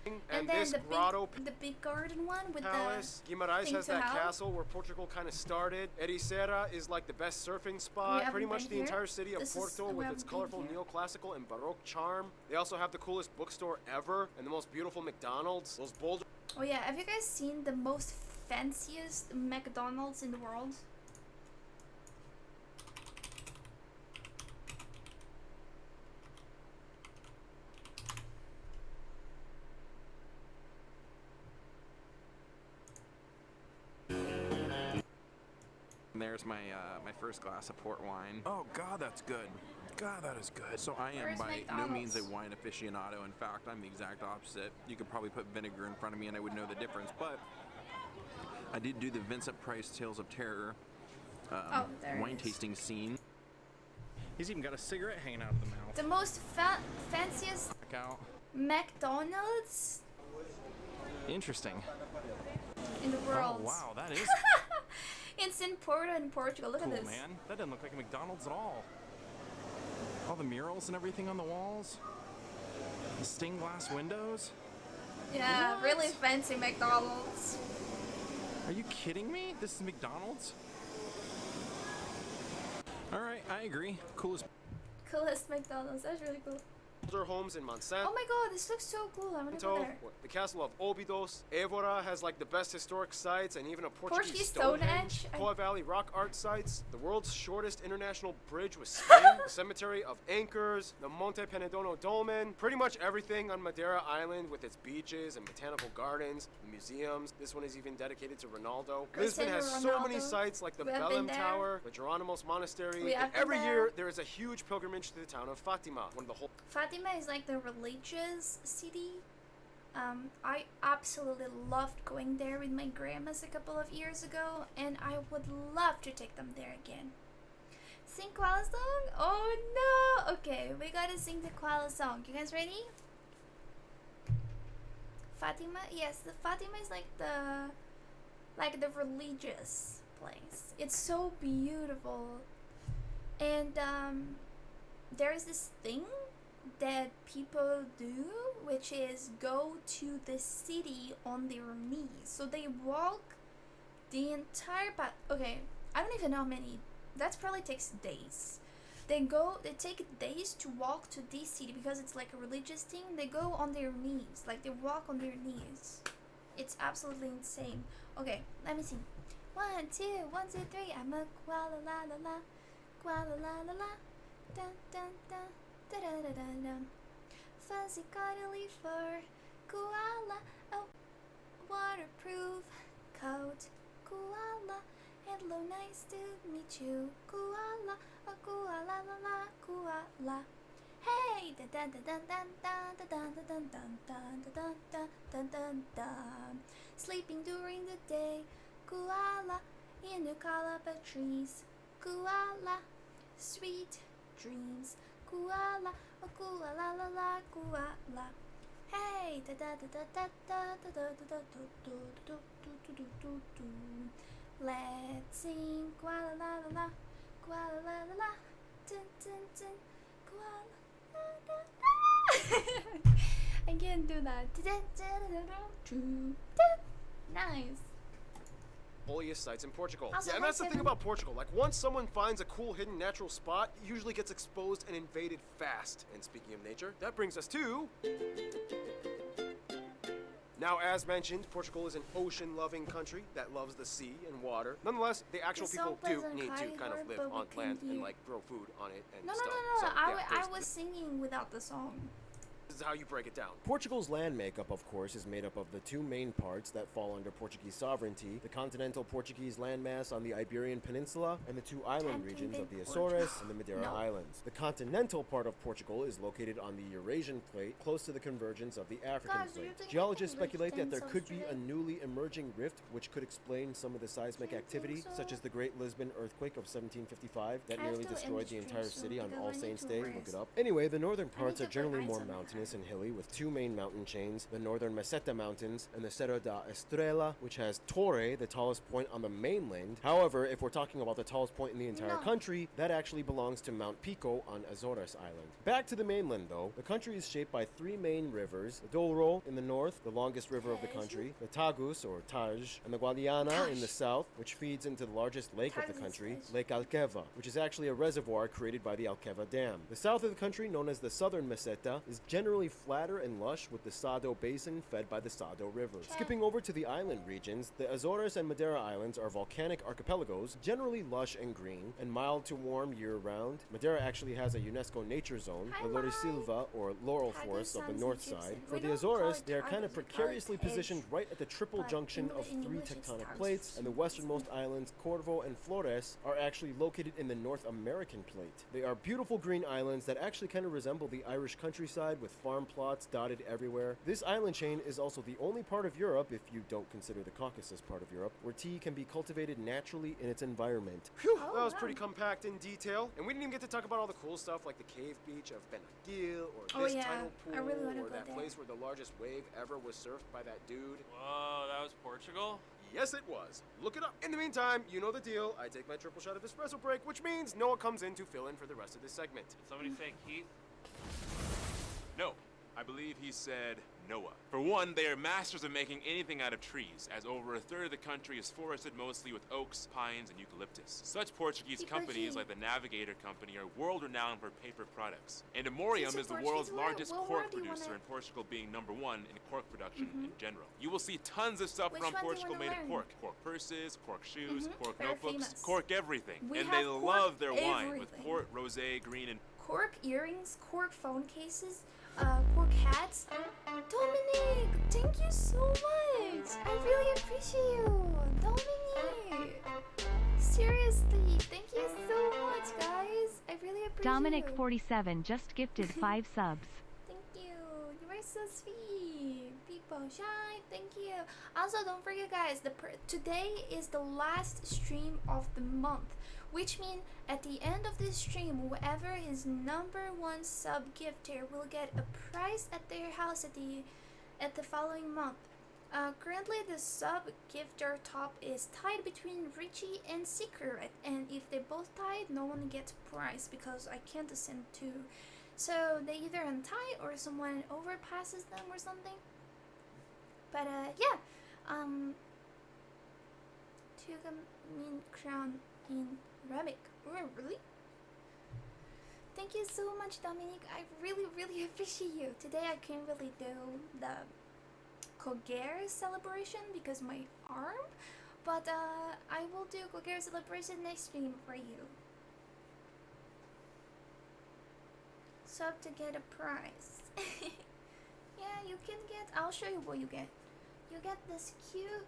Speaker 17: And
Speaker 1: then
Speaker 17: this
Speaker 1: the big garden one with
Speaker 17: palace.
Speaker 1: the
Speaker 17: Guimarães
Speaker 1: thing
Speaker 17: has
Speaker 1: to
Speaker 17: that
Speaker 1: help.
Speaker 17: castle where Portugal kind of started. Ericeira is like the best surfing spot. Pretty much the entire city of Porto with its colorful neoclassical and Baroque charm. They also have the coolest bookstore ever and the most beautiful McDonald's. Those boulders.
Speaker 1: Oh yeah, have you guys seen the most fanciest McDonald's in the world?
Speaker 6: There's my my first glass of port wine. Oh God, that's good. God, that is good. So I am
Speaker 1: Where's
Speaker 6: by no means a
Speaker 1: McDonald's?
Speaker 6: wine aficionado. In fact, I'm the exact opposite. You could probably put vinegar in front of me and I would know the difference. But I did do the Vincent Price Tales of Terror
Speaker 1: there it
Speaker 6: wine
Speaker 1: is.
Speaker 6: tasting scene. He's even got a cigarette hanging out of the mouth.
Speaker 1: The most fanciest McDonald's
Speaker 6: Interesting.
Speaker 1: in the world.
Speaker 6: Oh wow, that is
Speaker 1: It's in Porto in Portugal. Look
Speaker 6: cool,
Speaker 1: at this.
Speaker 6: man. That doesn't look like a McDonald's at all. All the murals and everything on the walls. The stained glass windows.
Speaker 1: Yeah,
Speaker 6: What?
Speaker 1: really fancy McDonald's.
Speaker 6: Are you kidding me? This is McDonald's? Alright, I agree. Coolest.
Speaker 1: Coolest McDonald's. That's really cool.
Speaker 17: homes in Monsanto.
Speaker 1: Oh my god, this looks so cool. I want to go there.
Speaker 17: The castle of Óbidos. Évora has like the best historic sites and even a Portuguese
Speaker 1: Portuguese
Speaker 17: Stonehenge.
Speaker 1: Stonehenge.
Speaker 17: Poa Valley rock art sites. The world's shortest international bridge with Spain. The cemetery of Anchors. The Monte Penedono Dolmen. Pretty much everything on Madeira Island with its beaches and botanical gardens, the museums. This one is even dedicated to Ronaldo. Lisbon has so many sites like the
Speaker 1: We have been
Speaker 17: Belém
Speaker 1: there.
Speaker 17: Tower, the Geronimos Monastery.
Speaker 1: We have
Speaker 17: And
Speaker 1: been
Speaker 17: every
Speaker 1: there.
Speaker 17: year there is a huge pilgrimage to the town of Fatima, one of the whole.
Speaker 1: Fatima is like the religious city. I absolutely loved going there with my grandmas a couple of years ago, and I would love to take them there again. Sing koala song? Oh no! Okay, we gotta sing the koala song. You guys ready? Fatima? Yes, the Fatima is like the religious place. It's so beautiful. And there's this thing that people do, which is go to the city on their knees. So they walk the entire path. Okay, I don't even know how many. That probably takes days. They take days to walk to this city because it's like a religious thing. They go on their knees, like they walk on their knees. It's absolutely insane. Okay, let me sing. 1, 2, 1, 2, 3. I'm a koala la la la, koala la la la, dun dun dun. Da-da-da-da-dum. Fuzzy cuddly fur, koala, oh, waterproof coat, koala, hello, nice to meet you, koala, oh, koala, la la, koala. Hey, da da da da da da da da da da da da da da da. Sleeping during the day, koala, in the calabar trees, koala, sweet dreams. Koala, oh koala la la koala. Hey, da da da da da da da da da da da da da da da. Let's sing koala la la la, koala la la la, dun dun dun, koala la la la. I can't do that. Nice.
Speaker 17: holiest sites in Portugal.
Speaker 1: Also,
Speaker 17: Yeah, and that's the thing about Portugal. Like, once someone finds a cool hidden natural spot, it usually gets exposed and invaded fast. And speaking of nature, that brings us to... Now, as mentioned, Portugal is an ocean-loving country that loves the sea and water. Nonetheless, the actual people do need to kind of live on land and like grow food on it and
Speaker 1: No,
Speaker 17: stuff.
Speaker 1: no.
Speaker 17: So, yeah,
Speaker 1: I was singing without the song.
Speaker 17: This is how you break it down.
Speaker 15: Portugal's land makeup, of course, is made up of the two main parts that fall under Portuguese sovereignty, the continental Portuguese landmass on the Iberian Peninsula, and the two island regions of the Azores and the Madeira Islands. The continental part of Portugal is located on the Eurasian plate, close to the convergence of the African plate. Geologists speculate that there could be a newly emerging rift which could explain some of the seismic activity, such as the Great Lisbon earthquake of 1755 that nearly destroyed the entire city on All Saints' Day. Look it up. Anyway, the northern parts are generally more mountainous and hilly, with two main mountain chains, the northern Meseta Mountains and the Cerro da Estrela, which has Torre, the tallest point on the mainland. However, if we're talking about the tallest point in the entire country, that actually belongs to Mount Pico on Azores Island. Back to the mainland though, the country is shaped by three main rivers, the Douro in the north, the longest river of the country, the Tagus or Taj, and the Guadiana in the south, which feeds into the largest lake of the country, Lake Alqueva, which is actually a reservoir created by the Alqueva Dam. The south of the country, known as the southern Meseta, is generally flatter and lush with the Sado Basin fed by the Sado River. Skipping over to the island regions, the Azores and Madeira Islands are volcanic archipelagos, generally lush and green, and mild to warm year-round. Madeira actually has a UNESCO nature zone, the Laurisilva or Laurel Forest of the north side. For the Azores, they are kind of precariously positioned right at the triple junction of three tectonic plates, and the westernmost islands, Corvo and Flores, are actually located in the North American plate. They are beautiful green islands that actually kind of resemble the Irish countryside with farm plots dotted everywhere. This island chain is also the only part of Europe, if you don't consider the Caucasus part of Europe, where tea can be cultivated naturally in its environment.
Speaker 17: Phew, that was pretty compact in detail. And we didn't even get to talk about all the cool stuff like the cave beach of Benagil, or this tidal pool, or that place where the largest wave ever was surfed by that dude.
Speaker 9: Whoa, that was Portugal?
Speaker 17: Yes, it was. Look it up. In the meantime, you know the deal. I take my triple shot of espresso break, which means Noah comes in to fill in for the rest of this segment.
Speaker 9: Did somebody say Keith?
Speaker 19: No. I believe he said Noah. For one, they are masters of making anything out of trees, as over a third of the country is forested mostly with oaks, pines, and eucalyptus. Such Portuguese companies like the Navigator Company are world-renowned for paper products. And Amorium is the world's largest cork producer, in Portugal being #1 in cork production in general. You will see tons of stuff from Portugal made of cork. Cork purses, cork shoes, cork notebooks, cork everything. And they love their wine with port, rosé, green, and
Speaker 1: cork earrings, cork phone cases, cork hats. Dominic, thank you so much. I really appreciate you, Dominic. Seriously, thank you so much, guys. I really appreciate you.
Speaker 21: Dominic47 just gifted 5 subs.
Speaker 1: Thank you. You are so sweet. People shine. Thank you. Also, don't forget, guys. Today is the last stream of the month, which means at the end of this stream, whoever is #1 sub gifter will get a prize at their house at the following month. Currently, the sub gifter top is tied between Richie and Secret, and if they both tied, no one gets prize because I can't send 2. So they either untie or someone overpasses them or something. But yeah, Tugamin crown in Arabic. Oh, really? Thank you so much, Dominic. I really appreciate you. Today I can't really do the Koger celebration because my arm, but I will do Koger celebration next stream for you. Sub to get a prize. Yeah, you can get. I'll show you what you get. You get this cute.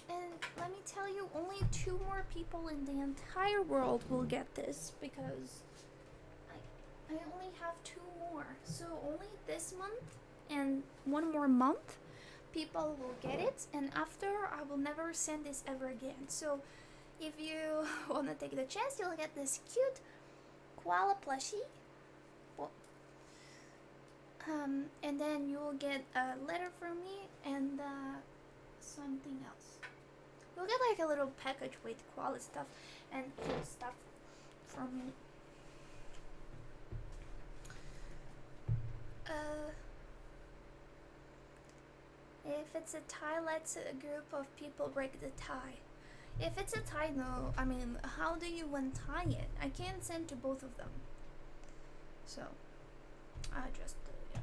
Speaker 1: And let me tell you, only 2 more people in the entire world will get this because I only have 2 more. So only this month and 1 more month, people will get it. And after, I will never send this ever again. So if you want to take the chance, you'll get this cute koala plushie. And then you will get a letter from me and something else. You'll get like a little package with koala stuff and cool stuff from me. If if it's a tie, let's a group of people break the tie. If it's a tie, no. I mean, how do you untie it? I can't send to both of them. So, I just, yeah.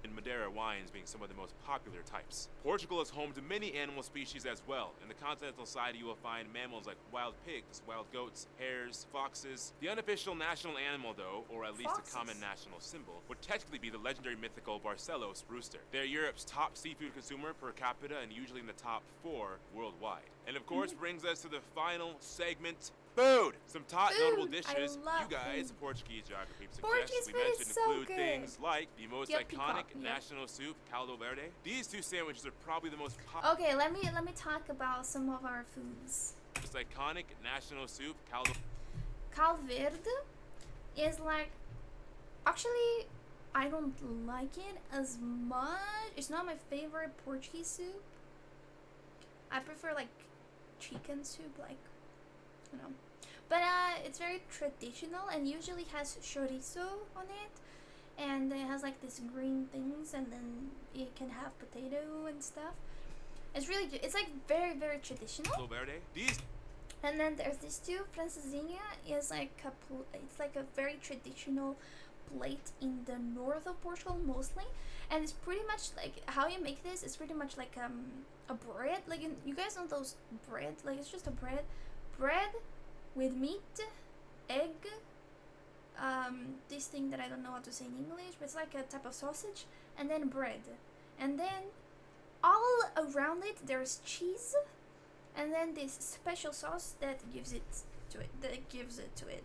Speaker 19: And Madeira wines being some of the most popular types. Portugal is home to many animal species as well. In the continental side, you will find mammals like wild pigs, wild goats, hares, foxes. The unofficial national animal, though, or at least a common national symbol, would technically be the legendary mythical Barcelos rooster. They're Europe's top seafood consumer per capita and usually in the top 4 worldwide. And of course, brings us to the final segment. Food! Some top notable dishes you guys, Portuguese geography suggests we mentioned include things like the most iconic national soup, caldo verde. These two sandwiches are probably the most popular.
Speaker 1: Okay, let me talk about some of our foods.
Speaker 19: Most iconic national soup, caldo
Speaker 1: verde is like, actually, I don't like it as much. It's not my favorite Portuguese soup. I prefer like chicken soup, like, you know. But it's very traditional and usually has chorizo on it, and it has like these green things, and then it can have potato and stuff. It's really good. It's like very, very traditional. And then there's this too. Francesinha is like it's like a very traditional plate in the north of Portugal mostly, and it's pretty much like how you make this. It's pretty much like a bread. Like you guys know those bread? Like it's just a bread with meat, egg, this thing that I don't know how to say in English, but it's like a type of sausage, and then bread, and then all around it there's cheese, and then this special sauce that gives it to it.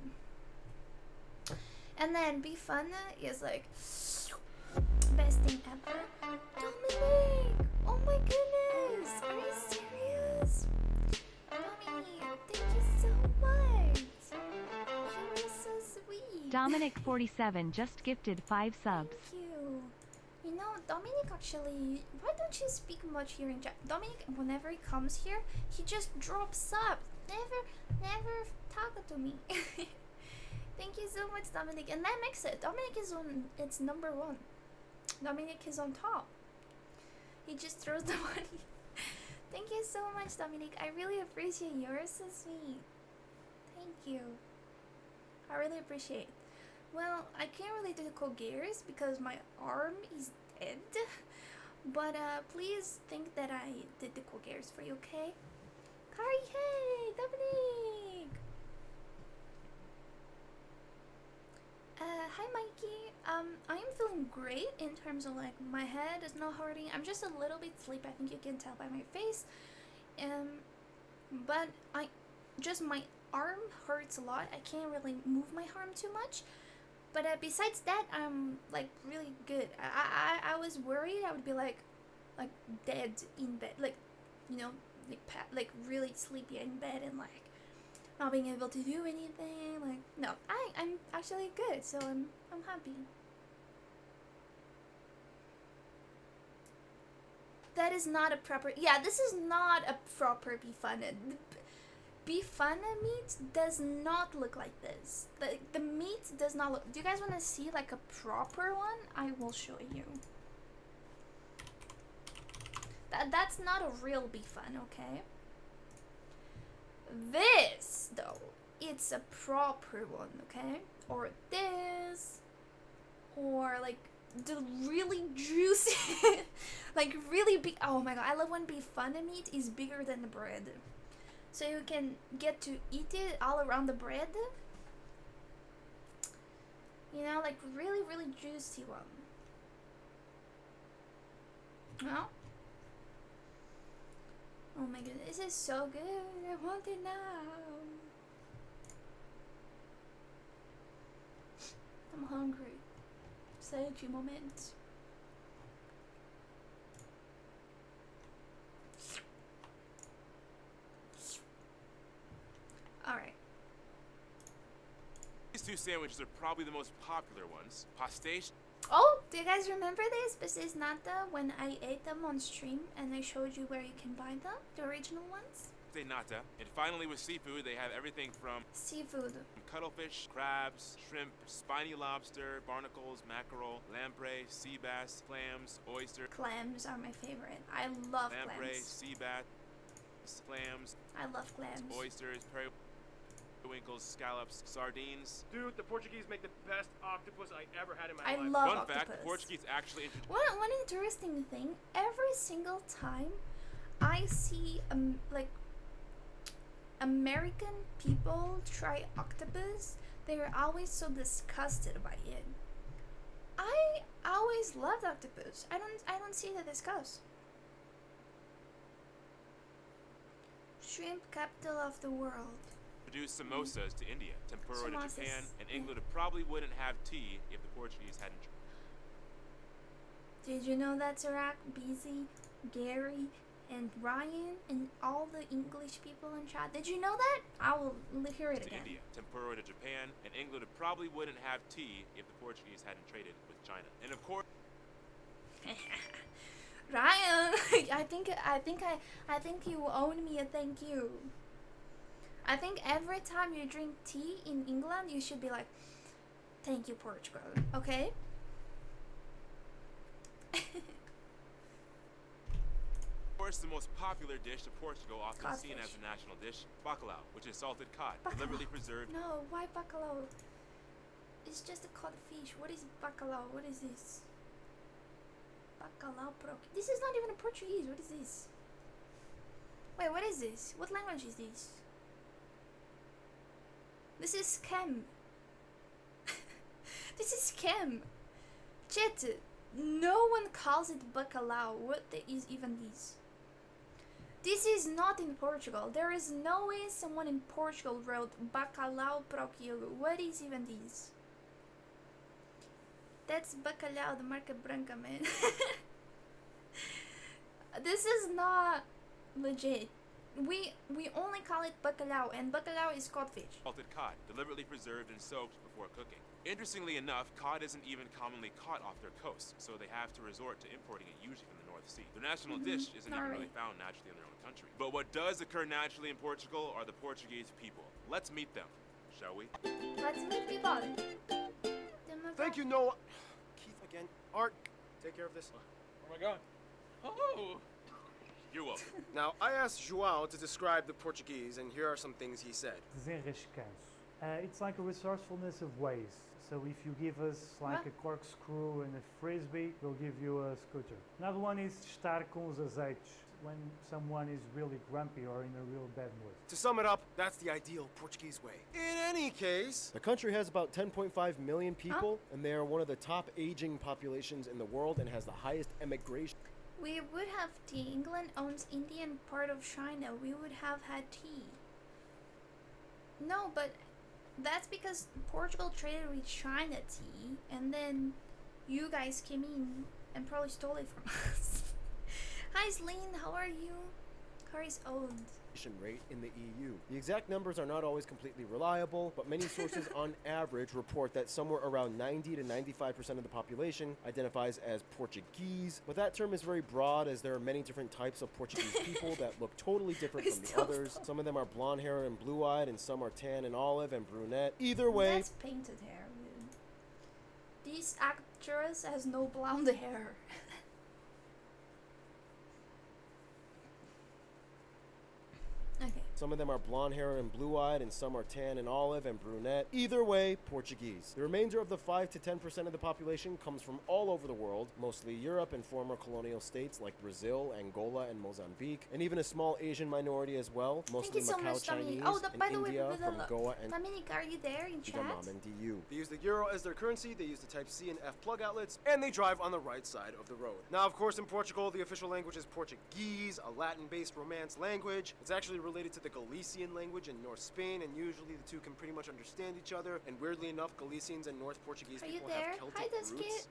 Speaker 1: And then bifana is like best thing ever. Dominic! Oh my goodness! Are you serious? Dominic, thank you so much! You are so sweet!
Speaker 21: Dominic47 just gifted 5 subs.
Speaker 1: Thank you! You know, Dominic actually, why don't you speak much here in chat? Dominic, whenever he comes here, he just drops subs. Never talk to me. Thank you so much, Dominic. And that makes it. Dominic is on, it's number 1. Dominic is on top. He just throws the money. Thank you so much, Dominic. I really appreciate you. You're so sweet. Thank you. I really appreciate it. Well, I can't really do the Kogears because my arm is dead. But please think that I did the Kogears for you, okay? Karii, hey! Dominic! Hi Mikey. I am feeling great in terms of like my head is not hurting. I'm just a little bit sleepy. I think you can tell by my face. But my arm hurts a lot. I can't really move my arm too much. But besides that, I'm like really good. I was worried I would be like dead in bed, like, you know, like really sleepy in bed and like not being able to do anything. Like, no, I'm actually good, so I'm happy. That is not a proper, yeah, this is not a proper bifana. Bifana meat does not look like this. The meat does not look, do you guys want to see like a proper one? I will show you. That's not a real bifana, okay? This, though, it's a proper one, okay? Or this, or like the really juicy, like really big. Oh my god, I love when bifana meat is bigger than the bread. So you can get to eat it all around the bread. You know, like really, really juicy one. No? Oh my goodness, this is so good. I want it now. I'm hungry. Such a moment. Alright.
Speaker 19: These two sandwiches are probably the most popular ones. Pastéis.
Speaker 1: Oh, do you guys remember this? This is not the when I ate them on stream and I showed you where you can buy them, the original ones.
Speaker 19: nata. And finally, with seafood, they have everything from
Speaker 1: seafood,
Speaker 19: cuttlefish, crabs, shrimp, spiny lobster, barnacles, mackerel, lamprey, sea bass, clams, oyster.
Speaker 1: Clams are my favorite. I love
Speaker 19: lamprey,
Speaker 1: clams.
Speaker 19: sea bass, clams.
Speaker 1: I love clams.
Speaker 19: Oysters, periwinkles, scallops, sardines.
Speaker 17: Dude, the Portuguese make the best octopus I ever had in my
Speaker 1: I
Speaker 17: life.
Speaker 1: love
Speaker 19: Fun
Speaker 1: octopus.
Speaker 19: fact, the Portuguese actually introduced.
Speaker 1: One interesting thing, every single time I see like American people try octopus, they're always so disgusted by it. I always loved octopus. I don't see the disgust. Shrimp capital of the world.
Speaker 19: Introduced samosas to India, tempura to
Speaker 1: Samosas,
Speaker 19: Japan, and
Speaker 1: yeah.
Speaker 19: England probably wouldn't have tea if the Portuguese hadn't.
Speaker 1: Did you know that Tarak, BZ, Gary, and Ryan, and all the English people in chat? Did you know that? I will hear it
Speaker 19: To
Speaker 1: again.
Speaker 19: India, tempura to Japan, and England probably wouldn't have tea if the Portuguese hadn't traded with China. And of course,
Speaker 1: Ryan, I think you owe me a thank you. I think every time you drink tea in England, you should be like, thank you, Portugal. Okay?
Speaker 19: of course, the most popular dish of Portugal, often seen
Speaker 1: Codfish.
Speaker 19: as the national dish, bacalhau, which is salted cod,
Speaker 1: Bacalhau.
Speaker 19: deliberately preserved.
Speaker 1: No, why bacalhau? It's just a codfish. What is bacalhau? What is this? Bacalhau pro. This is not even a Portuguese. What is this? Wait, what is this? What language is this? This is scam. This is scam. Chat. No one calls it bacalhau. What is even this? This is not in Portugal. There is no way someone in Portugal wrote bacalhau pro quilo. What is even this? That's bacalhau de marca branca, man. This is not legit. We only call it bacalhau, and bacalhau is codfish.
Speaker 19: Salted cod, deliberately preserved and soaked before cooking. Interestingly enough, cod isn't even commonly caught off their coast, so they have to resort to importing it usually from the North Sea. Their national dish isn't even really found naturally in their own country. But what does occur naturally in Portugal are the Portuguese people. Let's meet them, shall we?
Speaker 1: Let's meet people.
Speaker 17: Thank you, Noah. Keith again. Art, take care of this.
Speaker 19: Oh my god. Oh! You're welcome.
Speaker 17: Now, I asked João to describe the Portuguese, and here are some things he said.
Speaker 8: Desenrascanço. It's like a resourcefulness of ways. So if you give us like a corkscrew and a frisbee, we'll give you a scooter. Another one is estar com os azeites, when someone is really grumpy or in a real bad mood.
Speaker 17: To sum it up, that's the ideal Portuguese way. In any case,
Speaker 15: the country has about 10.5 million people, and they are one of the top aging populations in the world and has the highest emigration.
Speaker 1: We would have tea. England owns Indian part of China. We would have had tea. No, but that's because Portugal traded with China tea, and then you guys came in and probably stole it from us. Hi, Celine. How are you? Kari's old.
Speaker 15: Rate in the EU. The exact numbers are not always completely reliable, but many sources on average report that somewhere around 90 to 95% of the population identifies as Portuguese, but that term is very broad as there are many different types of Portuguese people that look totally different from the others. Some of them are blonde hair and blue-eyed, and some are tan and olive and brunette. Either way,
Speaker 1: that's painted hair, dude. This actress has no blonde hair. Okay.
Speaker 15: Some of them are blonde hair and blue-eyed, and some are tan and olive and brunette. Either way, Portuguese. The remainder of the 5 to 10% of the population comes from all over the world, mostly Europe and former colonial states like Brazil, Angola, and Mozambique, and even a small Asian minority as well, mostly
Speaker 1: Thank you so
Speaker 15: Macau
Speaker 1: much,
Speaker 15: Chinese,
Speaker 1: Dominic.
Speaker 15: and
Speaker 1: By the way,
Speaker 15: India from Goa and
Speaker 1: Dominic, are you there in chat?
Speaker 15: and DU.
Speaker 17: They use the euro as their currency, they use the Type C and F plug outlets, and they drive on the right side of the road. Now, of course, in Portugal, the official language is Portuguese, a Latin-based Romance language. It's actually related to the Galician language in North Spain, and usually the two can pretty much understand each other. And weirdly enough, Galicians and North Portuguese people have Celtic roots.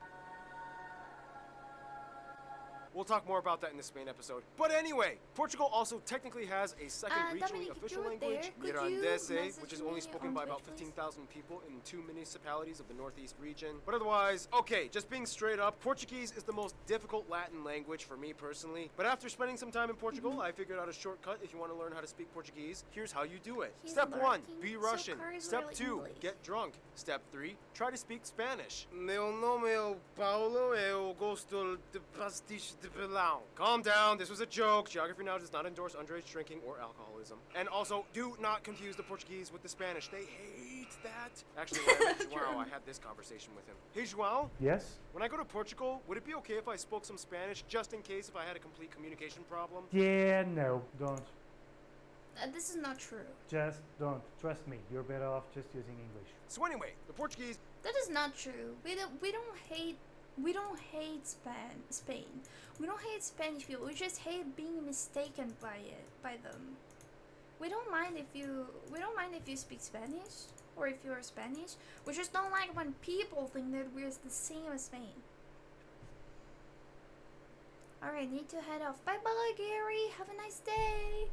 Speaker 17: We'll talk more about that in the Spain episode. But anyway, Portugal also technically has a second regionally official language, Mirandese, which is only spoken by about 15,000 people in 2 municipalities of the northeast region. But otherwise, okay, just being straight up, Portuguese is the most difficult Latin language for me personally. But after spending some time in Portugal, I figured out a shortcut if you want to learn how to speak Portuguese. Here's how you do it. Step 1, be Russian. Step 2, get drunk. Step 3, try to speak Spanish. Meu nome é Paulo, eu gosto de pastiche de pilão. Calm down, this was a joke. Geography Now does not endorse underage drinking or alcoholism. And also, do not confuse the Portuguese with the Spanish. They hate that. Actually, when I met João, I had this conversation with him. Hey, João?
Speaker 8: Yes?
Speaker 17: When I go to Portugal, would it be okay if I spoke some Spanish just in case if I had a complete communication problem?
Speaker 8: Yeah, no, don't.
Speaker 1: This is not true.
Speaker 8: Just don't. Trust me, you're better off just using English.
Speaker 17: So anyway, the Portuguese...
Speaker 1: That is not true. We don't hate Spain. We don't hate Spanish people. We just hate being mistaken by them. We don't mind if you speak Spanish or if you're Spanish. We just don't like when people think that we're the same as Spain. Alright, need to head off. Bye bye, Gary. Have a nice day.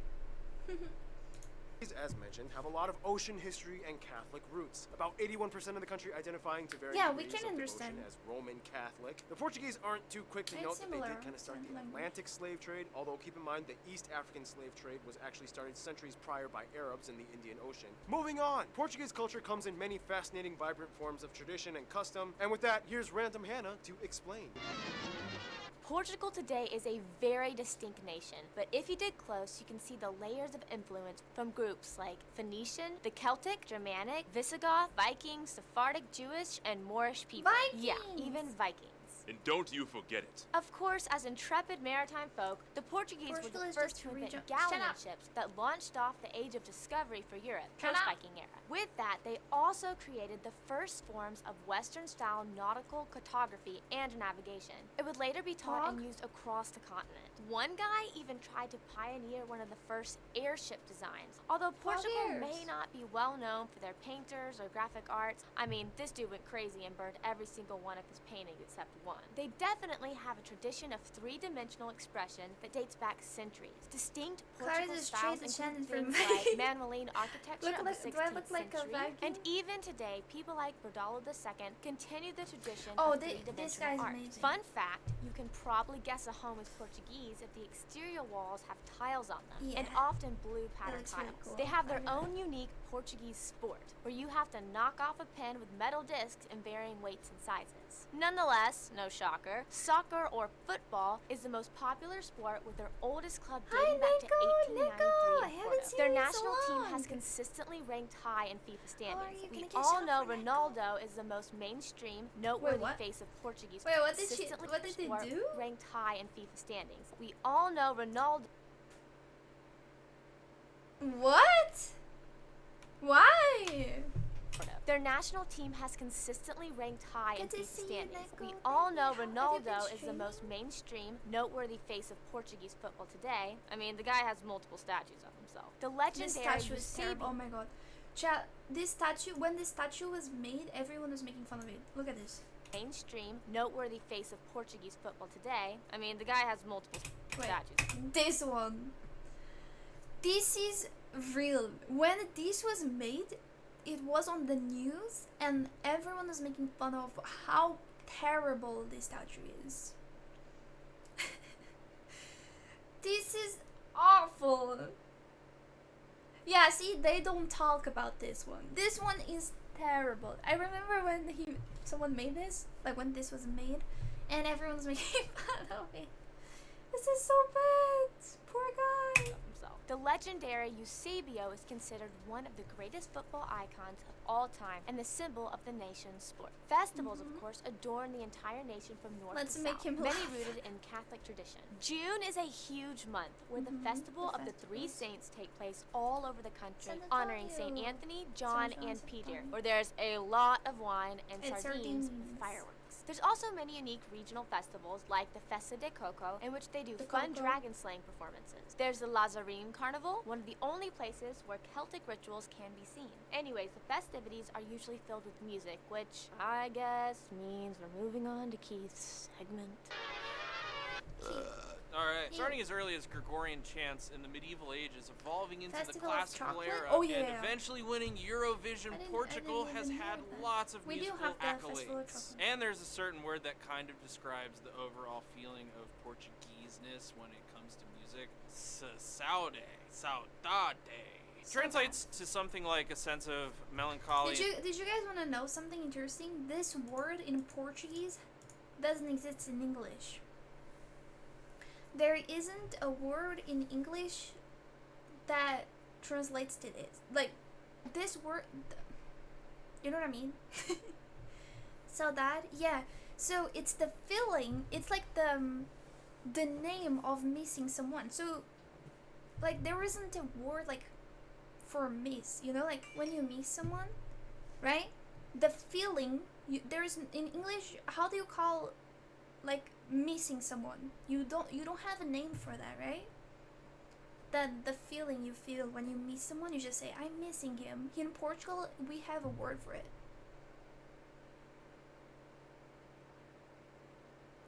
Speaker 17: As mentioned, have a lot of ocean history and Catholic roots. About 81% of the country identifying to varying degrees of the ocean as Roman Catholic. The Portuguese aren't too quick to note that they did kind of start the Atlantic slave trade, although keep in mind the East African slave trade was actually started centuries prior by Arabs in the Indian Ocean. Moving on! Portuguese culture comes in many fascinating, vibrant forms of tradition and custom, and with that, here's Random Hannah to explain.
Speaker 7: Portugal today is a very distinct nation, but if you dig close, you can see the layers of influence from groups like Phoenician, the Celtic, Germanic, Visigoth, Vikings, Sephardic, Jewish, and Moorish people.
Speaker 1: Vikings!
Speaker 7: Yeah, even Vikings.
Speaker 19: And don't you forget it.
Speaker 7: Of course, as intrepid maritime folk, the Portuguese were the first to invent galleon ships that launched off the Age of Discovery for Europe, post-Viking era. With that, they also created the first forms of Western-style nautical cartography and navigation. It would later be taught and used across the continent. One guy even tried to pioneer one of the first airship designs. Although Portugal may not be well known for their painters or graphic arts, I mean, this dude went crazy and burned every single one of his paintings except one. They definitely have a tradition of three-dimensional expression that dates back centuries. Distinct Portugal styles include things like Manueline architecture of the 16th century, and even today, people like Bordalo II continue the tradition of three-dimensional art. Fun fact, you can probably guess a home is Portuguese if the exterior walls have tiles on them, and often blue patterned tiles. Really cool. They have their own unique Portuguese sport, where you have to knock off a pen with metal discs in varying weights and sizes. Nonetheless, no shocker, soccer or football is the most popular sport, with their oldest club dating back to 1893. Their national team has consistently ranked high in FIFA standings. We all know Ronaldo is the most mainstream, noteworthy face of Portuguese.
Speaker 1: What did they do?
Speaker 7: Ranked high in FIFA standings. We all know Ronaldo.
Speaker 1: What? Why?
Speaker 7: Their national team has consistently ranked high in FIFA standings. We all know Ronaldo is the most mainstream, noteworthy face of Portuguese football today. I mean, the guy has multiple statues of himself. The legendary
Speaker 1: statue is terrible. Oh my god. Chat, when this statue was made, everyone was making fun of it. Look at this.
Speaker 7: Mainstream, noteworthy face of Portuguese football today. I mean, the guy has multiple statues.
Speaker 1: This one. This is real. When this was made, it was on the news and everyone was making fun of how terrible this statue is. This is awful. Yeah, see, they don't talk about this one. This one is terrible. I remember when someone made this, like when this was made, and everyone was making fun of it. This is so bad. Poor guy.
Speaker 7: The legendary Eusebio is considered one of the greatest football icons of all time and the symbol of the nation's sport. Festivals, of course, adorn the entire nation from north to south, many rooted in Catholic tradition. June is a huge month where the Festival of the Three Saints take place all over the country, honoring St. Anthony, John, and Peter, where there's a lot of wine and sardines with fireworks. There's also many unique regional festivals like the Festa de Coco, in which they do fun dragon slaying performances. There's the Lazarine Carnival, one of the only places where Celtic rituals can be seen. Anyways, the festivities are usually filled with music, which I guess means we're moving on to Keith's segment.
Speaker 1: Keith.
Speaker 9: Starting as early as Gregorian chants in the medieval ages, evolving into
Speaker 1: Festival
Speaker 9: the
Speaker 1: of
Speaker 9: classical
Speaker 1: Chocolate?
Speaker 9: era,
Speaker 1: Oh, yeah.
Speaker 9: and eventually winning Eurovision, Portugal has had lots of
Speaker 1: We do
Speaker 9: musical
Speaker 1: have the Festival of
Speaker 9: accolades.
Speaker 1: Chocolate.
Speaker 9: And there's a certain word that kind of describes the overall feeling of Portugueseness when it comes to music. Saudade. Translates to something like a sense of melancholy.
Speaker 1: Did you guys want to know something interesting? This word in Portuguese doesn't exist in English. There isn't a word in English that translates to this. Like, this word, you know what I mean? Saudade, yeah. So it's the feeling. It's like the name of missing someone. So, like, there isn't a word like for miss. You know, like when you miss someone, right? The feeling. There's in English. How do you call like missing someone? You don't have a name for that, right? The feeling you feel when you miss someone, you just say, I'm missing him. Here in Portugal, we have a word for it.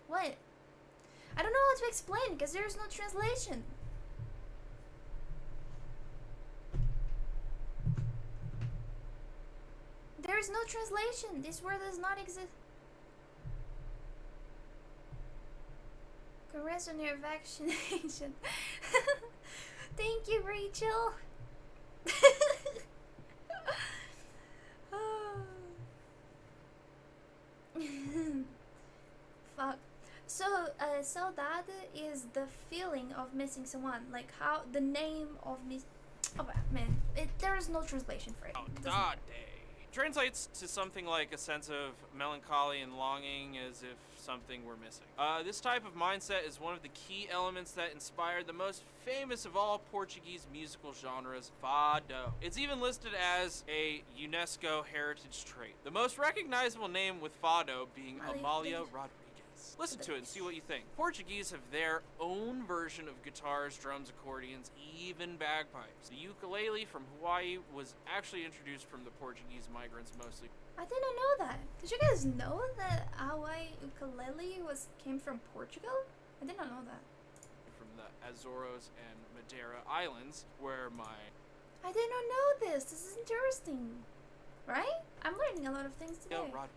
Speaker 1: What? I don't know how to explain because there's no translation. There is no translation. This word does not exist. Congrats on your vaccination. Thank you, Rachel. Fuck. So, saudade is the feeling of missing someone. Like how the name of miss. Oh man, there is no translation for it.
Speaker 9: Saudade. Translates to something like a sense of melancholy and longing, as if something were missing. This type of mindset is one of the key elements that inspired the most famous of all Portuguese musical genres, fado. It's even listed as a UNESCO heritage trait. The most recognizable name with fado being Amália Rodrigues. Listen to it and see what you think. Portuguese have their own version of guitars, drums, accordions, even bagpipes. The ukulele from Hawaii was actually introduced from the Portuguese migrants mostly.
Speaker 1: I didn't know that. Did you guys know that Hawaii ukulele came from Portugal? I did not know that.
Speaker 9: From the Azores and Madeira Islands, where
Speaker 1: I did not know this. This is interesting. Right? I'm learning a lot of things today.
Speaker 9: Rodrigues.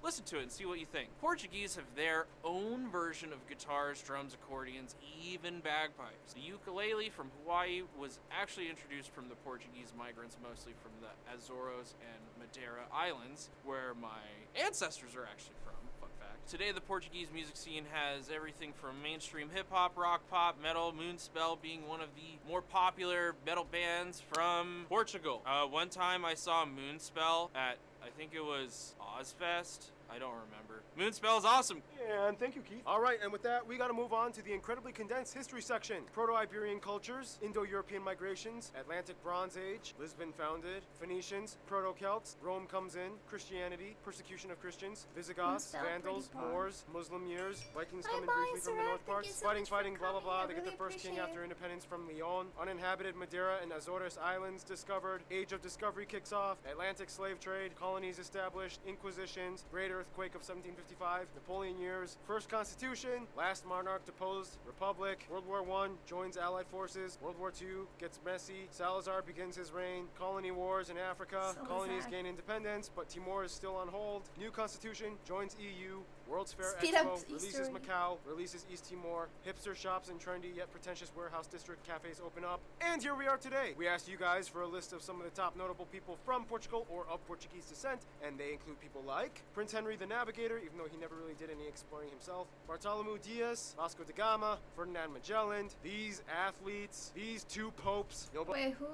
Speaker 9: Listen to it and see what you think. Portuguese have their own version of guitars, drums, accordions, even bagpipes. The ukulele from Hawaii was actually introduced from the Portuguese migrants, mostly from the Azores and Madeira Islands, where my ancestors are actually from. Fun fact. Today, the Portuguese music scene has everything from mainstream hip-hop, rock, pop, metal, Moonspell being one of the more popular metal bands from Portugal. One time I saw Moonspell at, I think it was Ozfest. I don't remember. Moonspell is awesome.
Speaker 17: And thank you, Keith. All right, and with that, we got to move on to the incredibly condensed history section. Proto-Iberian cultures, Indo-European migrations, Atlantic Bronze Age, Lisbon founded, Phoenicians, Proto-Celts, Rome comes in, Christianity, persecution of Christians, Visigoths, Vandals, Moors, Muslim years, Vikings come in briefly from the north parts, fighting, blah, blah, blah. They get their first king after independence from Leon. Uninhabited Madeira and Azores Islands discovered. Age of Discovery kicks off. Atlantic slave trade, colonies established, inquisitions, Great Earthquake of 1755, Napoleon years, First Constitution, last monarch deposed, Republic, World War I, joins Allied forces, World War II, gets messy, Salazar begins his reign, colony wars in Africa, colonies gain independence, but Timor is still on hold, new Constitution, joins EU, World's Fair Expo, releases Macau, releases East Timor, hipster shops and trendy yet pretentious warehouse district cafes open up, and here we are today. We asked you guys for a list of some of the top notable people from Portugal or of Portuguese descent, and they include people like Prince Henry the Navigator, even though he never really did any exploring himself, Bartolomeu Dias, Vasco da Gama, Ferdinand Magellan, these athletes, these two popes.
Speaker 1: Wait, who?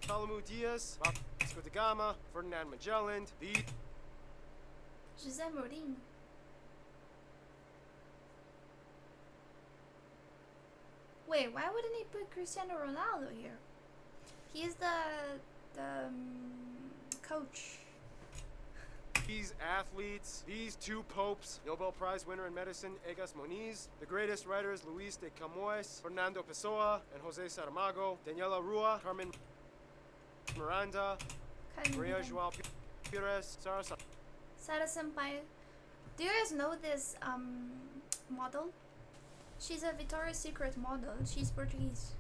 Speaker 17: Bartolomeu Dias, Vasco da Gama, Ferdinand Magellan, these...
Speaker 1: José Mourinho. Wait, why wouldn't he put Cristiano Ronaldo here? He's the coach.
Speaker 17: These athletes, these two popes, Nobel Prize winner in medicine Egas Moniz, the greatest writers Luis de Camões, Fernando Pessoa, and Jose Saramago, Daniela Rua, Carmen Miranda, Maria João Pires, Sara
Speaker 1: Senpai. Do you guys know this model? She's a Victoria's Secret model. She's Portuguese.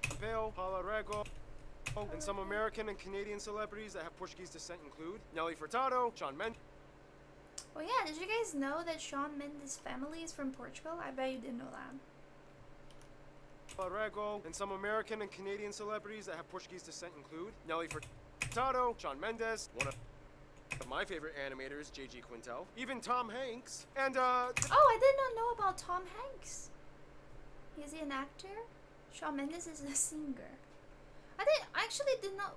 Speaker 17: Pompeo, Paula Rego, and some American and Canadian celebrities that have Portuguese descent include Nelly Furtado, Shawn Mendes.
Speaker 1: Oh yeah, did you guys know that Shawn Mendes' family is from Portugal? I bet you didn't know that.
Speaker 17: Rego, and some American and Canadian celebrities that have Portuguese descent include Nelly Furtado, Shawn Mendes, one of my favorite animators, J.G. Quintel, even Tom Hanks, and
Speaker 1: Oh, I did not know about Tom Hanks. Is he an actor? Shawn Mendes is a singer. I did not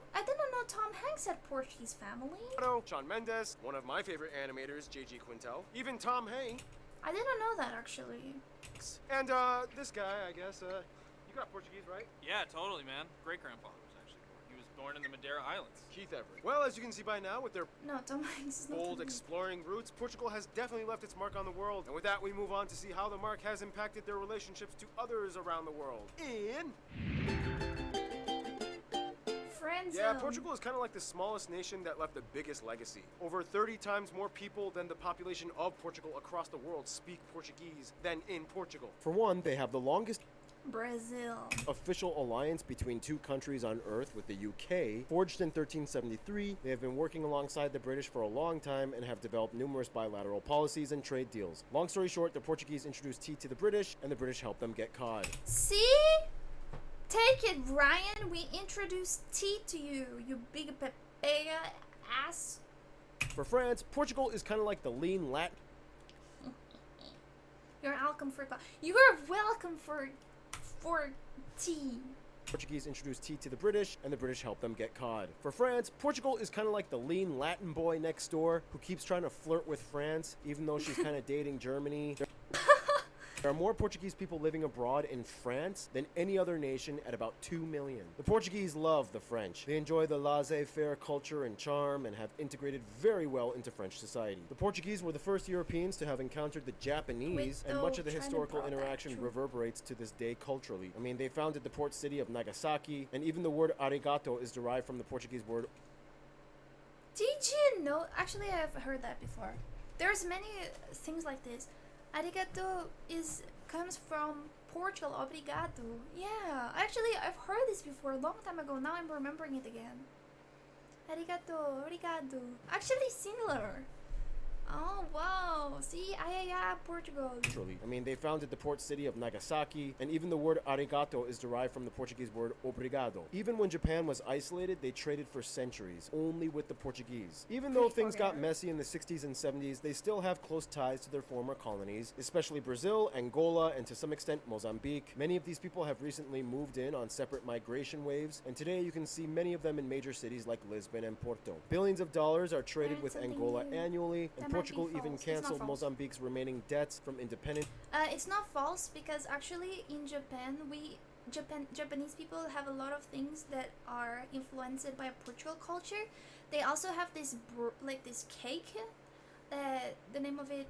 Speaker 1: know Tom Hanks had Portuguese family.
Speaker 17: Shawn Mendes, one of my favorite animators, J.G. Quintel, even Tom Hanks.
Speaker 1: I didn't know that actually.
Speaker 17: And this guy, I guess, you got Portuguese, right?
Speaker 9: Yeah, totally, man. Great-grandfather was actually born. He was born in the Madeira Islands.
Speaker 17: Keith Everett. Well, as you can see by now, with their
Speaker 1: Tom Hanks is not
Speaker 17: bold,
Speaker 1: Portuguese.
Speaker 17: exploring roots, Portugal has definitely left its mark on the world. And with that, we move on to see how the mark has impacted their relationships to others around the world. Yeah, Portugal is kind of like the smallest nation that left the biggest legacy. Over 30 times more people than the population of Portugal across the world speak Portuguese than in Portugal. For one, they have the longest
Speaker 1: Brazil
Speaker 15: official alliance between two countries on Earth with the UK. Forged in 1373, they have been working alongside the British for a long time and have developed numerous bilateral policies and trade deals. Long story short, the Portuguese introduced tea to the British, and the British helped them get cod.
Speaker 1: See? Take it, Ryan. We introduced tea to you, you big papaya ass.
Speaker 15: For France, Portugal is kind of like the lean Latin.
Speaker 1: You're welcome for tea.
Speaker 15: Portuguese introduced tea to the British, and the British helped them get cod. For France, Portugal is kind of like the lean Latin boy next door who keeps trying to flirt with France, even though she's kind of dating Germany. There are more Portuguese people living abroad in France than any other nation at about 2 million. The Portuguese love the French. They enjoy the laissez-faire culture and charm and have integrated very well into French society. The Portuguese were the first Europeans to have encountered the Japanese, and much of the historical interaction reverberates to this day culturally. I mean, they founded the port city of Nagasaki, and even the word arigato is derived from the Portuguese word.
Speaker 1: Did you know? Actually, I've heard that before. There's many things like this. Arigato comes from Portugal, obrigado. Yeah, actually, I've heard this before a long time ago. Now I'm remembering it again. Arigato, obrigado. Actually, similar. Oh, wow. See, Portugal.
Speaker 15: I mean, they founded the port city of Nagasaki, and even the word arigato is derived from the Portuguese word obrigado. Even when Japan was isolated, they traded for centuries, only with the Portuguese. Even though things got messy in the 60s and 70s, they still have close ties to their former colonies, especially Brazil, Angola, and to some extent Mozambique. Many of these people have recently moved in on separate migration waves, and today you can see many of them in major cities like Lisbon and Porto. Billions of dollars are traded with Angola annually, and Portugal even canceled Mozambique's remaining debts from independence.
Speaker 1: It's not false because actually in Japan, Japanese people have a lot of things that are influenced by Portugal culture. They also have this this cake. The name of it,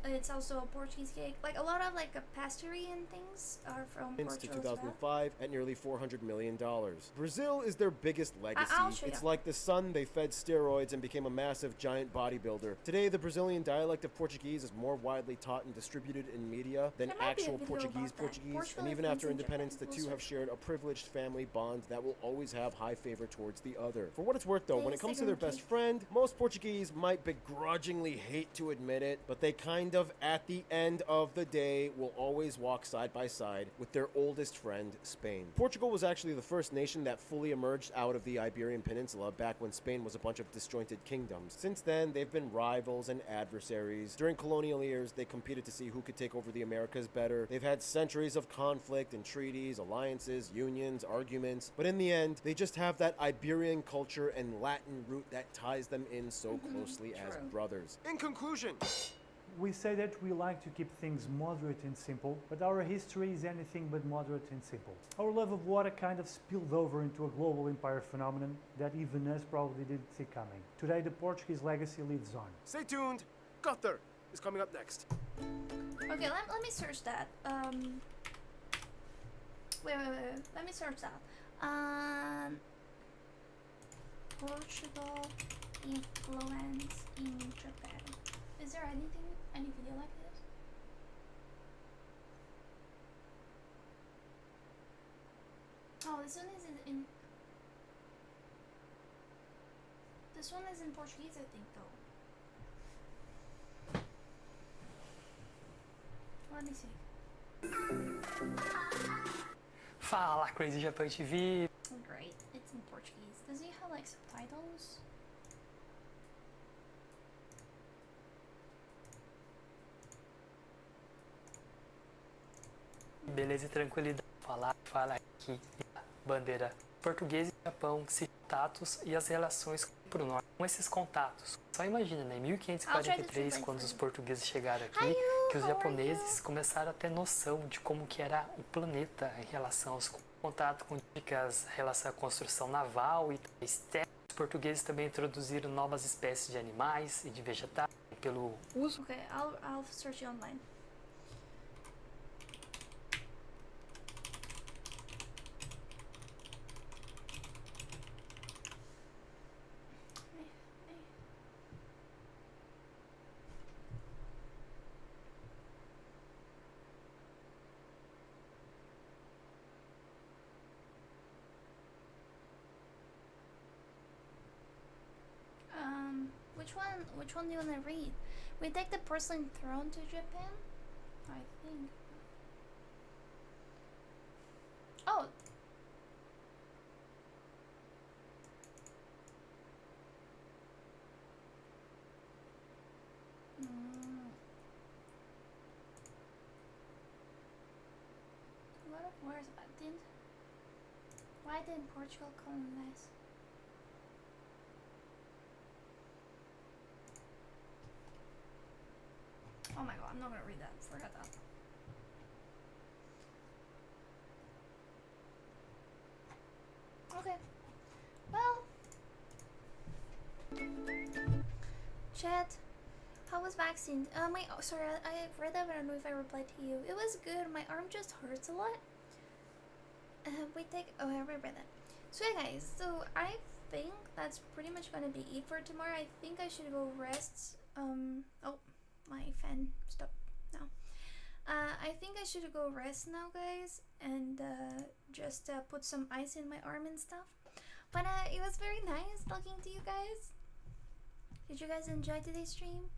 Speaker 1: it's also a Portuguese cake. Like a lot of pastry and things are from Portugal.
Speaker 15: To 2005 at nearly $400 million. Brazil is their biggest legacy. It's like the sun they fed steroids and became a massive giant bodybuilder. Today, the Brazilian dialect of Portuguese is more widely taught and distributed in media than actual Portuguese. And even after independence, the two have shared a privileged family bond that will always have high favor towards the other. For what it's worth though, when it comes to their best friend, most Portuguese might begrudgingly hate to admit it, but they kind of, at the end of the day, will always walk side by side with their oldest friend, Spain. Portugal was actually the first nation that fully emerged out of the Iberian Peninsula back when Spain was a bunch of disjointed kingdoms. Since then, they've been rivals and adversaries. During colonial years, they competed to see who could take over the Americas better. They've had centuries of conflict and treaties, alliances, unions, arguments, but in the end, they just have that Iberian culture and Latin root that ties them in so closely as brothers.
Speaker 17: In conclusion,
Speaker 8: we say that we like to keep things moderate and simple, but our history is anything but moderate and simple. Our love of water kind of spilled over into a global empire phenomenon that even us probably didn't see coming. Today, the Portuguese legacy lives on.
Speaker 17: Stay tuned. Gunther is coming up next.
Speaker 1: Okay, let me search that. Wait. Let me search that. Portugal influence in Japan. Is there any video like this? this one is in. This one is in Portuguese, I think, though. Let me see.
Speaker 5: Fala, Crazy Japan TV.
Speaker 1: Great, it's in Portuguese. Does it have like subtitles?
Speaker 5: Beleza e tranquilidade. Fala aqui. Bandeira. Português e Japão, contatos e as relações pro norte. Com esses contatos. Só imagina, né? Em 1543, quando os portugueses chegaram aqui, que os japoneses começaram a ter noção de como que era o planeta em relação aos contatos com dicas, relação à construção naval e estética. Os portugueses também introduziram novas espécies de animais e de vegetais pelo uso.
Speaker 1: Okay, I'll search it online. Which one do you want to read? We take the porcelain throne to Japan? I think. Oh! What of words about didn't? Why didn't Portugal colonize? Oh my god, I'm not gonna read that. Forget that. Okay. Well. Chat. How was vaccine? Sorry, I read that, but I don't know if I replied to you. It was good. My arm just hurts a lot. Oh, I read that. So yeah, guys. So I think that's pretty much gonna be it for tomorrow. I think I should go rest. Oh. My fan stopped now. I think I should go rest now, guys, and just put some ice in my arm and stuff. But it was very nice talking to you guys. Did you guys enjoy today's stream?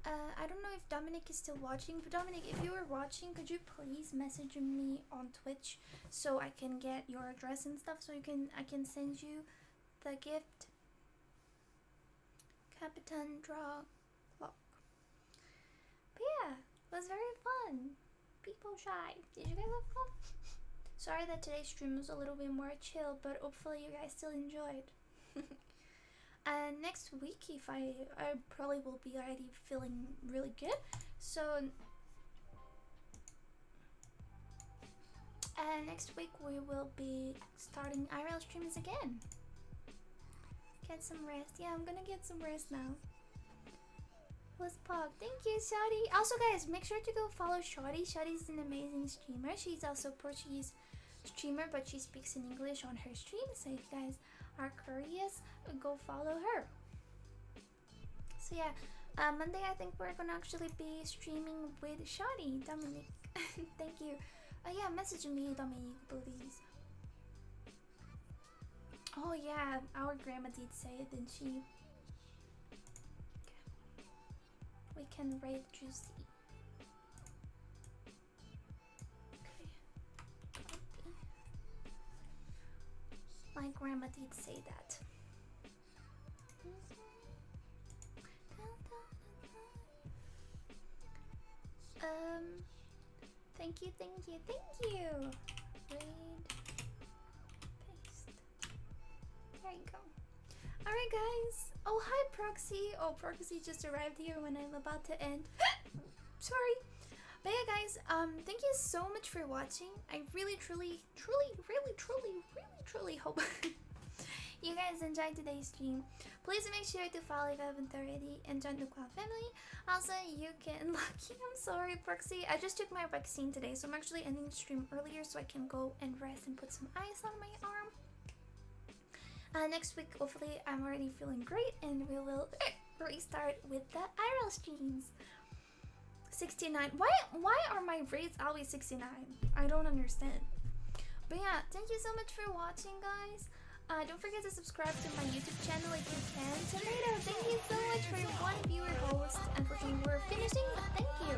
Speaker 1: I don't know if Dominic is still watching, but Dominic, if you were watching, could you please message me on Twitch so I can get your address and stuff, so I can send you the gift. Capitan Draw. Yeah, it was very fun. People shy. Did you guys have fun? Sorry that today's stream was a little bit more chill, but hopefully you guys still enjoyed. And next week, if I probably will be already feeling really good. So next week we will be starting IRL streams again. Get some rest. Yeah, I'm gonna get some rest now. Was Pog. Thank you, Shadi. Also, guys, make sure to go follow Shadi. Shadi's an amazing streamer. She's also a Portuguese streamer, but she speaks in English on her stream. So if you guys are curious, go follow her. So yeah, Monday I think we're gonna actually be streaming with Shadi. Dominic. Thank you. Yeah, message me, Dominic, please. Oh yeah, our grandma did say it, didn't she? We can raid Juicy. Okay. My grandma did say that. Thank you. Raid. Paste. There you go. Alright, guys. Oh, hi, Proxy. Oh, Proxy just arrived here when I'm about to end. Sorry. But yeah, guys, thank you so much for watching. I really, truly hope you guys enjoyed today's stream. Please make sure to follow if you haven't already and join the Quad family. Also, you can lucky. I'm sorry, Proxy. I just took my vaccine today, so I'm actually ending the stream earlier so I can go and rest and put some ice on my arm. Next week, hopefully, I'm already feeling great and we will restart with the IRL streams. 69. Why are my rates always 69? I don't understand. But yeah, thank you so much for watching, guys. Don't forget to subscribe to my YouTube channel if you can. Tomato, thank you so much for your 1 viewer host. Unfortunately, we're finishing, but thank you.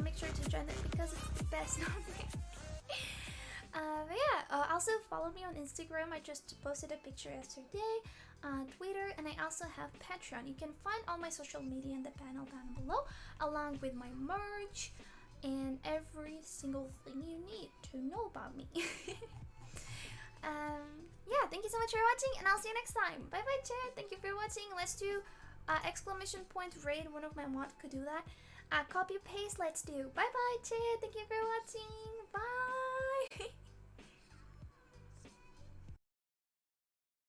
Speaker 1: Make sure to join it because it's the best. But yeah, also follow me on Instagram. I just posted a picture yesterday. Twitter, and I also have Patreon. You can find all my social media in the panel down below, along with my merch and every single thing you need to know about me. Yeah, thank you so much for watching, and I'll see you next time. Bye bye, chat. Thank you for watching. Let's do exclamation point raid. One of my mods could do that. Copy paste. Let's do. Bye bye, chat. Thank you for watching. Bye.